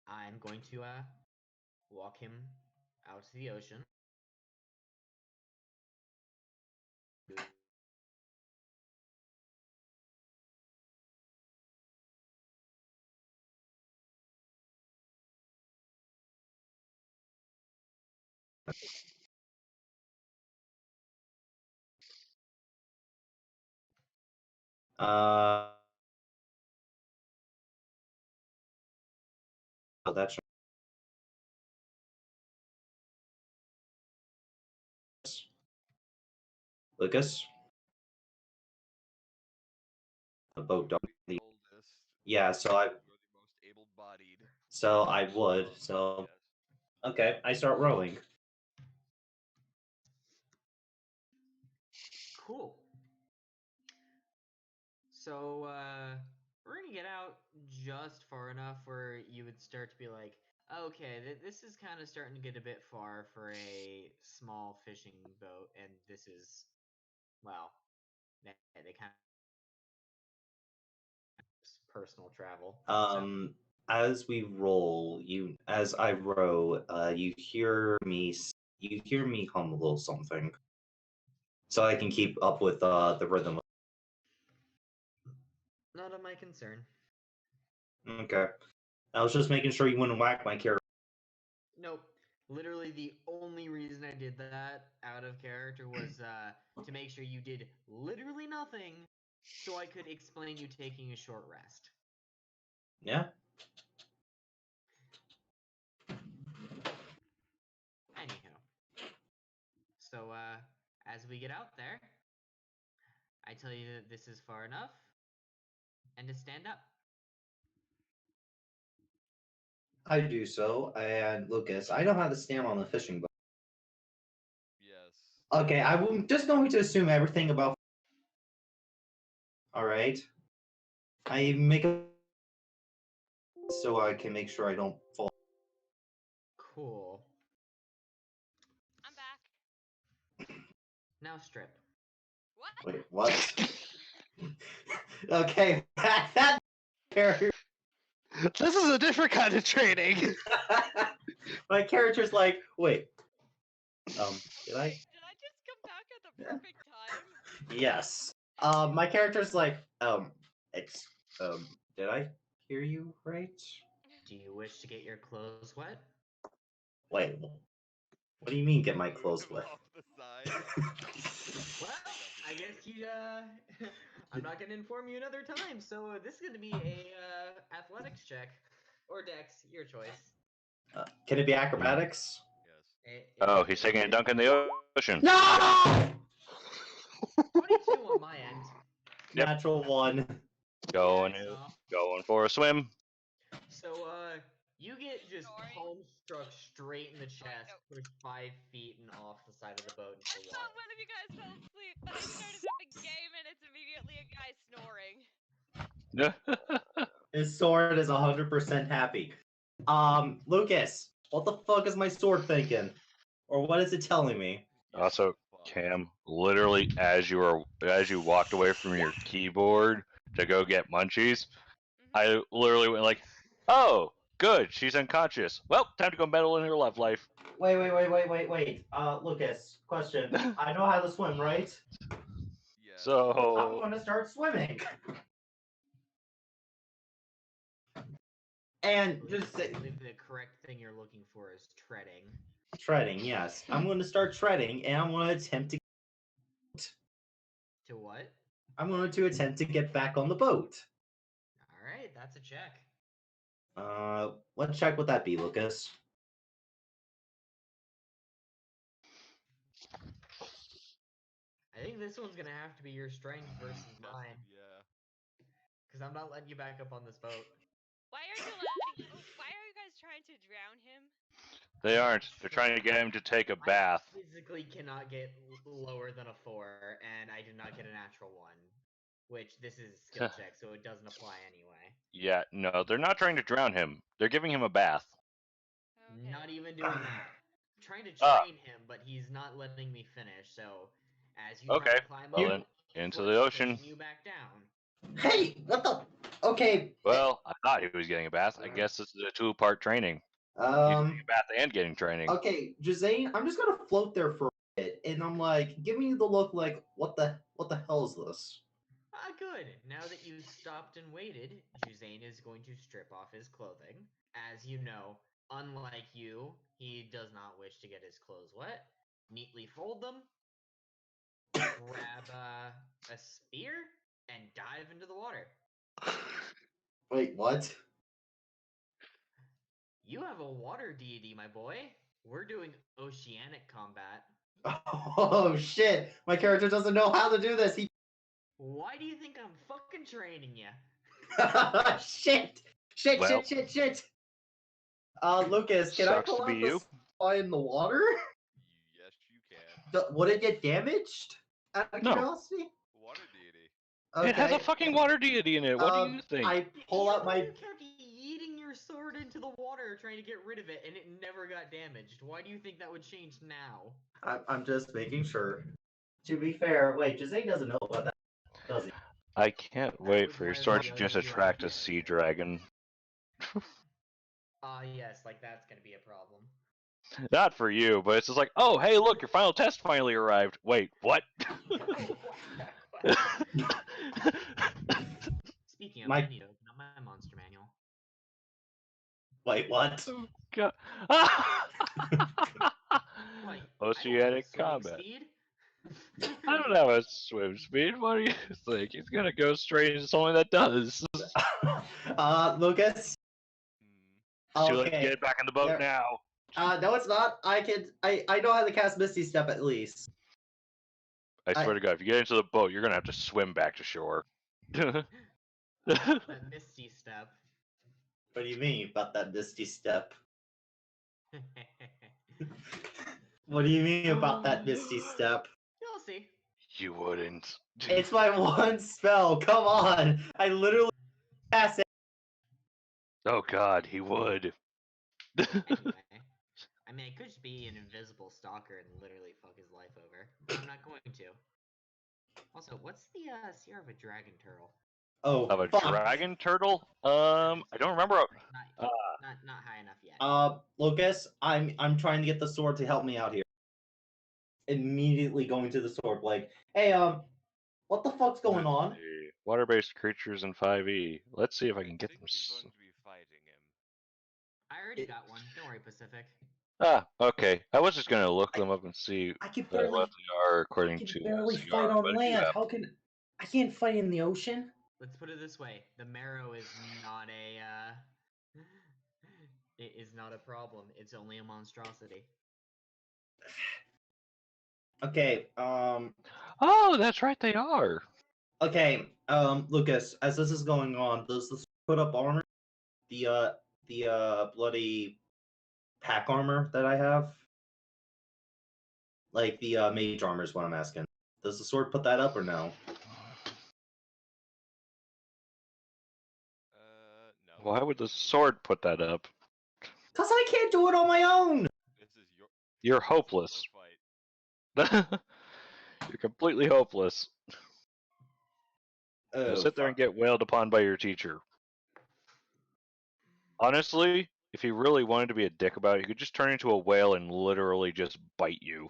I'm going to walk him out to the ocean. Uh, that's Lucas. The boat don't. The oldest. Yeah, so You're the most able-bodied. So I would. So Yes. okay, I start rowing. Cool. So we're gonna get out just far enough where you would start to be like, okay, this is kind of starting to get a bit far for a small fishing boat, and this is, well, they kind of personal travel. As we roll, as I row, you hear me hum a little something, so I can keep up with the rhythm. Not of my concern. Okay, I was just making sure you wouldn't whack my character. Nope. Literally, the only reason I did that out of character was to make sure you did literally nothing, so I could explain you taking a short rest. Yeah. Anyhow. So, as we get out there, I tell you that this is far enough, and to stand up. I do so, and Lucas, I know how to stand on the fishing boat. Yes. Okay, I'm just going to assume everything about. All right. I make a so I can make sure I don't fall. Cool. I'm back. Now strip. What? Wait, what? Okay, that character. This is a different kind of training. My character's like, wait, did I? Wait, did I just come back at the perfect time? Yes. My character's like, did I hear you right? Do you wish to get your clothes wet? Wait, what do you mean get my Move clothes him wet? off the side. Well, I guess you. I'm not going to inform you another time. So this is going to be a athletics check or dex, your choice. Can it be acrobatics? Yes. Oh, he's taking a dunk in the ocean. No! 22 on my end. Yep. Natural 1. Going for a swim. So, you get just palm struck straight in the chest, pushed 5 feet and off the side of the boat into I the thought water. one of you guys fell asleep, but I started up a game and it's immediately a guy snoring. His sword is 100% happy. Lucas, what the fuck is my sword thinking? Or what is it telling me? Also, Cam, literally as you walked away from your keyboard to go get munchies, I literally went like, "Oh, good, she's unconscious. Well, time to go meddle in her love life." Wait. Lucas, question. I know how to swim, right? Yes. So I'm gonna start swimming. And just I believe the correct thing you're looking for is treading. treading, yes. I'm gonna start treading, and I'm gonna attempt to. To what? I'm going to attempt to get back on the boat. Alright, that's a check. What check would that be, Lucas? I think this one's gonna have to be your strength versus mine. Yeah. Because I'm not letting you back up on this boat. Why are you guys trying to drown him? they aren't. They're trying to get him to take a bath. I physically cannot get lower than a 4, and I did not get a natural 1. Which, this is a skill check, so it doesn't apply anyway. Yeah, no, they're not trying to drown him. They're giving him a bath. Okay. Not even doing that. I'm trying to Ah. train him, but he's not letting me finish, so as you Okay, try to climb well up, then, into foot the ocean. pushing you back down. Hey, what the? Okay. Well, I thought he was getting a bath. I guess this is a 2-part training. He's getting a bath and getting training. Okay, Jazane, I'm just gonna float there for a bit, and I'm like, give me the look like, what the hell is this? Ah, good. Now that you've stopped and waited, Juzane is going to strip off his clothing. As you know, unlike you, he does not wish to get his clothes wet. Neatly fold them, grab a spear, and dive into the water. Wait, what? You have a water deity, my boy. We're doing oceanic combat. Oh shit! My character doesn't know how to do this. He. Why do you think I'm fucking training you? Shit! Well. Shit! Lucas, can I Sucks pull to be out you. the fly in the water? Yes, you can. Would it get damaged? Out of No. curiosity? Water deity. Okay. It has a fucking water deity in it. What do you think? I pull out my. You kept yeeting your sword into the water trying to get rid of it, and it never got damaged. Why do you think that would change now? I'm just making sure. To be fair, wait, Jose doesn't know about that, does he? I can't wait was for your one of sword the to other just 2 attract a ideas. sea dragon. Yes, like that's gonna be a problem. Not for you, but it's just like, oh, hey, look, your final test finally arrived. Wait, what? Speaking of, I need to open up my monster manual. Wait, what? Oh, God. Wait, Oceanic combat. I don't have a swim speed. What do you think? He's gonna go straight into something that does. Lucas? It's too late to Okay. get back in the boat now. No, it's not. I know how to cast Misty Step at least. I swear to God, if you get into the boat, you're gonna have to swim back to shore. That Misty Step. What do you mean about that Misty Step? What do you mean about that Misty Step? You'll see. You wouldn't. It's my one spell. Come on. I literally cast it. Oh God, he would. Anyway, I mean, I could just be an invisible stalker and literally fuck his life over. I'm not going to. Also, what's the CR of a dragon turtle? Oh, of a fuck. dragon turtle? I don't remember. Not high enough yet. Lucas, I'm trying to get the sword to help me out here. Immediately going to the sword, like, hey, what the fuck's going on? Water-based creatures in 5e. Let's see if I can get them. You're going to be fighting him. I already got one. Don't worry, Pacific. Ah, okay. I was just gonna look them up and see I can barely, what they are according I can to barely CR, fight on but if you land. have- How can I can't fight in the ocean? Let's put it this way: the marrow is not a It is not a problem. It's only a monstrosity. Okay, Oh, that's right, they are. okay, Lucas, as this is going on, does this put up armor? The bloody pack armor that I have? Like the mage armor is what I'm asking. Does the sword put that up or no? No. Why would the sword put that up? Cause I can't do it on my own. This is your. You're this is hopeless. Your fight. You're completely hopeless. You'll Oh sit there and fuck. get wailed upon by your teacher. Honestly, if he really wanted to be a dick about it, he could just turn into a whale and literally just bite you.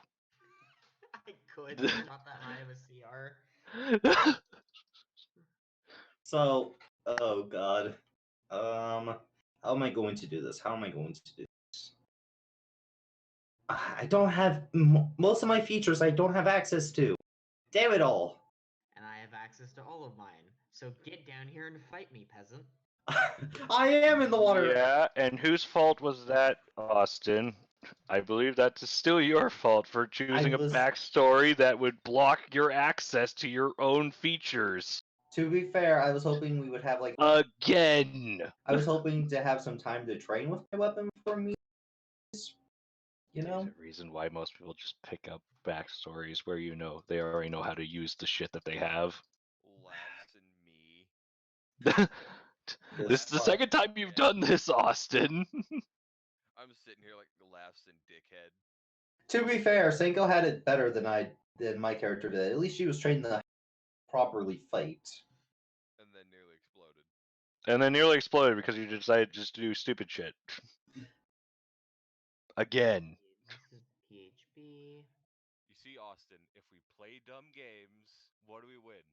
I could. There's not that high of a CR. So, oh god. How am I going to do this? How am I going to do this? I don't have most of my features. I don't have access to. Damn it all. And I have access to all of mine. So get down here and fight me, peasant. I am in the water. Yeah, and whose fault was that, Austin? I believe that's still your fault for choosing a backstory that would block your access to your own features. To be fair, I was hoping we would have like Again. I was hoping to have some time to train with my weapon before me. You know? There's a reason why most people just pick up backstories where they already know how to use the shit that they have. Laughs and me. This is the second time you've done this, Austin. I'm sitting here like laughs and dickhead. To be fair, Senko had it better than my character did. At least she was trained to properly fight. And then nearly exploded. And then nearly exploded because you decided just to do stupid shit. Again. This is PHP. You see, Austin, if we play dumb games, what do we win?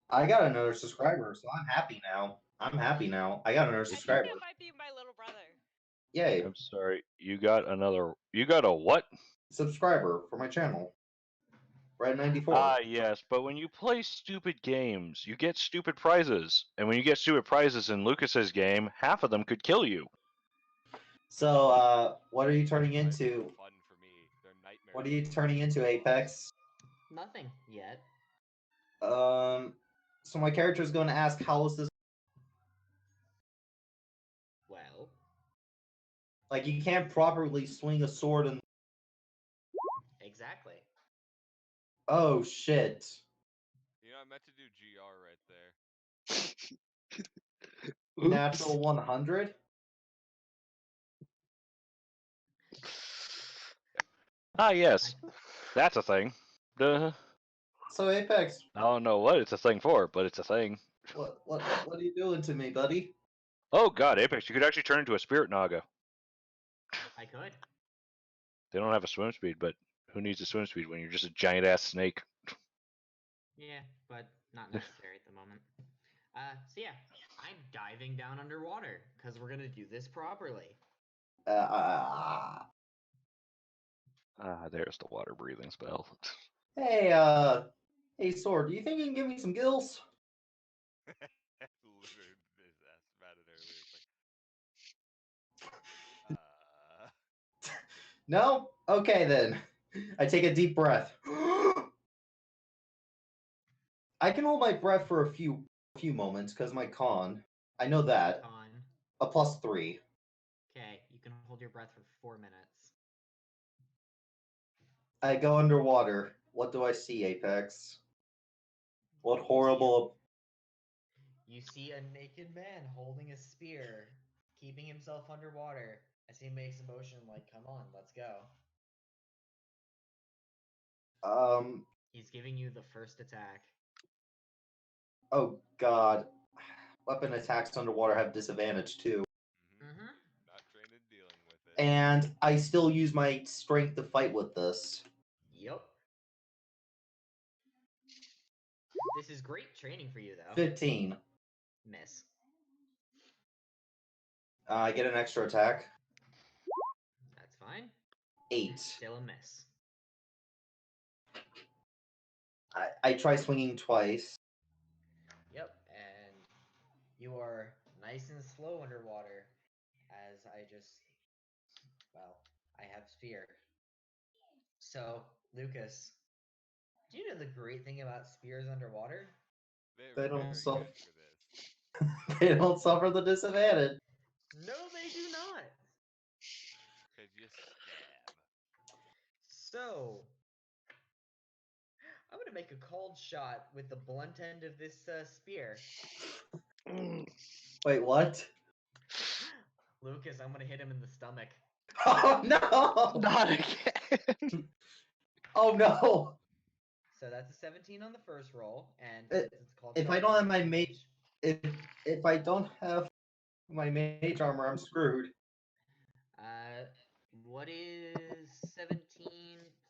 I got another subscriber, so I'm happy now. I got another I think subscriber. that might be my little brother. Yay. I'm sorry. You got a what? Subscriber for my channel. Red94. Ah, yes, but when you play stupid games, you get stupid prizes. And when you get stupid prizes in Lucas's game, half of them could kill you. So, what are you turning into? Fun for me. They're nightmare. What are you turning into, Apex? Nothing yet. So my character is going to ask, how is this? Well, like you can't properly swing a sword and. Exactly. Oh shit. You know, I meant to do GR right there. Natural 100. Ah, yes, that's a thing. Duh. So Apex. I don't know what it's a thing for, but it's a thing. What are you doing to me, buddy? Oh god, Apex, you could actually turn into a spirit naga. I could. They don't have a swim speed, but who needs a swim speed when you're just a giant ass snake? Yeah, but not necessary at the moment. So yeah, I'm diving down underwater because we're gonna do this properly. There's the water breathing spell. Hey, hey, Sword, do you think you can give me some gills? Literally, that's about it earlier. It's like, No? Okay then. I take a deep breath. I can hold my breath for a few moments because my con. I know that. Con. A +3. Okay, you can hold your breath for 4 minutes. I go underwater. What do I see, Apex? What horrible. You see a naked man holding a spear, keeping himself underwater as he makes a motion like, come on, let's go. He's giving you the first attack. Oh god. Weapon attacks underwater have disadvantage too. not trained in dealing with it. And I still use my strength to fight with this. Yep. This is great training for you, though. 15. Miss. I get an extra attack. That's fine. 8. Still a miss. I try swinging twice. Yep, and you are nice and slow underwater. as I just, well, I have spear. So, Lucas, do you know the great thing about spears underwater? They're They don't very suffer. good for this. They don't suffer the disadvantage. No, they do not. Cause you stab. So, I'm gonna make a cold shot with the blunt end of this spear. Wait, what? Lucas, I'm gonna hit him in the stomach. Oh no! Not again. Oh no! So that's a 17 on the first roll, and Uh, since it's called If I shot, don't it's have my damage. if I don't have my mage armor, I'm screwed. What is 17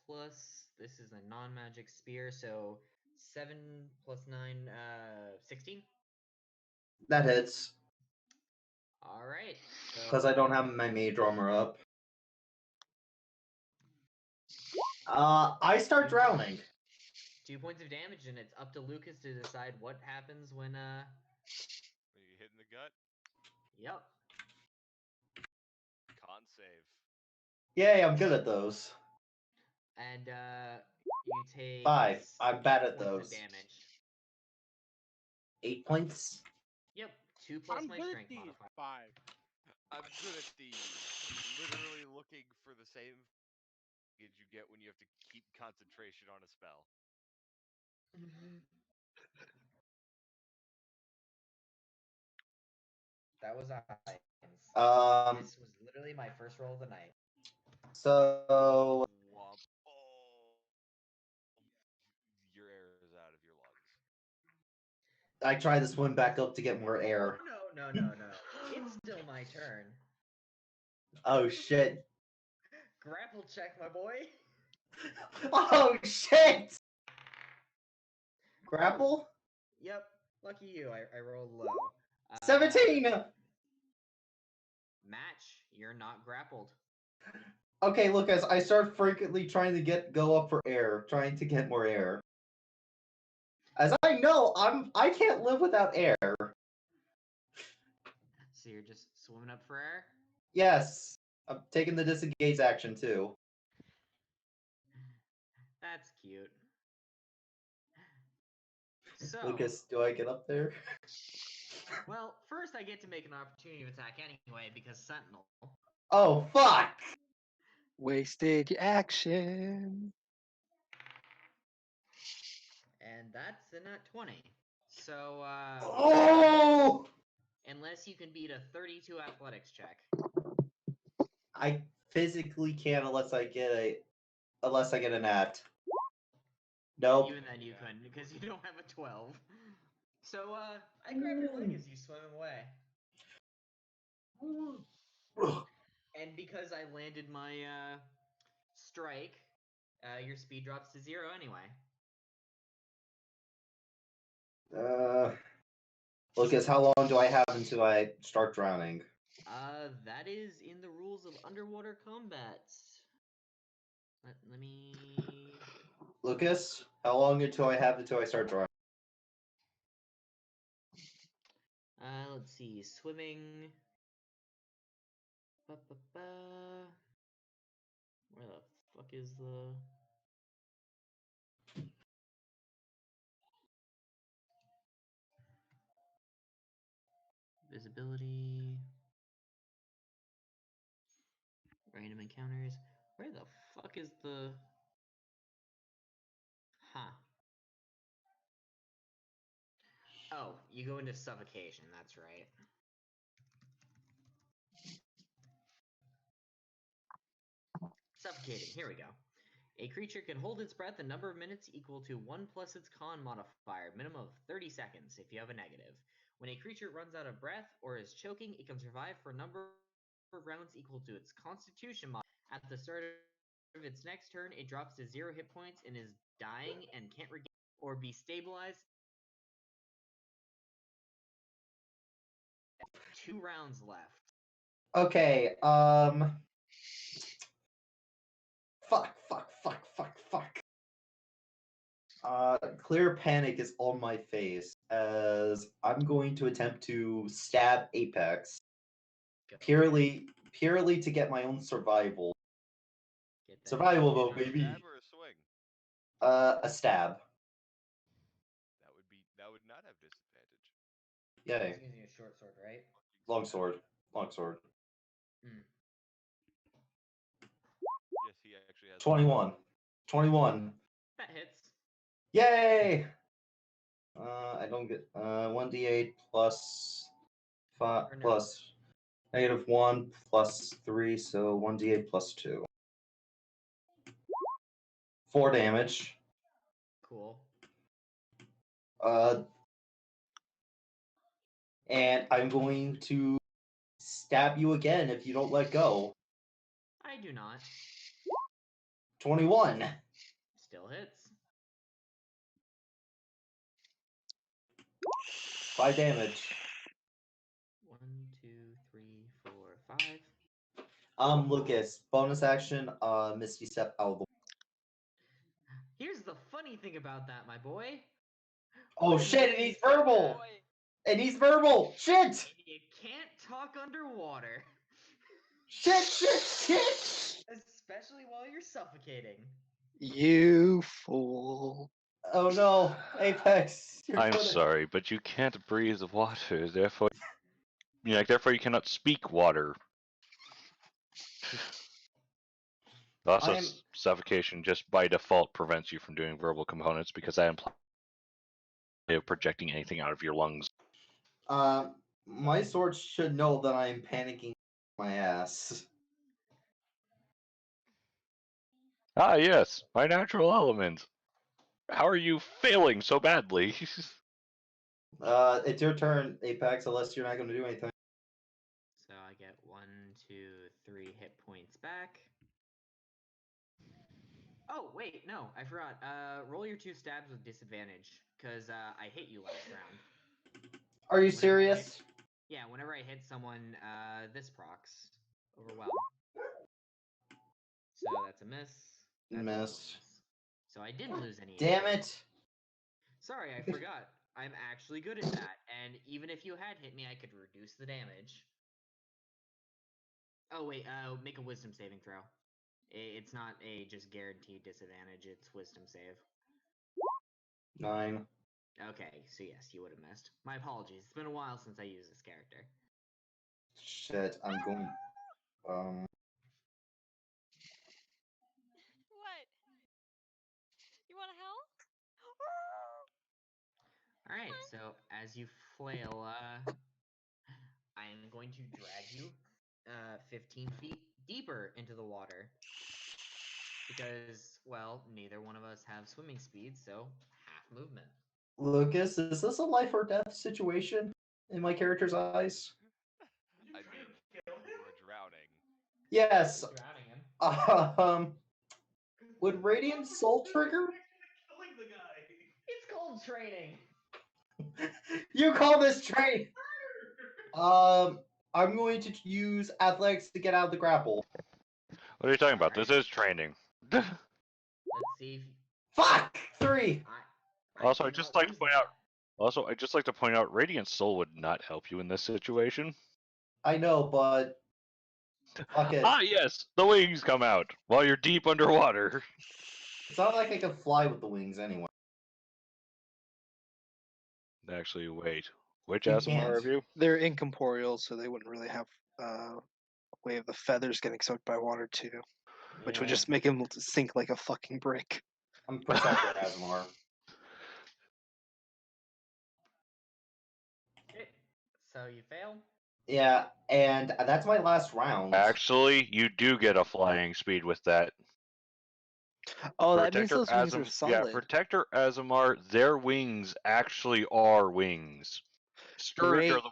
plus? This is a non-magic spear, so 7 plus 9, 16. That hits All right. So because I don't have my mage armor up. I start drowning. 2 points of damage, and it's up to Lucas to decide what happens when When you hit in the gut, Yep. con save. Yay, I'm good at those. And you take 5. I'm bad 8 at points those. of damage. 8 points. Yep. 2 plus I'm my good at strength these. modifier. 5. I'm good at these. Literally looking for the same as you get when you have to keep concentration on a spell. That was Ions. This was literally my first roll of the night. So Womp. Oh. Your air is out of your lungs. I try to swim back up to get more air. No. It's still my turn. Oh shit. Grapple check, my boy. Oh shit! Grapple? Yep. Lucky you. I rolled low. 17! Match. You're not grappled. Okay, look, as I start frequently trying to go up for air, trying to get more air. As I know, I can't live without air. So you're just swimming up for air? Yes. I'm taking the disengage action too. That's cute. So, Lucas, do I get up there? well, first I get to make an opportunity attack anyway because Sentinel. Oh, fuck! Wasted action. And that's a nat 20. So, Oh! unless you can beat a 32 athletics check. I physically can't unless I get a nat. Nope. Even then you couldn't because you don't have a 12. So, I grab your leg as you swim away. And because I landed my, strike, your speed drops to 0 anyway. Lucas, how long do I have until I start drowning? That is in the rules of underwater combat. Let me... Lucas, how long until I start drowning? let's see. Swimming... Ba-ba-ba. Where the fuck is the... Visibility... Random encounters... Where the fuck is the... Huh. Oh, you go into suffocation, that's right. Suffocating, here we go. A creature can hold its breath a number of minutes equal to 1 plus its con modifier, minimum of 30 seconds if you have a negative. When a creature runs out of breath or is choking, it can survive for a number of rounds equal to its constitution modifier. At the start of its next turn, it drops to 0 hit points and is dying and can't regain or be stabilized. 2 rounds left. Okay, fuck. Clear panic is on my face as I'm going to attempt to stab Apex. Go ahead. purely to get my own survival. Get that Survival shit mode, on. baby. Stab or a swing? A stab. That would not have disadvantage. Yay. He's using a short sword, right? Longsword. Longsword. Mm. Yes, he actually has 21. 21. That hits. Yay! I don't get 1d8 plus 5 Or no. plus -1 plus 3, so 1d8 plus 2. 4 damage. Cool. And I'm going to stab you again if you don't let go. I do not. 21. Still hits. 5 damage. 1, 2, 3, 4, 5. Lucas, bonus action, Misty Step out of the. Here's the funny thing about that, my boy. Oh When shit, you- and he's verbal! And he's verbal! Shit! You can't talk underwater. Shit, shit, shit! Especially while you're suffocating. You fool. Oh no, Apex. I'm sorry, but you can't breathe water, therefore therefore you cannot speak water. Also, suffocation just by default prevents you from doing verbal components because that implies projecting anything out of your lungs. My sword should know that I am panicking my ass. Ah, yes, my natural element. How are you failing so badly? It's your turn, Apex, unless you're not going to do anything. So I get 1, 2, 3 hit points back. Oh, wait, no, I forgot. Roll your 2 stabs with disadvantage, because I hit you last round. Are you serious? Yeah, whenever I hit someone, this procs. Overwhelm. So that's a miss. That's also a miss. So I didn't lose any. Damn it! Sorry, I forgot. I'm actually good at that, and even if you had hit me, I could reduce the damage. Oh wait, make a wisdom saving throw. It's not a just guaranteed disadvantage, it's wisdom save. 9. Okay, so yes, you would have missed. My apologies, it's been a while since I used this character. Shit, I'm going. What? You want to help? Alright, so as you flail, I'm going to drag you 15 feet deeper into the water. Because, well, neither one of us have swimming speed, so half movement. Lucas, is this a life or death situation in my character's eyes? I mean, you were drowning. Yes. Drowning him. Would Radiant Soul trigger? Killing the guy. It's called training. You call this train? I'm going to use athletics to get out of the grapple. What are you talking about? This is training. Let's see if... Fuck! 3! Also, I'd just like to point out, Radiant Soul would not help you in this situation. I know, but fuck it. Ah, yes, the wings come out while you're deep underwater. It's not like I can fly with the wings anyway. Actually, wait. Which You ASMR can't. of you? They're incorporeal, so they wouldn't really have a way of the feathers getting soaked by water too, which would Yeah. just make him sink like a fucking brick. I'm Protector Asmar. So you fail? Yeah, and that's my last round. Actually, you do get a flying speed with that. Oh, that means those wings are solid. Yeah, Protector Azamar, their wings actually are wings. Scourge Great. are the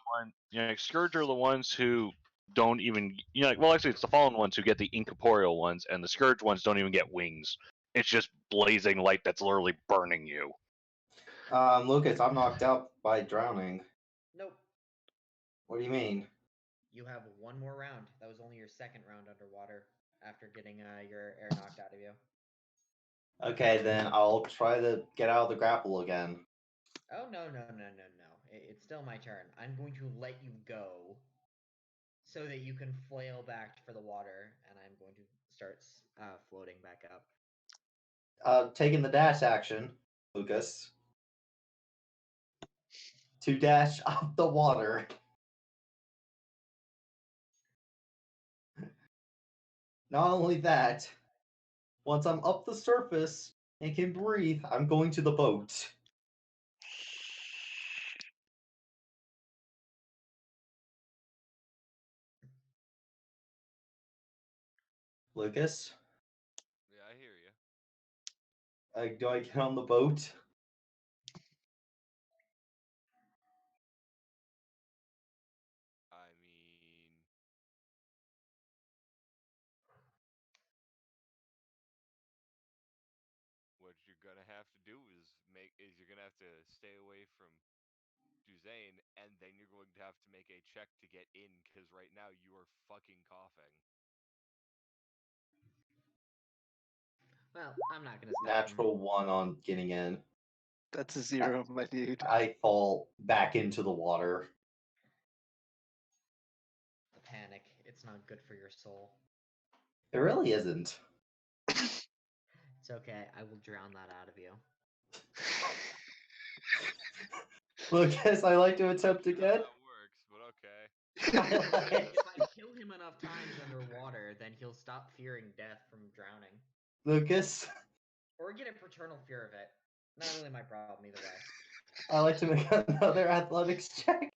ones. Scourge are the ones who don't even. Well, actually, it's the fallen ones who get the incorporeal ones, and the Scourge ones don't even get wings. It's just blazing light that's literally burning you. Lucas, I'm knocked out by drowning. Nope. What do you mean? You have one more round. That was only your second round underwater after getting your air knocked out of you. Okay, then I'll try to get out of the grapple again. Oh, no. It's still my turn. I'm going to let you go. so that you can flail back for the water, and I'm going to start floating back up. Taking the dash action, Lucas, to dash off the water. Not only that, once I'm up the surface and can breathe, I'm going to the boat. Lucas, Yeah, I hear you. do I get on the boat? I mean, what you're gonna have to do is you're gonna have to stay away from Duzane, and then you're going to have to make a check to get in, because right now you are fucking coughing. Well, I'm not gonna stop him. Natural 1 on getting in. That's a 0, my dude. I fall back into the water. The panic. It's not good for your soul. It really isn't. It's okay. I will drown that out of you. Lucas, I like to attempt How again. that works, but okay. If I kill him enough times underwater, then he'll stop fearing death from drowning. Lucas, Or get a paternal fear of it. Not really my problem either way. I like to make another athletics check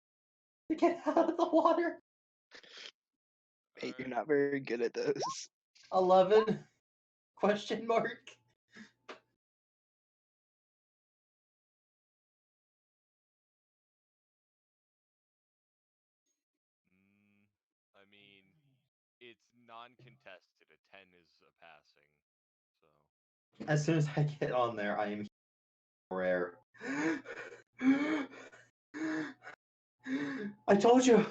to get out of the water. Mate, you're not very good at those. 11? Question mark. I mean, it's non-contested. A 10 is a passing, so. As soon as I get on there, I am rare. I told you.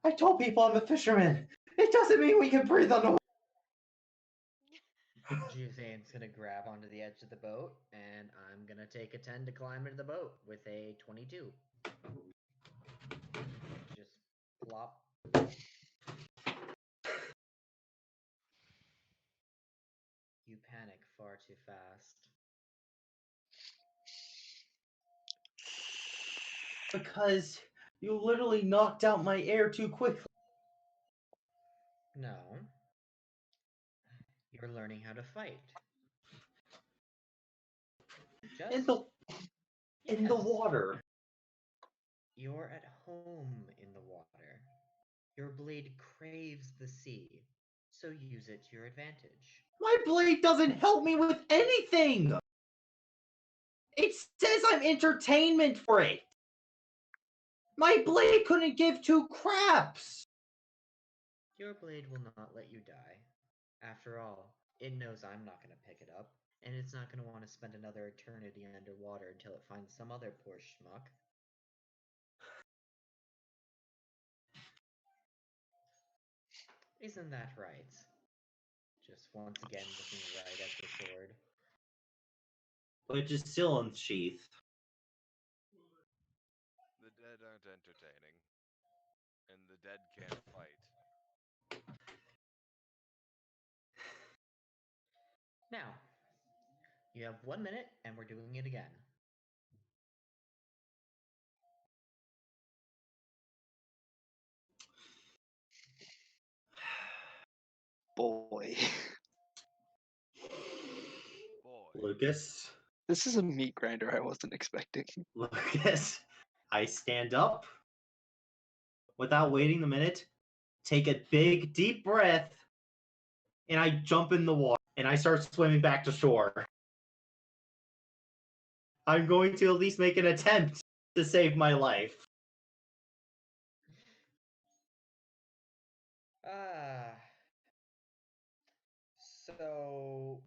I told people I'm a fisherman. It doesn't mean we can breathe underwater. Juzane's gonna grab onto the edge of the boat, and I'm gonna take a 10 to climb into the boat with a 22. Just plop. You panic far too fast. Because you literally knocked out my air too quickly. No. You're learning how to fight. In the water. You're at home in the water. Your blade craves the sea, so use it to your advantage. My blade doesn't help me with anything. It says I'm entertainment for it. My blade couldn't give two craps. Your blade will not let you die. After all, it knows I'm not going to pick it up, and it's not going to want to spend another eternity underwater until it finds some other poor schmuck. Isn't that right? Just once again looking right at the sword. Which is still unsheathed. The dead aren't entertaining, and the dead can't fight. Now, you have 1 minute, and we're doing it again. Boy. Lucas. This is a meat grinder I wasn't expecting. Lucas. I stand up. Without waiting a minute, take a big, deep breath, and I jump in the water, and I start swimming back to shore. I'm going to at least make an attempt to save my life. So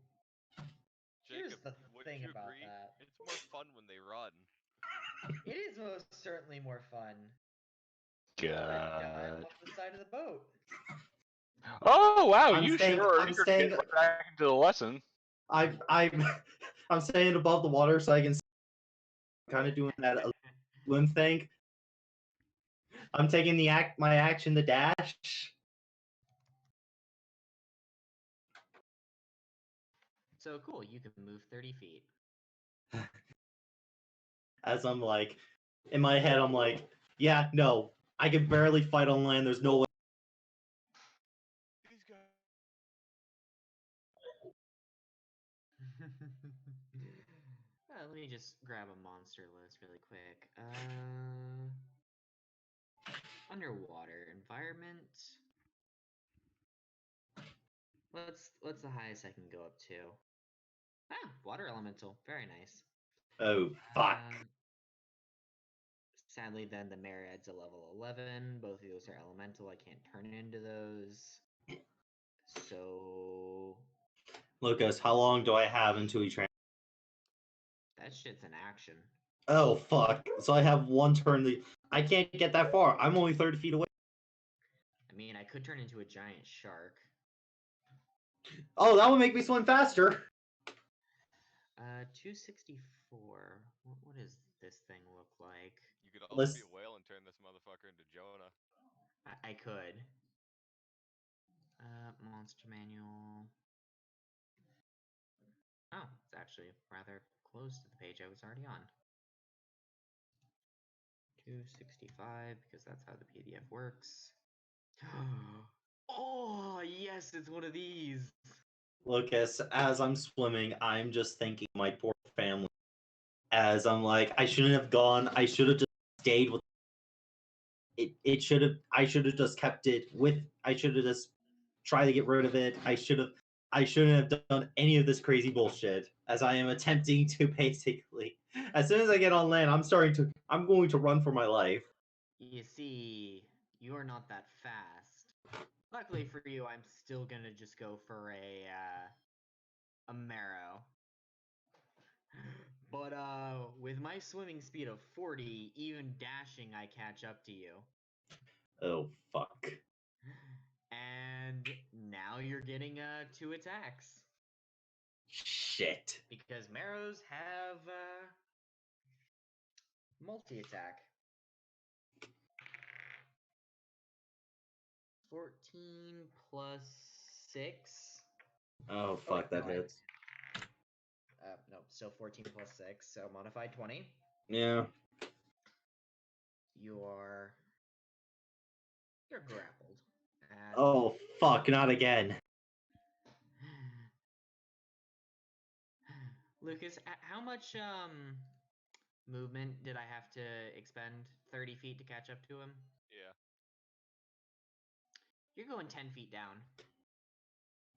here's Jacob, the wouldn't thing you about agree? that. It's more fun when they run. It is most certainly more fun. I'm gonna dive off the side of the boat. Oh wow, I'm you staying- sure are I'm eager to staying- get back into the lesson. I'm staying above the water so I can kind of doing that swim thing. I'm taking my action to dash. So cool, you can move 30 feet. As I'm like, in my head, I'm like, yeah, no, I can barely fight on land. There's no way. These guys. Let me just grab a monster list really quick. Underwater environment. What's the highest I can go up to? Ah, water elemental. Very nice. Oh fuck. Sadly, then the Myriad's a level 11. Both of those are elemental. I can't turn into those. So Lucas, how long do I have until we transfer? that shit's an action. Oh fuck. So I have one turn. I can't get that far. I'm only 30 feet away. I mean, I could turn into a giant shark. Oh, that would make me swim faster. 264. What does this thing look like? You could also be a whale and turn this motherfucker into Jonah. I could. Monster manual. Oh, it's actually rather close to the page I was already on. 265, because that's how the PDF works. Oh, yes, it's one of these. Lucas, as I'm swimming, I'm just thinking my poor family. As I'm like, I shouldn't have gone. I should have just stayed with it. I should have just kept it with. I should have just tried to get rid of it. I shouldn't have done any of this crazy bullshit. As I am attempting to basically, as soon as I get on land, I'm going to run for my life. You see, you're not that fast. Luckily for you, I'm still gonna just go for a marrow. But with my swimming speed of 40, even dashing, I catch up to you. Oh fuck. And now you're getting 2 attacks. Shit. Because marrows have multi-attack. 14 plus 6. Oh fuck, that hits. No, so 14 plus 6, so modified 20. Yeah. You're grappled. Oh fuck, not again. Lucas, how much movement did I have to expend? 30 feet to catch up to him? Yeah. You're going 10 feet down.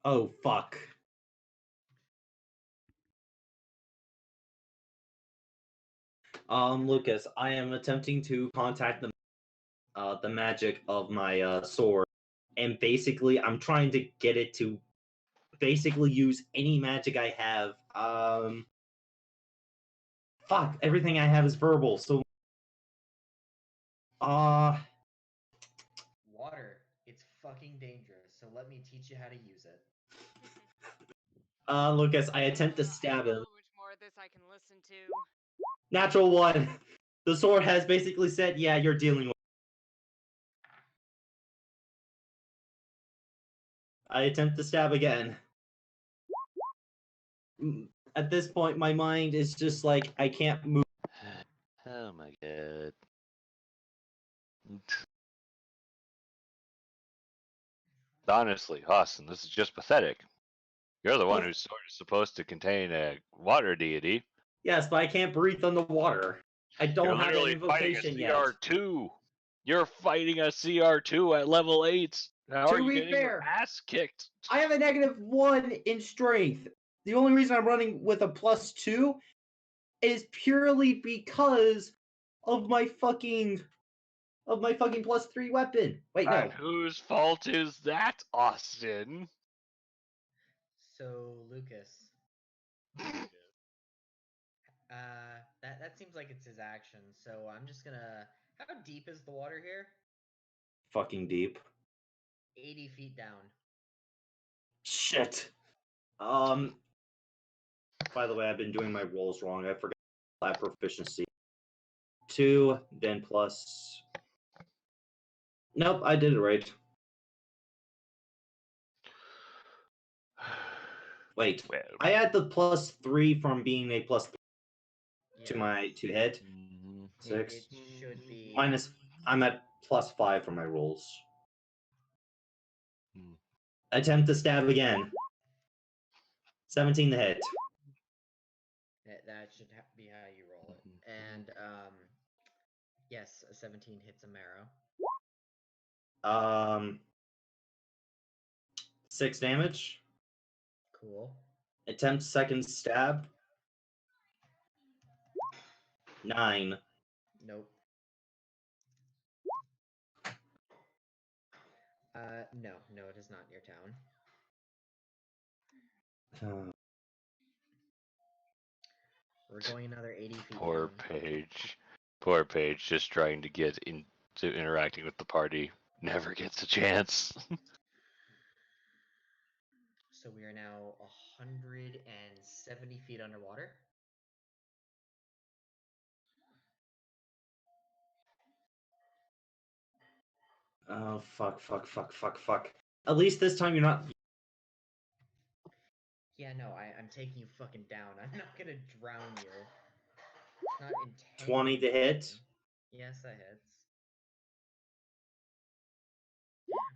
Oh fuck. Lucas, I am attempting to contact the magic of my sword, and basically I'm trying to get it to basically use any magic I have. Fuck, everything I have is verbal, so Water. It's fucking dangerous, so let me teach you how to use it. Lucas, I attempt to stab him. How much more of this I can listen to? Natural one. The sword has basically said, yeah, you're dealing with. I attempt to stab again. At this point, my mind is just like, I can't move. Oh my god. Honestly, Austin, this is just pathetic. You're the one who's sort of supposed to contain a water deity. Yes, but I can't breathe underwater. I don't You're have an literally fighting a invocation yet. CR2. You're fighting a CR2 at level 8. How are you getting your ass kicked? I have a -1 in strength. The only reason I'm running with a +2 is purely because of my fucking +3 weapon. Wait, no. And whose fault is that, Austin? So, Lucas. That seems like it's his action, so I'm just gonna... How deep is the water here? Fucking deep. 80 feet down. Shit. By the way, I've been doing my rolls wrong. I forgot lab proficiency. 2, then plus Nope, I did it right. Wait, Well, I had the +3 from being a +3 to Yes. my to hit. mm, 6 It should be minus. I'm at +5 for my rolls. mm. Attempt to stab again. 17 to hit. that should be how you roll it. And yes, a 17 hits a marrow. 6 damage. Cool. Attempt second stab. 9. Nope. No, it is not your town. We're going another 80 feet Poor down. Paige. Poor Paige, just trying to get into interacting with the party. Never gets a chance. So we are now 170 feet underwater. Oh, fuck. At least this time you're not. Yeah, no, I'm taking you fucking down. I'm not gonna drown you. Not 20 to hit. Yes, that hits.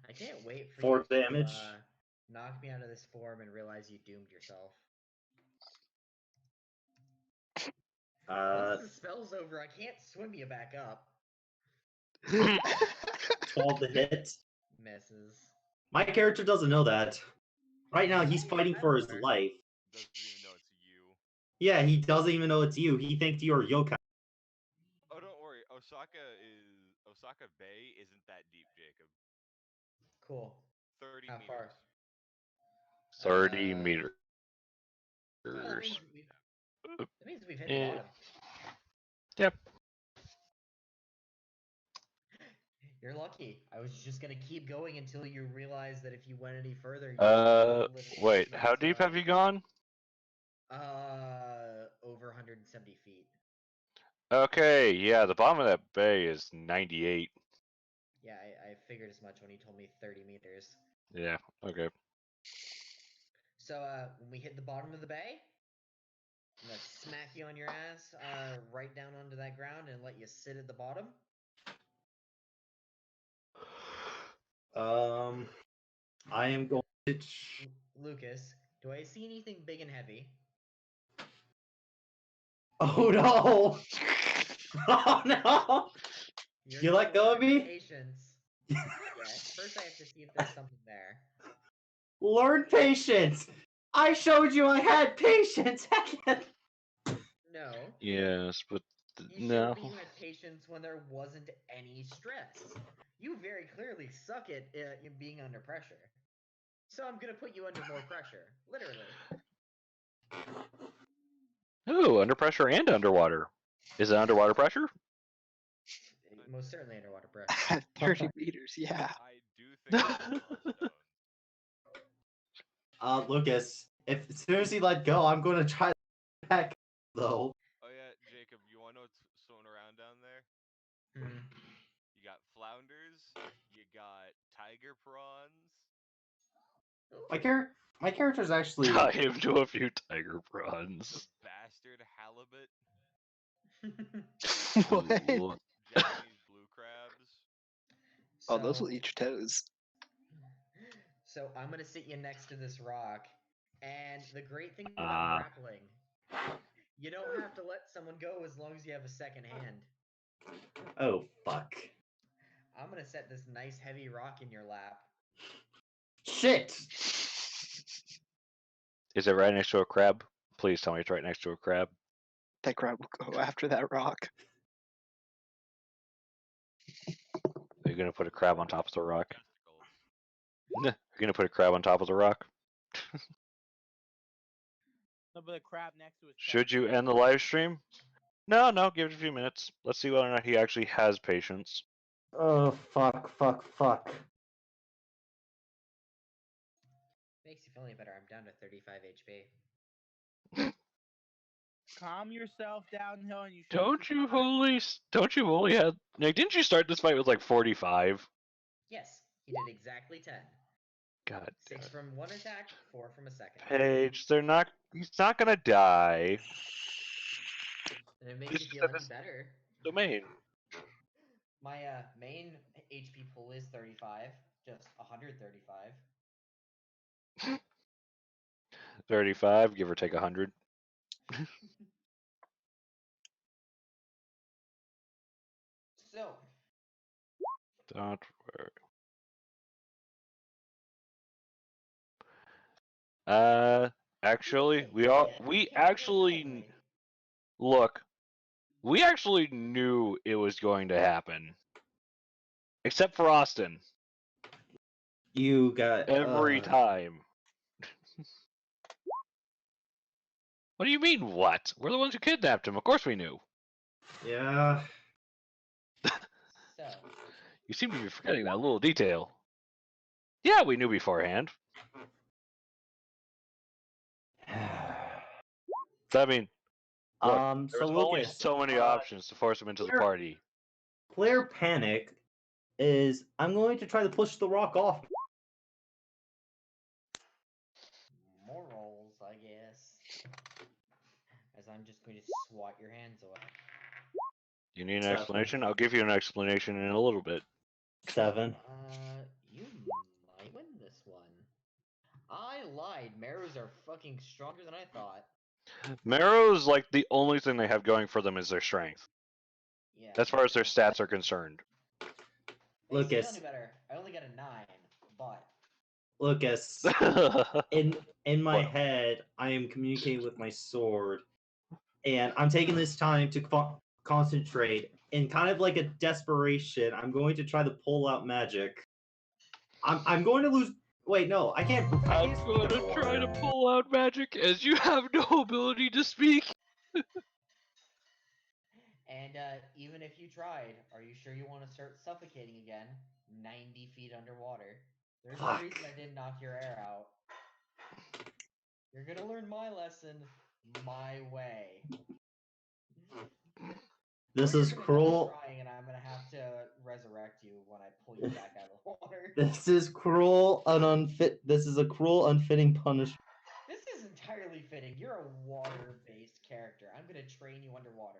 I can't wait for 4 you damage. to knock me out of this form and realize you doomed yourself. Once the spell's over, I can't swim you back up. 12 to hit. Misses. My character doesn't know that. Right now, he's Yeah, fighting I for his learned. life. Doesn't even know it's you. Yeah, he doesn't even know it's you. He thinks you're yokai. Oh, don't worry. Osaka Bay isn't that deep, Jacob. Cool. 30 How meters. far? 30 meters. Well, that means we've hit the Eh, bottom. Yep. You're lucky. I was just gonna keep going until you realized that if you went any further, you literally Wait, went, how deep have you gone? over 170 feet. Okay, yeah, the bottom of that bay is 98. Yeah, I figured as much when he told me 30 meters. Yeah, okay. So, when we hit the bottom of the bay, I'm gonna smack you on your ass, right down onto that ground and let you sit at the bottom. I am going to. Lucas, do I see anything big and heavy? Oh no! Oh no! You're You gonna let go of learn me? patience. Yeah, first I have to see if there's something there. Learn patience! I showed you I had patience! No. Yes, but You no. showed me you had patience when there wasn't any stress. You very clearly suck at in being under pressure. So I'm gonna put you under more pressure, literally. Ooh, under pressure and underwater. Is it underwater pressure? Most certainly underwater pressure. 30 meters, yeah. I do think it's Hearthstone. Lucas, if as soon as he let go, I'm going to try back though. Oh yeah, Jacob, you wanna know what's swimming around down there? Hmm. You got flounders, you got tiger prawns. My character's actually. I him to a few tiger The prawns. bastard halibut. What? Japanese blue crabs. Oh, those will So, eat your toes. so I'm gonna sit you next to this rock, and the great thing about grappling, you don't have to let someone go as long as you have a second hand. Oh fuck! I'm gonna set this nice heavy rock in your lap. Shit! Is it right next to a crab? Please tell me it's right next to a crab. That crab will go after that rock. Are you gonna put a crab on top of the rock? You're gonna put a crab on top of the rock? No, but a crab next to his Should you end the live stream? No, give it a few minutes. Let's see whether or not he actually has patience. Oh fuck! Makes you feel any better. I'm down to 35 HP. Calm yourself down, Hill, and you should. Don't you only have like? Didn't you start this fight with like 45? Yes, he did exactly 10. God damn 6 it. from one attack, 4 from a second. Paige, he's not gonna die. And it makes Just you feel because any it's better. domain. My main HP pool is 35, just 135. 35, give or take 100. So, Don't worry. Actually, we actually look. We actually knew it was going to happen, except for Austin. You got Every time. What do you mean, what? We're the ones who kidnapped him. Of course we knew. Yeah. so You seem to be forgetting that little detail. Yeah, we knew beforehand. I mean, look, there So was only Lucas, so many options to force him into the party. Player panic is I'm going to try to push the rock off. more rolls, I guess. As I'm just going to swat your hands away. You need an 7. explanation? I'll give you an explanation in a little bit. 7. You might win this one. I lied. Marrows are fucking stronger than I thought. Marrow's like the only thing they have going for them is their strength. Yeah. As far as their stats are concerned. Hey, Lucas. still better. I only got a 9, but Lucas, in my head, I am communicating with my sword, and I'm taking this time to concentrate. In kind of like a desperation, I'm going to try to pull out magic. I'm going to lose. Wait, no, I can't. I'm going to try to pull out magic as you have no ability to speak. And even if you tried, are you sure you want to start suffocating again? 90 feet underwater. There's a reason I didn't knock your air out. You're gonna learn my lesson my way. This is cruel. Trying, and I'm gonna have to resurrect you when I pull you back out of the water. This is cruel and unfit. This is a cruel, unfitting punishment. This is entirely fitting. You're a water-based character. I'm gonna train you underwater.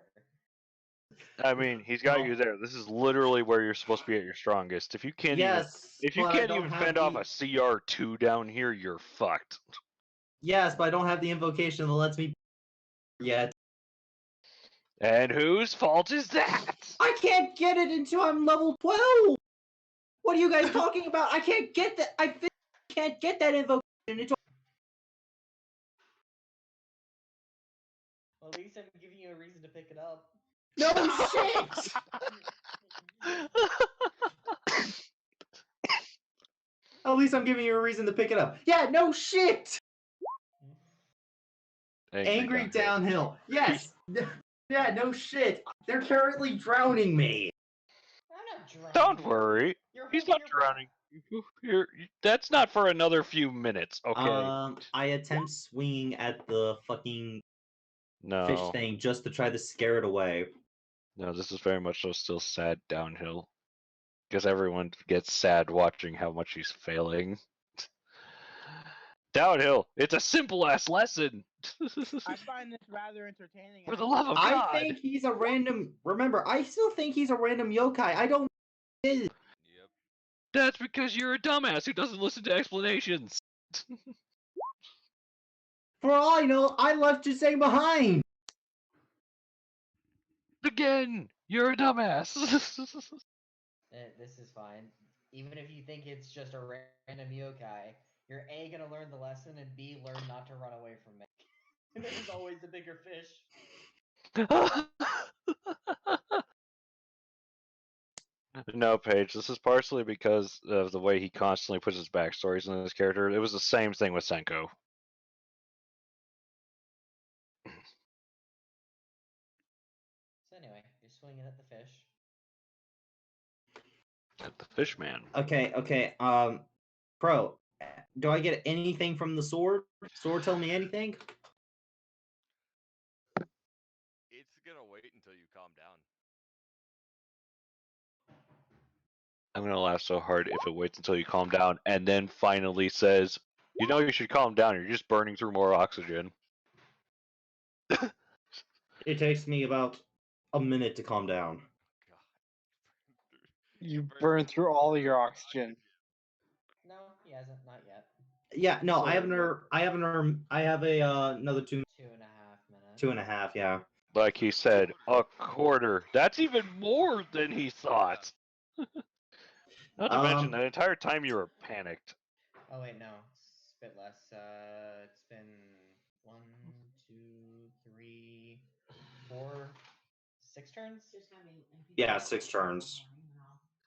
I mean, he's got you there. This is literally where you're supposed to be at your strongest. If you can't even fend off a CR2 down here, you're fucked. Yes, but I don't have the invocation that lets me yet. And whose fault is that? I can't get it until I'm level 12. What are you guys talking about? I can't get that. I can't get that invocation until. Well, at least I'm giving you a reason to pick it up. No shit! At least I'm giving you a reason to pick it up. Yeah, no shit! Angry downhill. Yes! Yeah, no shit. They're currently drowning me. I'm not drowning. Don't worry. He's not drowning. That's not for another few minutes, okay? I attempt swinging at the fucking fish No. thing just to try to scare it away. No, this is very much so still sad downhill. Because everyone gets sad watching how much he's failing. Downhill, it's a simple ass lesson. I find this rather entertaining. For the love of God. I think he's a random. Remember, I still think he's a random yokai. I don't. Yep. That's because you're a dumbass who doesn't listen to explanations. For all I know, I left Jidai behind. Again, you're a dumbass. This is fine. Even if you think it's just a random yokai, you're A, gonna learn the lesson, and B, learn not to run away from me. There's always a bigger fish. No, Paige, this is partially because of the way he constantly puts his backstories in his character. It was the same thing with Senko. So anyway, you're swinging at the fish. At the fish man. Okay. Pro, do I get anything from the sword? Sword tell me anything? It's gonna wait until you calm down. I'm gonna laugh so hard if it waits until you calm down and then finally says, "You know you should calm down. You're just burning through more oxygen." It takes me about a minute to calm down. God. You burned burn through all your oxygen. No, he hasn't. Not yet. Yeah, no, I have So- another 2.5 minutes. 2.5. Yeah. Like he said, a quarter. That's even more than he thought. Not to mention, the entire time you were panicked. Oh wait, no, it's a bit less. It's been 1, 2, 3, 4, 6 turns. Yeah, 6 turns.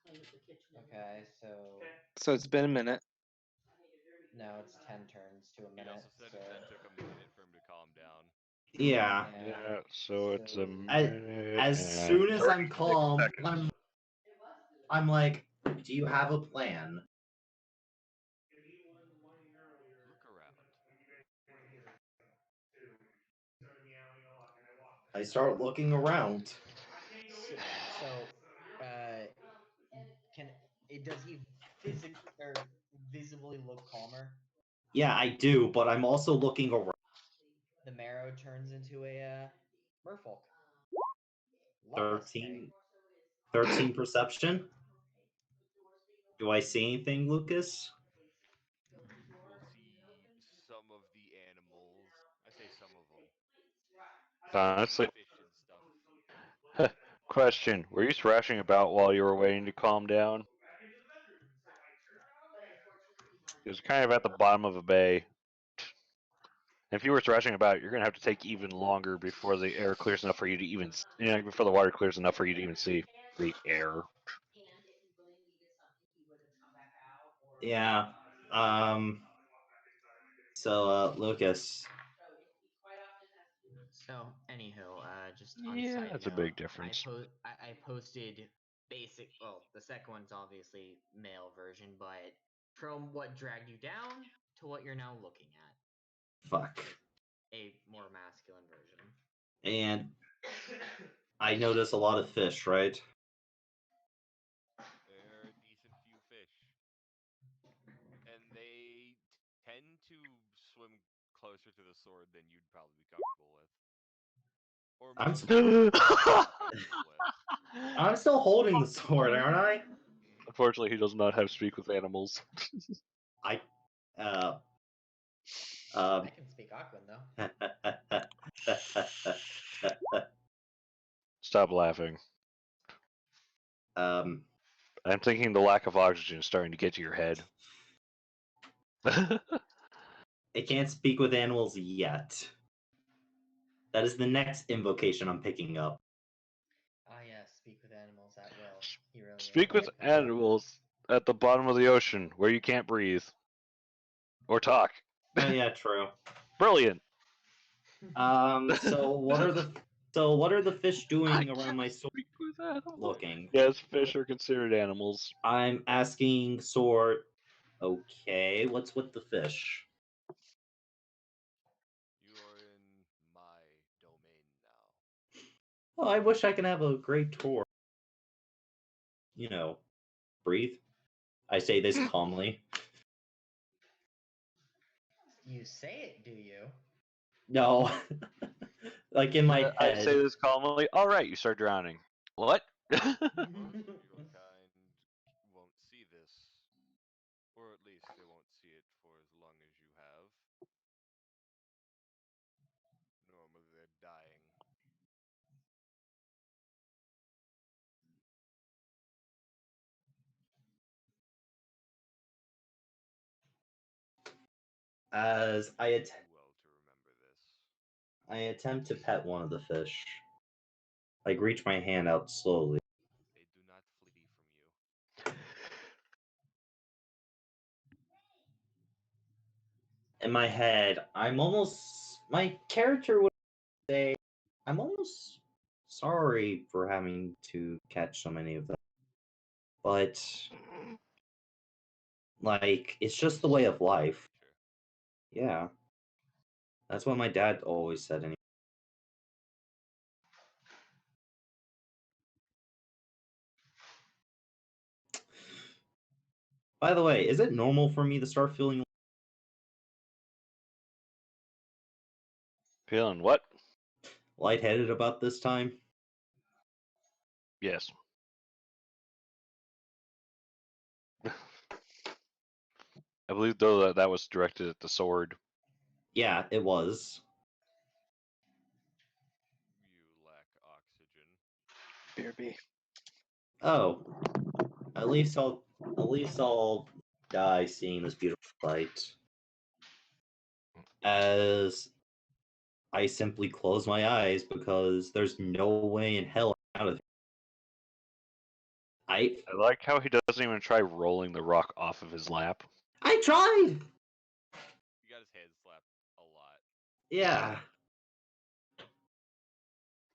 Okay, so So it's been a minute. no, it's 10 turns to a He minute. also said So it took a minute for him to calm down. Yeah. Yeah, so it's a As, minute as and soon as I'm 36 calm, seconds. I'm like, do you have a plan? Look around. I start looking around. So, can it does he physically or visibly look calmer? Yeah, I do, but I'm also looking around. The marrow turns into a merfolk. Love this thing. 13 perception. Do I see anything, Lucas? You will see some of the animals. I say some of them. Honestly, Fish and stuff. question: were you thrashing about while you were waiting to calm down? It was kind of at the bottom of a bay. If you were thrashing about, you're gonna have to take even longer before the air clears enough for you to even, before the water clears enough for you to even see the air. Yeah. So, Lucas. So, anywho, just on Yeah, side that's a note, big difference. I posted basic. Well, the second one's obviously male version, but from what dragged you down to what you're now looking at, Fuck. a more masculine version. And I notice a lot of fish, right? There are a decent few fish. And they tend to swim closer to the sword than you'd probably be comfortable with. Or I'm most s- people would be comfortable with. I'm still holding the sword, aren't I? Unfortunately, he does not have speak with animals. I uh I can speak Aquan though. Stop laughing. um I'm thinking the lack of oxygen is starting to get to your head. I can't speak with animals yet. That is the next invocation I'm picking up. Ah, yes, speak with animals at will. He really Speak with animals at the bottom of the ocean where you can't breathe or talk. Oh yeah, true. Brilliant. So what are the fish doing around my sword? Speak with animals. Looking. Yes, fish are considered animals. I'm asking sword. Okay, what's with the fish? You are in my domain now. Well, I wish I could have a great tour. Breathe. I say this calmly. You say it, do you? No. Like in my I say head. this calmly. All right, you start drowning. What? Most of your kind won't see this. Or at least they won't see it for as long as you have. Normally they're dying. As I Too well to remember this. attempt to pet one of the fish. Like reach my hand out slowly. They do not flee from you. In my head, my character would say I'm almost sorry for having to catch so many of them. But like it's just the way of life. Sure. Yeah. That's what my dad always said anyway. By the way, is it normal for me to start feeling Feeling what? lightheaded about this time? Yes. I believe though that was directed at the sword. Yeah, it was. You lack oxygen. BRB. Oh, at least I'll die seeing this beautiful sight. As I simply close my eyes because there's no way in hell I'm out of here. I like how he doesn't even try rolling the rock off of his lap. I tried. He got his hand slapped a lot. Yeah.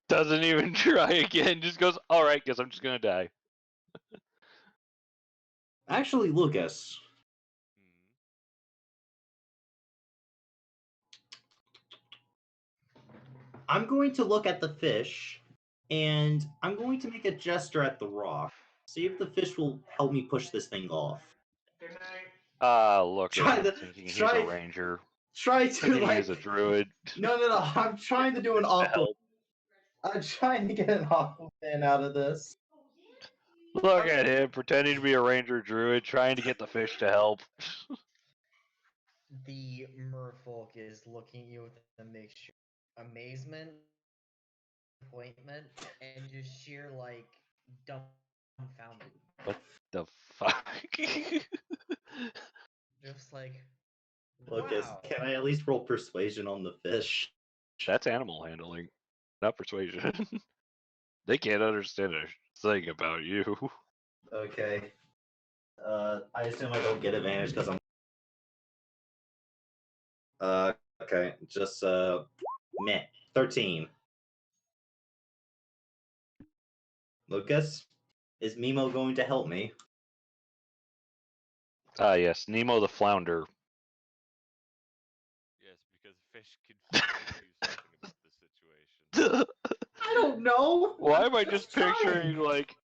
Doesn't even try again. Just goes, all right, guess I'm just gonna die. Actually, Lucas. I'm going to look at the fish, and I'm going to make a gesture at the rock. See if the fish will help me push this thing off. Look Try at him to- thinking he's try- a ranger. Try to Thinking like. he's a druid. No. I'm trying to do an aqua. help. I'm trying to get an aqua fin out of this. Look at him pretending to be a ranger druid, trying to get the fish to help. The merfolk is looking at you with a mixture of amazement, disappointment, and just sheer like dumbfounded. What the fuck? Just like, Lucas, wow. can I at least roll persuasion on the fish? That's animal handling, not persuasion. They can't understand a thing about you. Okay. I assume I don't get advantage because I'm. Okay. Just meh. 13. Lucas, is Mimo going to help me? Ah, yes, Nemo the flounder. Yes, because fish can do something about this situation. I don't know. Why am I just trying. picturing like?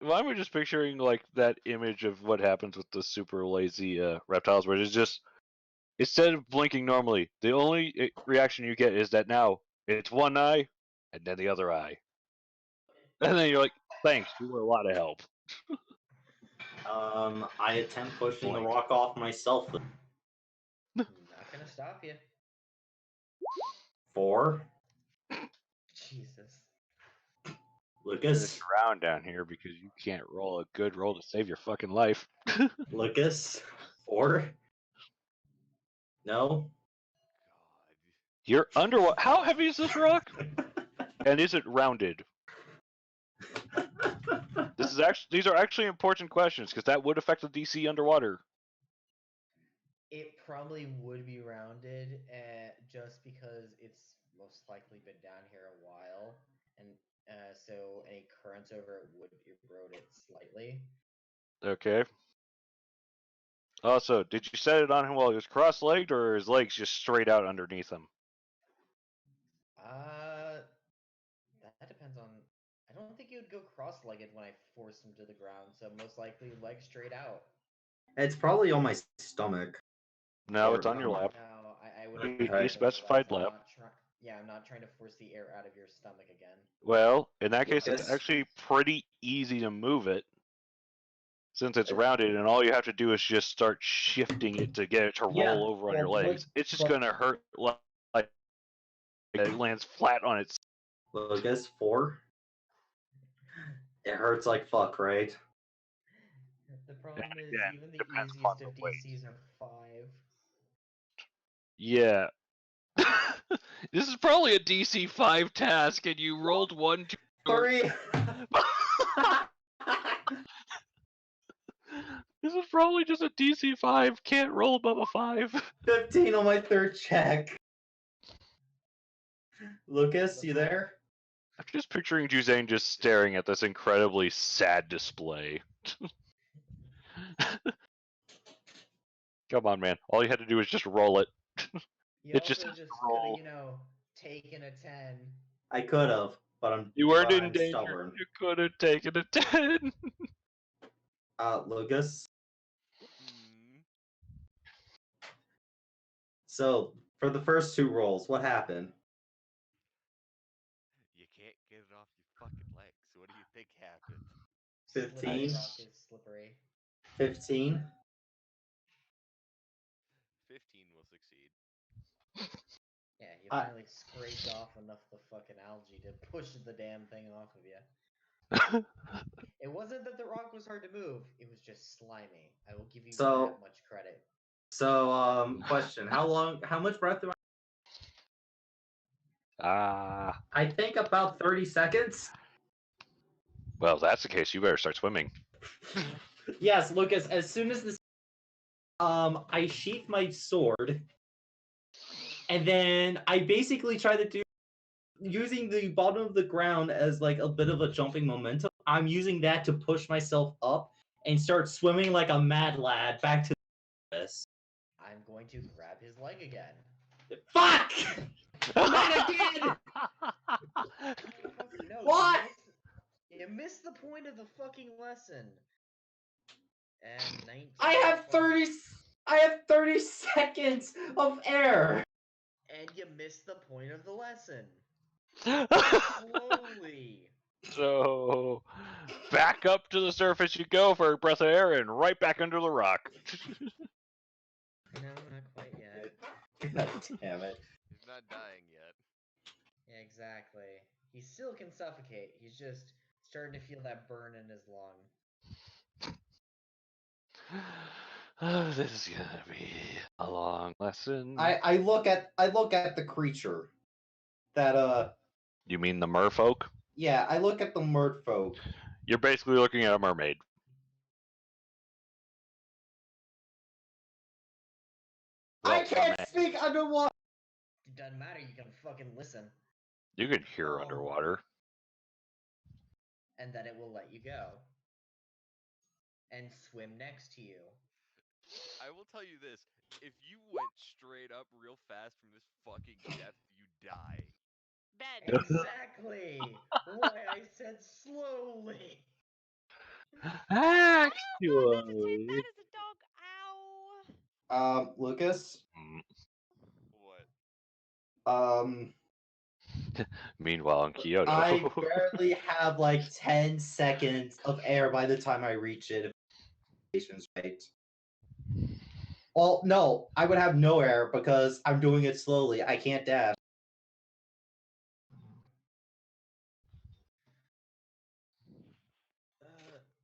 Why am I just picturing like that image of what happens with the super lazy reptiles, where it's just instead of blinking normally, the only reaction you get is that now it's one eye and then the other eye, and then you're like, "Thanks, you were a lot of help." I attempt pushing Blink. the rock off myself. Not gonna stop you. 4. Jesus. Lucas. It's around down here because you can't roll a good roll to save your fucking life. Lucas. 4. No. God. You're underwater. How heavy is this rock? And is it rounded? These are actually important questions because that would affect the DC underwater. It probably would be rounded, just because it's most likely been down here a while, and so any currents over it would erode it slightly. Okay. Also, did you set it on him while he was cross-legged, or his legs just straight out underneath him? That depends on. I don't think he would go cross-legged when I forced him to the ground, so most likely legs straight out. It's probably on my stomach. No, Or it's on your not. lap. No, I would. He specified lap. Yeah, I'm not trying to force the air out of your stomach again. Well, in that case, it's Lucas. actually pretty easy to move it, since it's rounded, and all you have to do is just start shifting it to get it to Yeah, roll over on your well, legs. It's just but- gonna hurt like it lands flat on its. Lucas. 4. It hurts like fuck, right? The problem is again, even the depends upon easiest the of weight. DCs are 5. Yeah. This is probably a DC 5 task, and you rolled 1, 2, 3. This is probably just a DC 5. Can't roll above a 5. 15 on my 3rd check. Lucas, you there? I'm just picturing Juzane just staring at this incredibly sad display. Come on, man. All you had to do was just roll it. You It just also has to just roll. could have, taken a 10. I could have, but You weren't in I'm danger. stubborn. You could have taken a 10. Lucas. So, for the first two rolls, what happened? You can't get it off your fucking legs. What do you think happened? 15. Slippery rock is slippery. 15. 15 will succeed. Yeah, you finally scraped off enough of the fucking algae to push the damn thing off of you. It wasn't that the rock was hard to move, it was just slimy. I will give you that much credit. So, question. How much breath do I think about 30 seconds. Well, if that's the case, you better start swimming. Yes, Lucas, as soon as this I sheath my sword, and then I basically try to do using the bottom of the ground as like a bit of a jumping momentum. I'm using that to push myself up and start swimming like a mad lad back to the surface. I'm going to grab his leg again. Fuck! Not again! No, What? You missed the point of the fucking lesson. And 19. I have 30 seconds of air. And you missed the point of the lesson. Slowly. So, back up to the surface you go for a breath of air and right back under the rock. No, not quite yet. God damn it. He's not dying yet. Yeah, exactly. He still can suffocate. He's just starting to feel that burn in his lung. Oh, this is gonna be a long lesson. I look at the creature. That You mean the merfolk? Yeah, I look at the merfolk. You're basically looking at a mermaid. Well, I can't speak underwater. It doesn't matter, you can fucking listen. You can hear underwater. And then it will let you go. And swim next to you. I will tell you this. If you went straight up real fast from this fucking depth, you die. Dead. Exactly! Why I said slowly! Actually. That's a dog. Ow. Lucas? What? Meanwhile, in Kyoto. I barely have like 10 seconds of air by the time I reach it. If right. Well, no, I would have no air because I'm doing it slowly. I can't dash.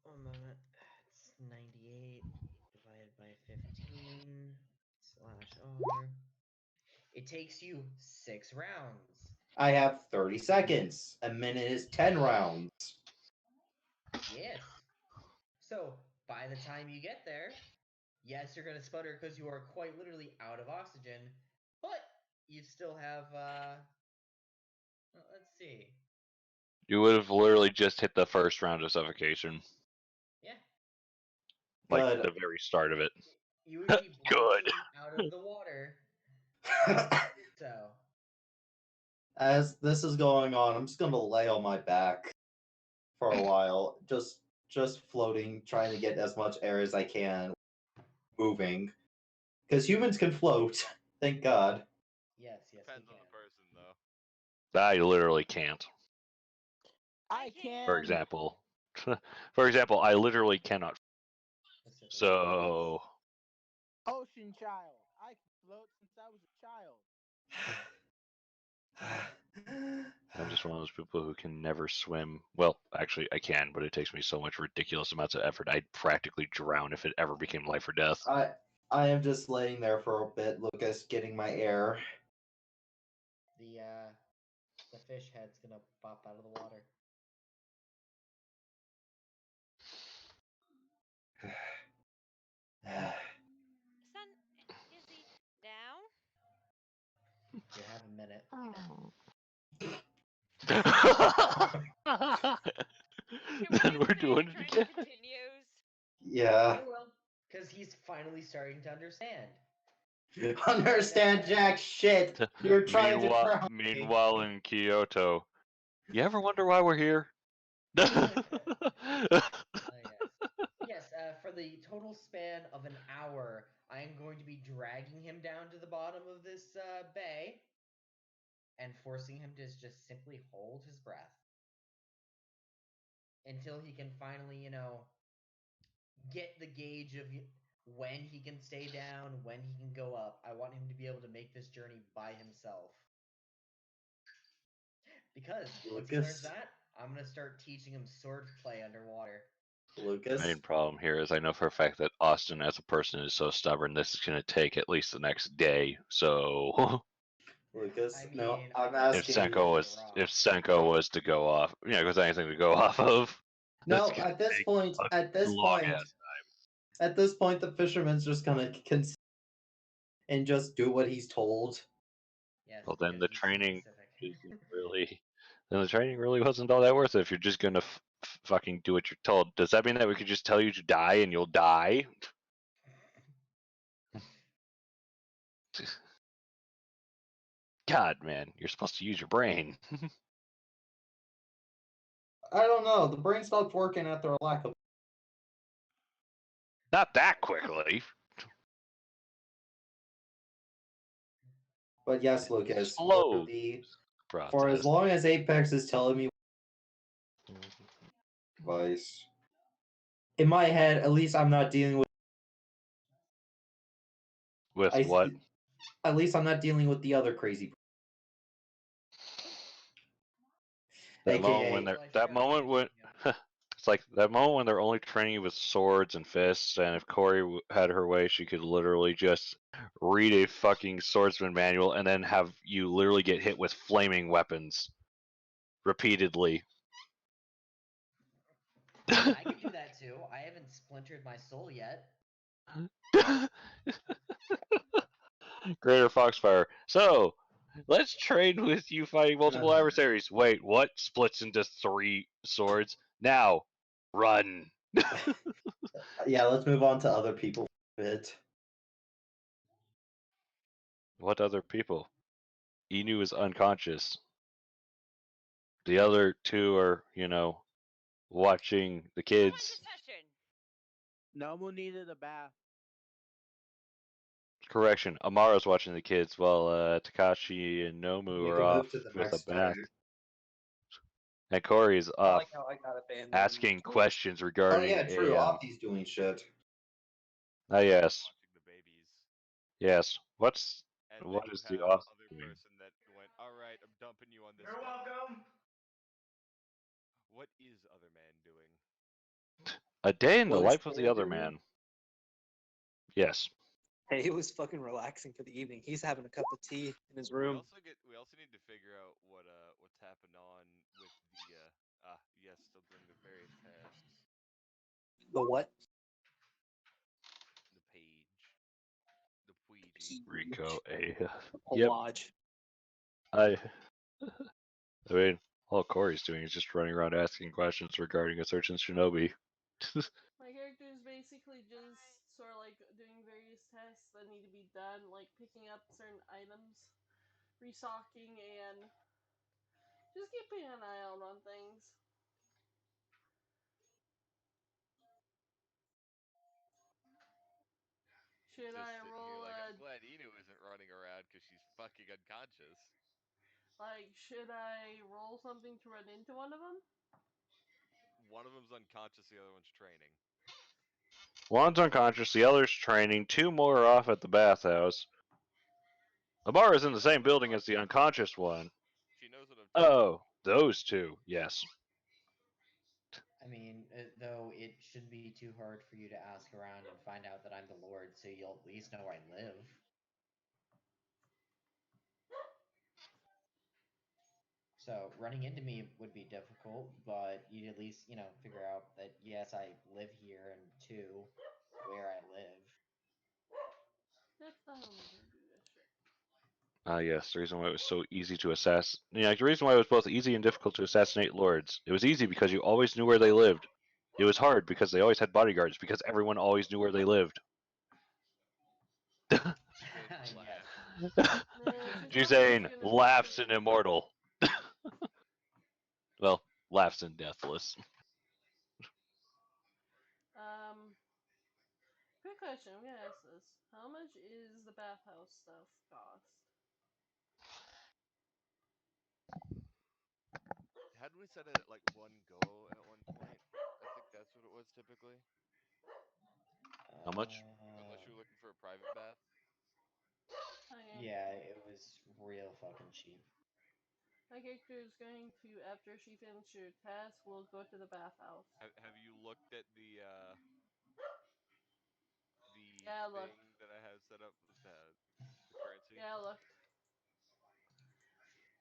One moment. It's 98 divided by 15 /R. It takes you 6 rounds. I have 30 seconds. A minute is 10 rounds. Yes. So, by the time you get there, yes, you're going to sputter because you are quite literally out of oxygen, but you still have, let's see. You would have literally just hit the first round of suffocation. Yeah. Like Good. the very start of it. You would be Good. out of the water. So. As this is going on, I'm just going to lay on my back for a while. Just floating, trying to get as much air as I can. Moving. Because humans can float. Thank God. Yes, Depends on the person, though. I literally can't. I can. For example, I literally cannot. So. Ocean child. I can float since I was a child. I'm just one of those people who can never swim. Well, actually, I can, but it takes me so much ridiculous amounts of effort. I'd practically drown if it ever became life or death. I am just laying there for a bit, Lucas, getting my air. The fish head's gonna pop out of the water. Son, is he down? You have a minute. Then we're doing it again. Continues. Yeah. Well, because he's finally starting to understand. Understand jack shit. You're trying to drown me. Meanwhile, in Kyoto, you ever wonder why we're here? Yes. Yes. For for the total span of an hour, I am going to be dragging him down to the bottom of this bay and forcing him to just simply hold his breath until he can finally, get the gauge of when he can stay down, when he can go up. I want him to be able to make this journey by himself. Because once he learns Lucas. that, I'm gonna start teaching him swordplay underwater. Lucas. Main problem here is I know for a fact that Austin, as a person, is so stubborn. This is going to take at least the next day. So Lucas. I No, mean, I'm I if asking. Senko was to go off, because anything to go off of. No, at this point, at this point, the fisherman's just gonna and just do what he's told. Yes, Well, then because the he's too training specific. isn't really. Then the training really wasn't all that worth it. If you're just gonna fucking do what you're told, does that mean that we could just tell you to die and you'll die? God, man, you're supposed to use your brain. I don't know. The brain stopped working after a lack of. Not that quickly. But yes, Lucas. Slow For as process. long as Apex is telling me advice, in my head, at least I'm not dealing with. With what? At least I'm not dealing with the other crazy. That moment when it's like that moment when they're only training you with swords and fists, and if Corey had her way, she could literally just read a fucking swordsman manual and then have you literally get hit with flaming weapons repeatedly. I could do that too. I haven't splintered my soul yet. Greater Foxfire. So, let's train with you fighting multiple adversaries. Wait, what? Splits into 3 swords. Now, run. Yeah, let's move on to other people a bit. What other people? Inu is unconscious. The other 2 are, watching the kids. Nomu needed a bath. Correction, Amara's watching the kids while Takashi and Nomu We are can off move to the with a next bath. one. And Corey's I off like how I got abandoned. asking questions Oh regarding yeah, true. Offie's doing shit. yes. Watching the babies. Yes. What then is you the have off other doing? person that went, alright, I'm dumping you on this You're guy. welcome. What is other man doing? A day in the What is life of the Corey other doing? man. Yes. Hey, he was fucking relaxing for the evening. He's having a cup of tea in his We room. also need to figure out what's happened on with the yes, still doing the various tasks. The what? The page. The Ouija. Rico A. A Yep. lodge. I mean, all Corey's doing is just running around asking questions regarding a certain shinobi. My character is basically just sort of like doing various tests that need to be done, like picking up certain items, restocking, and just keeping an eye out on things. Should Just I sitting roll here like, a I'm glad Inu isn't running around because she's fucking unconscious. should I roll something to run into one of them? One of them's unconscious, the other one's training. One's unconscious, the other's training, 2 more are off at the bathhouse. Amara's in the same building as the unconscious one. She knows what I'm talking about. Oh, those 2, yes. I mean, though it shouldn't be too hard for you to ask around and find out that I'm the Lord, so you'll at least know where I live. So running into me would be difficult, but you'd at least, figure out that yes, I live here, and 2, where I live. That's not how we're gonna do this shit. Yes, the reason why it was so easy to assassinate. The reason why it was both easy and difficult to assassinate lords. It was easy because you always knew where they lived. It was hard because they always had bodyguards because everyone always knew where they lived. Jidai laughs and immortal. Well, laughs and deathless. question. I'm gonna ask this. How much is the bathhouse stuff cost? Hadn't we set it at like one go at one point? I think that's what it was typically. How much? Unless you're looking for a private bath. Okay. Yeah, it was real fucking cheap. My character is going to, after she finishes her task, will go to the bathhouse. Have you looked at the Yeah, I thing looked. that I have set up with the currency? Yeah, I looked.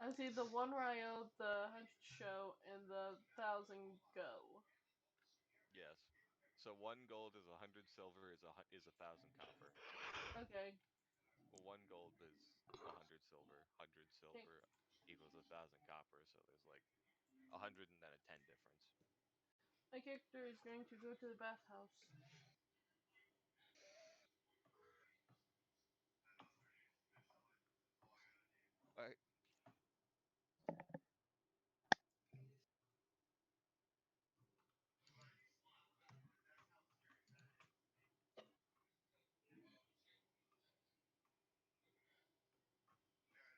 I see the 1 Ryo, the 100 show, and the 1,000 go. Yes. So 1 gold is 100 silver is 1,000 copper. Okay. Well, 1 gold is 100 silver. 100 silver equals 1,000 copper. So there's like 100 and then a 10 difference. My character is going to go to the bathhouse. Alright.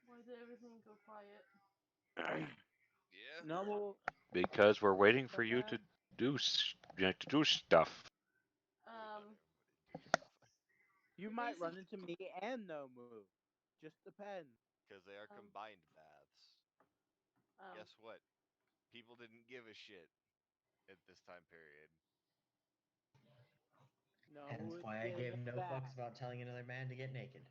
Why did everything go quiet? Yeah. No. Because we're waiting for you to do stuff. Um, Do stuff. You might run into me and no move. Just depends. Because they are Um, combined baths. Guess what? People didn't give a shit at this time period. No, Hence it's why I getting gave it no back. fucks about telling another man to get naked.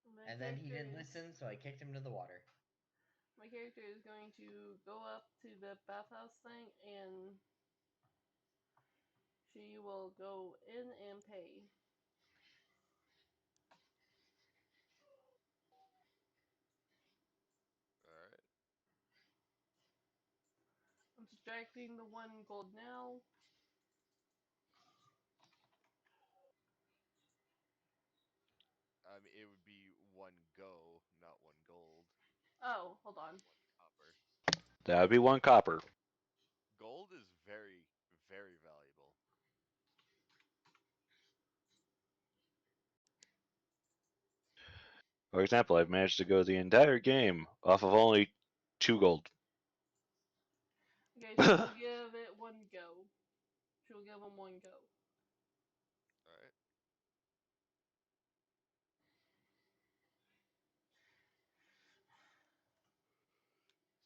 my And then he character didn't is listen, so I kicked him to the water. my character is going to go up to the bathhouse thing, and she will go in and pay. Alright. I'm subtracting the 1 gold now. I mean, it would be 1 go, not 1 gold. Oh, hold on. 1 copper. That would be 1 copper. Gold is very, very valuable. For example, I've managed to go the entire game off of only 2 gold. Okay, she will give it 1 go. She will give him 1 go. Alright.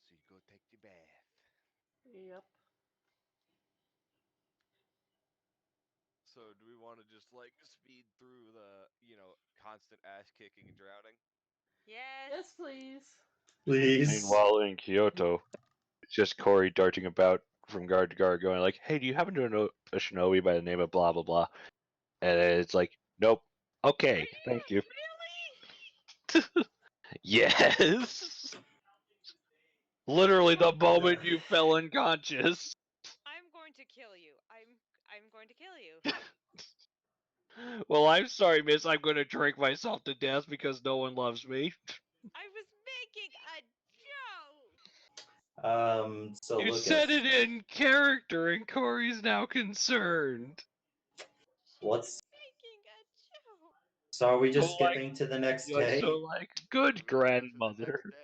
So you go take your bath. Yep. So do we want to just like speed through the, constant ass kicking and drowning? Yes. Yes, please. Please. Meanwhile, in Kyoto, it's just Corey darting about from guard to guard, going like, "Hey, do you happen to know a shinobi by the name of blah blah blah?" And it's like, "Nope." Okay, thank you. Really? Yes. Literally, the moment you fell unconscious. I'm going to kill you. I'm going to kill you. Well, I'm sorry, miss. I'm going to drink myself to death because no one loves me. I was making a joke. So You Lucas, said it in character, and Corey's now concerned. what's Making a joke. so are we just So, like, skipping to the next you're day? so like, So good we skip to the grandmother. next day.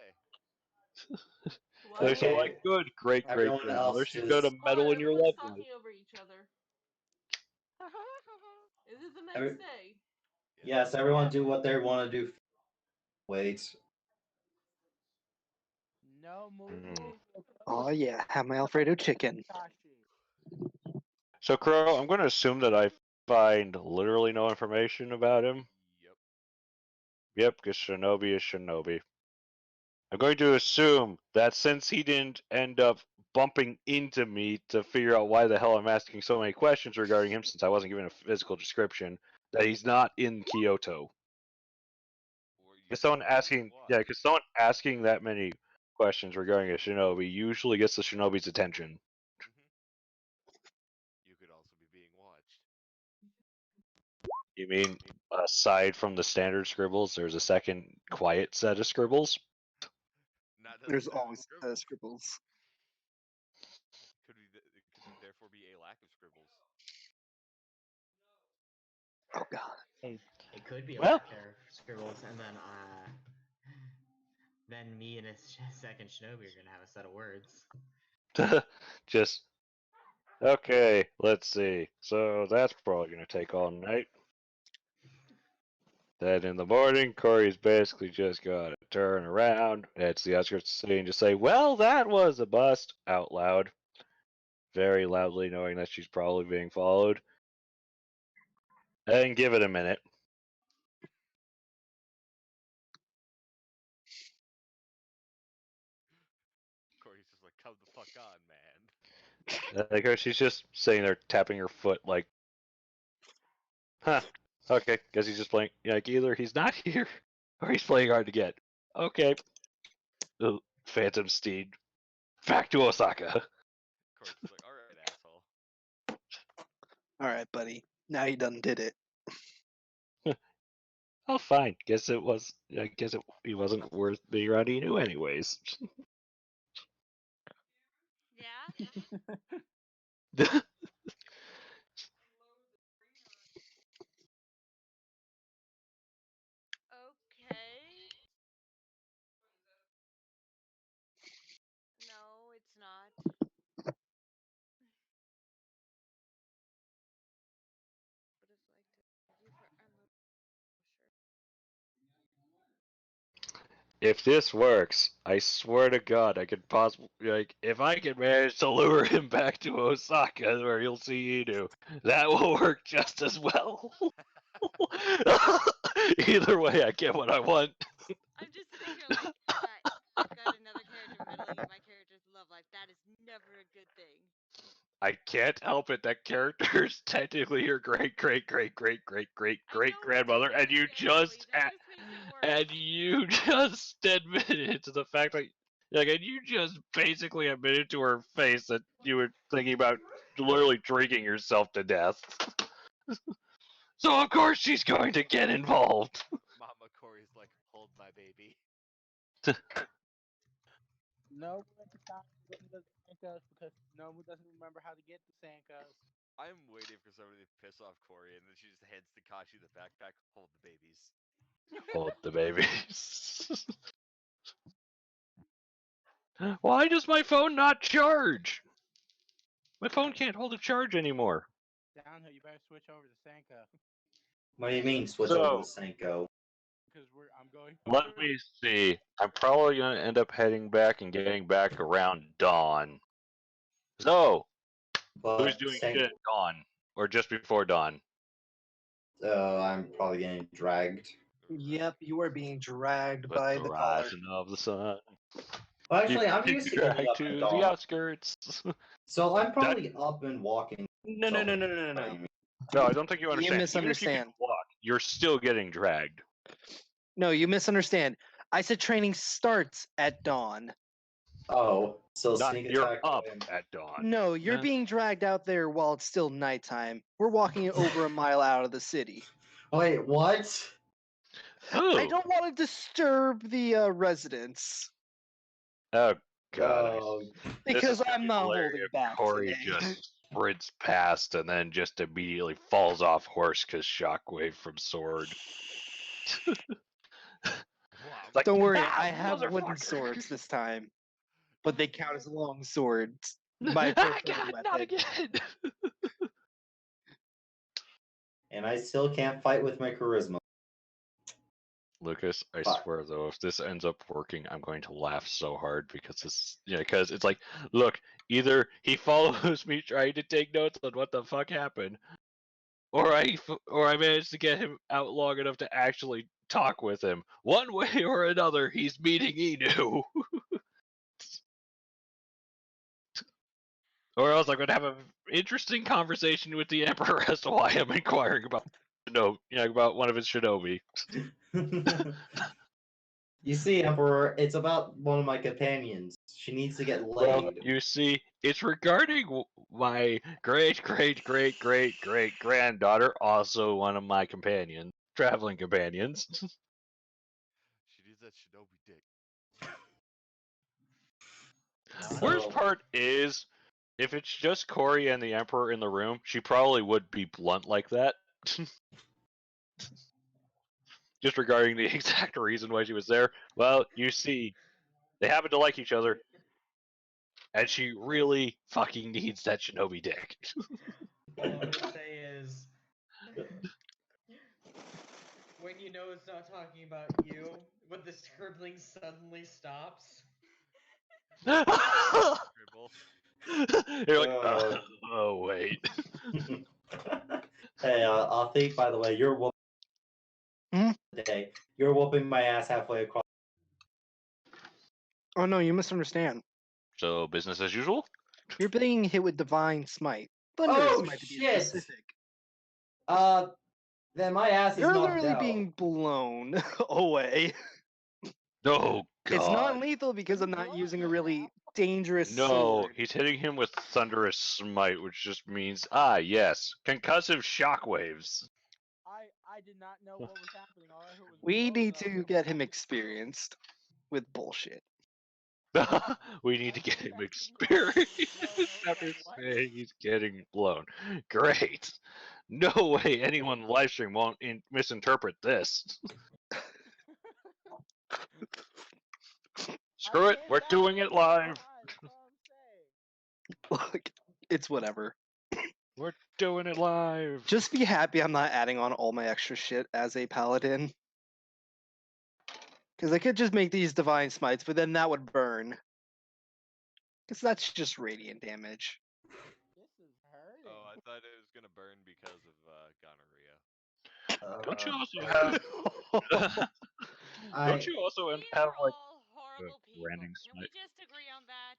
They're What? so Okay. like, good great great Everyone grandmother. else She's going to just Hold meddle on, in your everyone's love life. talking over each other. Is it the every, next day? yes, everyone do what they want to do. Wait. No move Mm. move. Oh yeah, have my Alfredo chicken. So, Crow, I'm going to assume that I find literally no information about him. Yep. Yep, because Shinobi is Shinobi. I'm going to assume that since he didn't end up bumping into me to figure out why the hell I'm asking so many questions regarding him since I wasn't given a physical description, that he's not in Kyoto. Or you Because could someone also be being asking, yeah, watched. because someone asking that many questions regarding a shinobi usually gets the shinobi's attention. You could also be being watched. You mean aside from the standard scribbles, there's a second quiet set of scribbles? Not There's necessarily always scribbles. scribbles. It could therefore be be a lack of scribbles. Oh god. It could be a Well- lack of scribbles, and then me and a second shinobi are gonna have a set of words. Just okay. Let's see. So that's probably gonna take all night. Then in the morning, Corey's basically just got to turn around. It's the outskirts of the city and just say, "Well, that was a bust," out loud, very loudly, knowing that she's probably being followed. And give it a minute. Corey's just like, come the fuck on, man. Like her, she's just sitting there tapping her foot, like, "Huh? Okay, guess he's just playing. Like either he's not here, or he's playing hard to get." Okay. Phantom Steed, back to Osaka. Corey's just like, alright, asshole. Alright, buddy. Now you done did it. Oh, fine. Guess it was. I guess he wasn't worth being around Inu anyways. Yeah? Okay. No, it's not. What is like to you for Emerald? Sure. If this works, I swear to God, I could possibly if I can manage to lure him back to Osaka, where you'll see Inu, that will work just as well. Either way, I get what I want. I'm just sitting here like, I've got another character meddling in my character's love life. That is never a good thing. I can't help it that character is technically your great grandmother, and you just admitted to the fact that and you just basically admitted to her face that you were thinking about literally drinking yourself to death. So of course she's going to get involved. Mama Corey's like, hold my baby. No, Nomu doesn't Sankos because Nomu doesn't remember how to get the Sankos. I'm waiting for somebody to piss off Corey, and then she just hands Takashi the backpack, hold the babies. Hold the babies. Why does my phone not charge? My phone can't hold a charge anymore. Downhill, you better switch over to Sanko. What do you mean switch over to Senko? Because I'm going. Let me see. I'm probably going to end up heading back and getting back around dawn. So, who's doing shit at dawn? Or just before dawn? I'm probably getting dragged. Yep, you are being dragged With by the the collar. rising of the sun. Well, actually, You I'm can used to drag getting up to at the dawn. outskirts. So I'm probably up and walking. No. No, I don't think you understand. You misunderstand. Even if you can walk, you're still getting dragged. No, you misunderstand. I said training starts at dawn. Oh, so Not sneak you're attack up him. at dawn. No, you're being dragged out there while it's still nighttime. We're walking over a mile out of the city. Wait, what? Oh. I don't want to disturb the residents. Oh god. Because This is I'm not hilarious holding if back Corey today. just sprints past and then just immediately falls off horse because shockwave from sword. Like, Don't worry, "Ah, I have wooden motherfucker." swords this time, but they count as long swords. Ah, My preferred god, weapon. not again. And I still can't fight with my charisma. Lucas, I Fuck. swear though, if this ends up working, I'm going to laugh so hard because it's like, look, either he follows me trying to take notes on what the fuck happened, or I managed to get him out long enough to actually talk with him. One way or another, he's meeting Inu. Or else I'm going to have an interesting conversation with the Emperor as to why I'm inquiring about about one of his shinobi. You see, Emperor, it's about one of my companions. She needs to get laid. Well, you see, it's regarding my great granddaughter, also one of my companions, traveling companions. She needs that shinobi dick. Worst part is, If it's just Corey and the Emperor in the room, she probably would be blunt like that. Just regarding the exact reason why she was there. Well, you see, they happen to like each other, and she really fucking needs that shinobi dick. All I'm gonna say is, when you know it's not talking about you, when the scribbling suddenly stops. Scribble. You're like, oh wait. Hey, I think, by the way, you're whooping Hmm? today. You're whooping my ass halfway across. Oh no, you misunderstand. So business as usual. You're being hit with divine smite. Thunderous Oh smite to be shit! specific. Then my ass is You're knocked literally out. being blown away. Oh It's god. non-lethal because I'm not using a really dangerous No, sword. he's hitting him with thunderous smite, which just means yes, concussive shockwaves. I did not know what was happening. All I heard was We blows, need and I was to like, get "What him the fuck?" experienced with bullshit. We need to get him Blown. experienced I was after like, "What?" saying he's getting blown. Great. No way anyone live stream won't misinterpret this. Screw it, came we're back doing it from live. behind, that's all I'm saying. Look, it's whatever. We're doing it live. Just be happy I'm not adding on all my extra shit as a paladin. Because I could just make these divine smites, but then that would burn. Because that's just radiant damage. This is hurting. Oh, I thought it was gonna burn because of gonorrhea. Don't you also have? Don't you also We have are like all horrible people. branding Can we smite? just agree on that?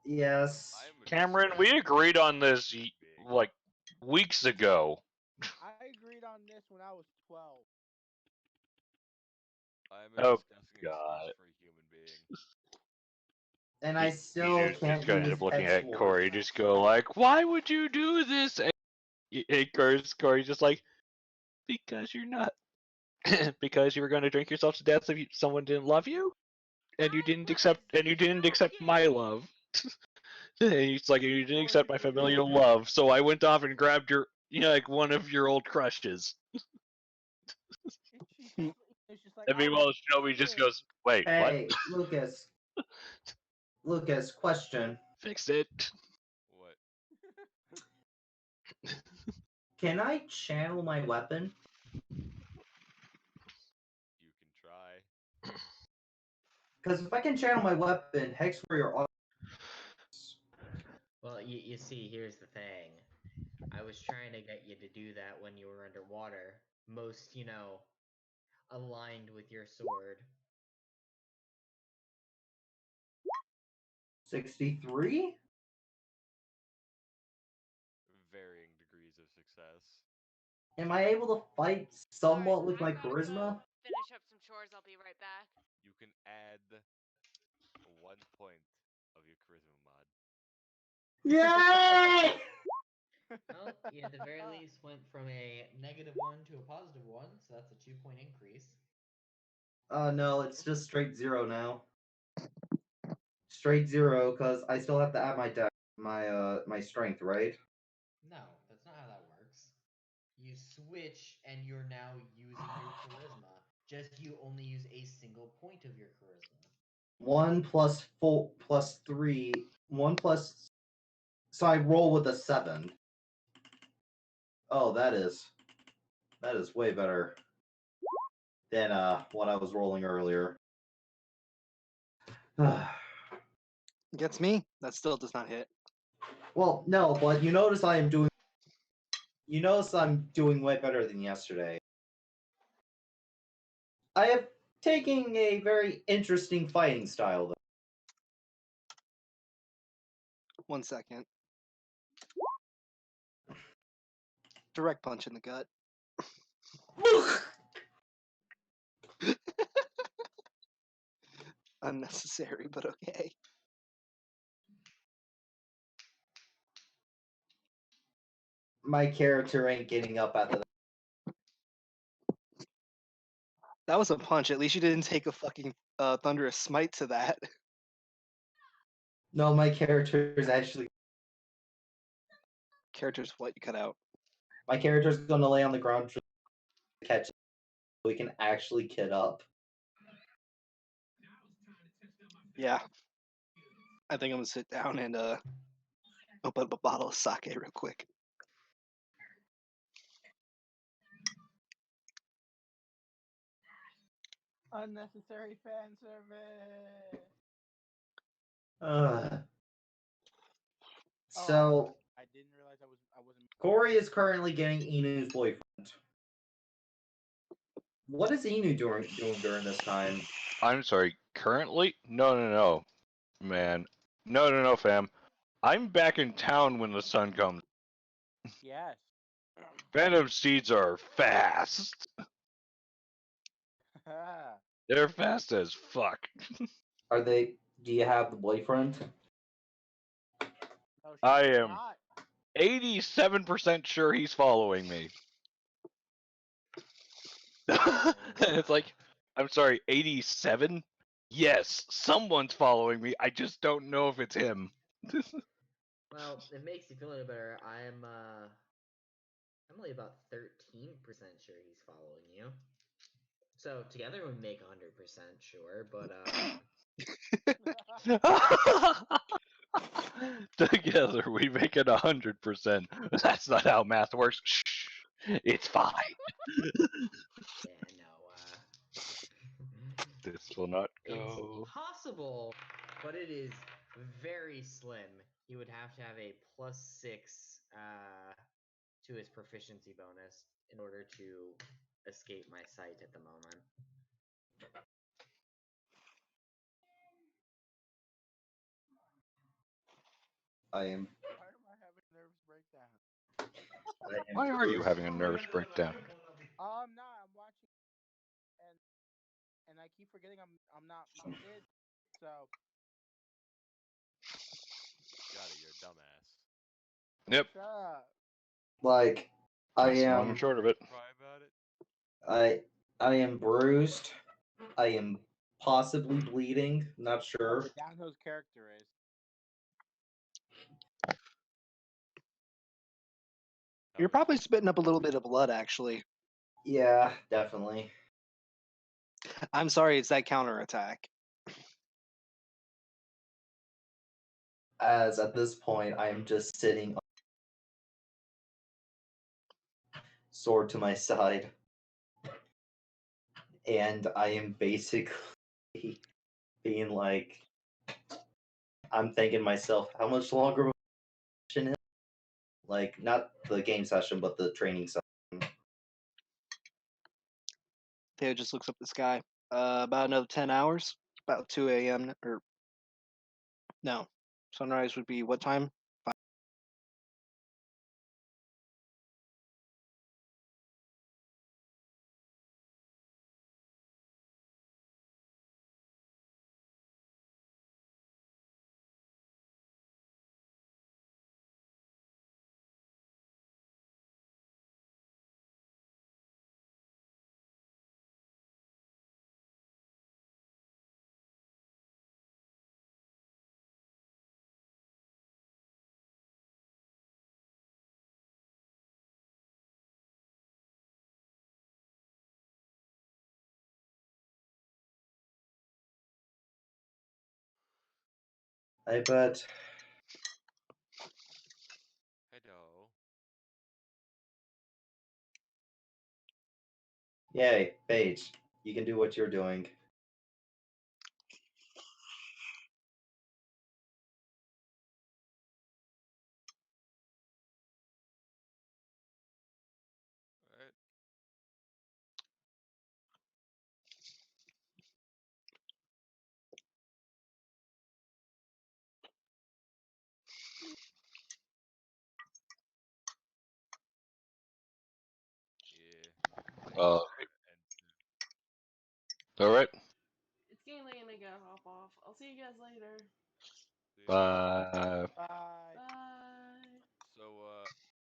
Yes. I'm a Cameron, we disgusting agreed on this human being. like weeks ago. I agreed on this when I was 12. I'm a Oh disgusting god. excuse for a human being. And I You still just can't gonna end use up looking hex at ward. Corey, just go like, "Why would you do this?" And Corey just like, "Because you're not, because you were going to drink yourself to death if someone didn't love you, and you didn't accept my joking. love." And he's like, "You didn't Well, accept my familial love, so I went off and grabbed your, like one of your old crushes." It's just like, And I meanwhile, was Shinobi just kidding. goes, "Wait, what? Hey, Lucas. Lucas, question. Fix it." What? Can I channel my weapon? You can try. Because if I can channel my weapon, Hex Warrior. Well, you see, here's the thing. I was trying to get you to do that when you were underwater. Most, aligned with your sword. 63? Varying degrees of success. Am I able to fight somewhat with my I gotta charisma? go finish up some chores. I'll be right back. You can add 1 point of your charisma mod. Yay! Well, you at the very least went from a -1 to a +1, so that's a 2-point increase. No, it's just straight 0 now. Straight 0, because I still have to add my strength, right? No, that's not how that works. You switch and you're now using your charisma. Just you only use a single point of your charisma. 1 plus 4 plus 3. 1 plus. So I roll with a 7. Oh, that is way better than what I was rolling earlier. Gets me? That still does not hit. Well, no, but you notice I'm doing way better than yesterday. I am taking a very interesting fighting style, though. 1 second. Direct punch in the gut. Unnecessary, but okay. My character ain't getting up after that. That was a punch. At least you didn't take a fucking thunderous smite to that. No, my character is actually character's what you cut out. My character's gonna lay on the ground to catch it so we can actually kid up. Yeah. I think I'm gonna sit down and open up a bottle of sake real quick. Unnecessary fan service. So I didn't realize I wasn't. Corey is currently getting Inu's boyfriend. What is Inu doing during this time? I'm sorry. Currently? No, man. No, fam. I'm back in town when the sun comes. Yes. Phantom steeds are fast. They're fast as fuck. Are they? Do you have the boyfriend? No, I does am not. 87% sure he's following me. It's like, I'm sorry, 87? Yes, someone's following me. I just don't know if it's him. Well, it makes you feel any better. I'm only about 13% sure he's following you. So together we make 100% sure, but Together we make it 100%. That's not how math works. Shh, it's fine. yeah, no. This will not It's go. possible, but it is very slim. He would have to have a +6 to his proficiency bonus in order to escape my sight at the moment. I am. Why am I having a nervous breakdown? Why are you having a nervous breakdown? No, I'm watching, and I keep forgetting I'm not muted. So. Got it, you're a dumbass. Yep. Shut up. Like, I That's the long am. and short of it. Cry about it. I am bruised. I am possibly bleeding. Not sure. Downhill's character is. You're probably spitting up a little bit of blood, actually. Yeah, definitely. I'm sorry, it's that counterattack. As at this point, I am just sitting, sword to my side, and I am basically being like, I'm thinking myself, how much longer will the session is? Like, not the game session, but the training session. Theo just looks up the sky. About another 10 hours. About 2 a.m. or no. Sunrise would be what time? I bet. Hello. Yay, Paige. You can do what you're doing. Alright. Yeah. All right. It's getting late and I gotta hop off. I'll see you guys later. Bye. Bye. Bye.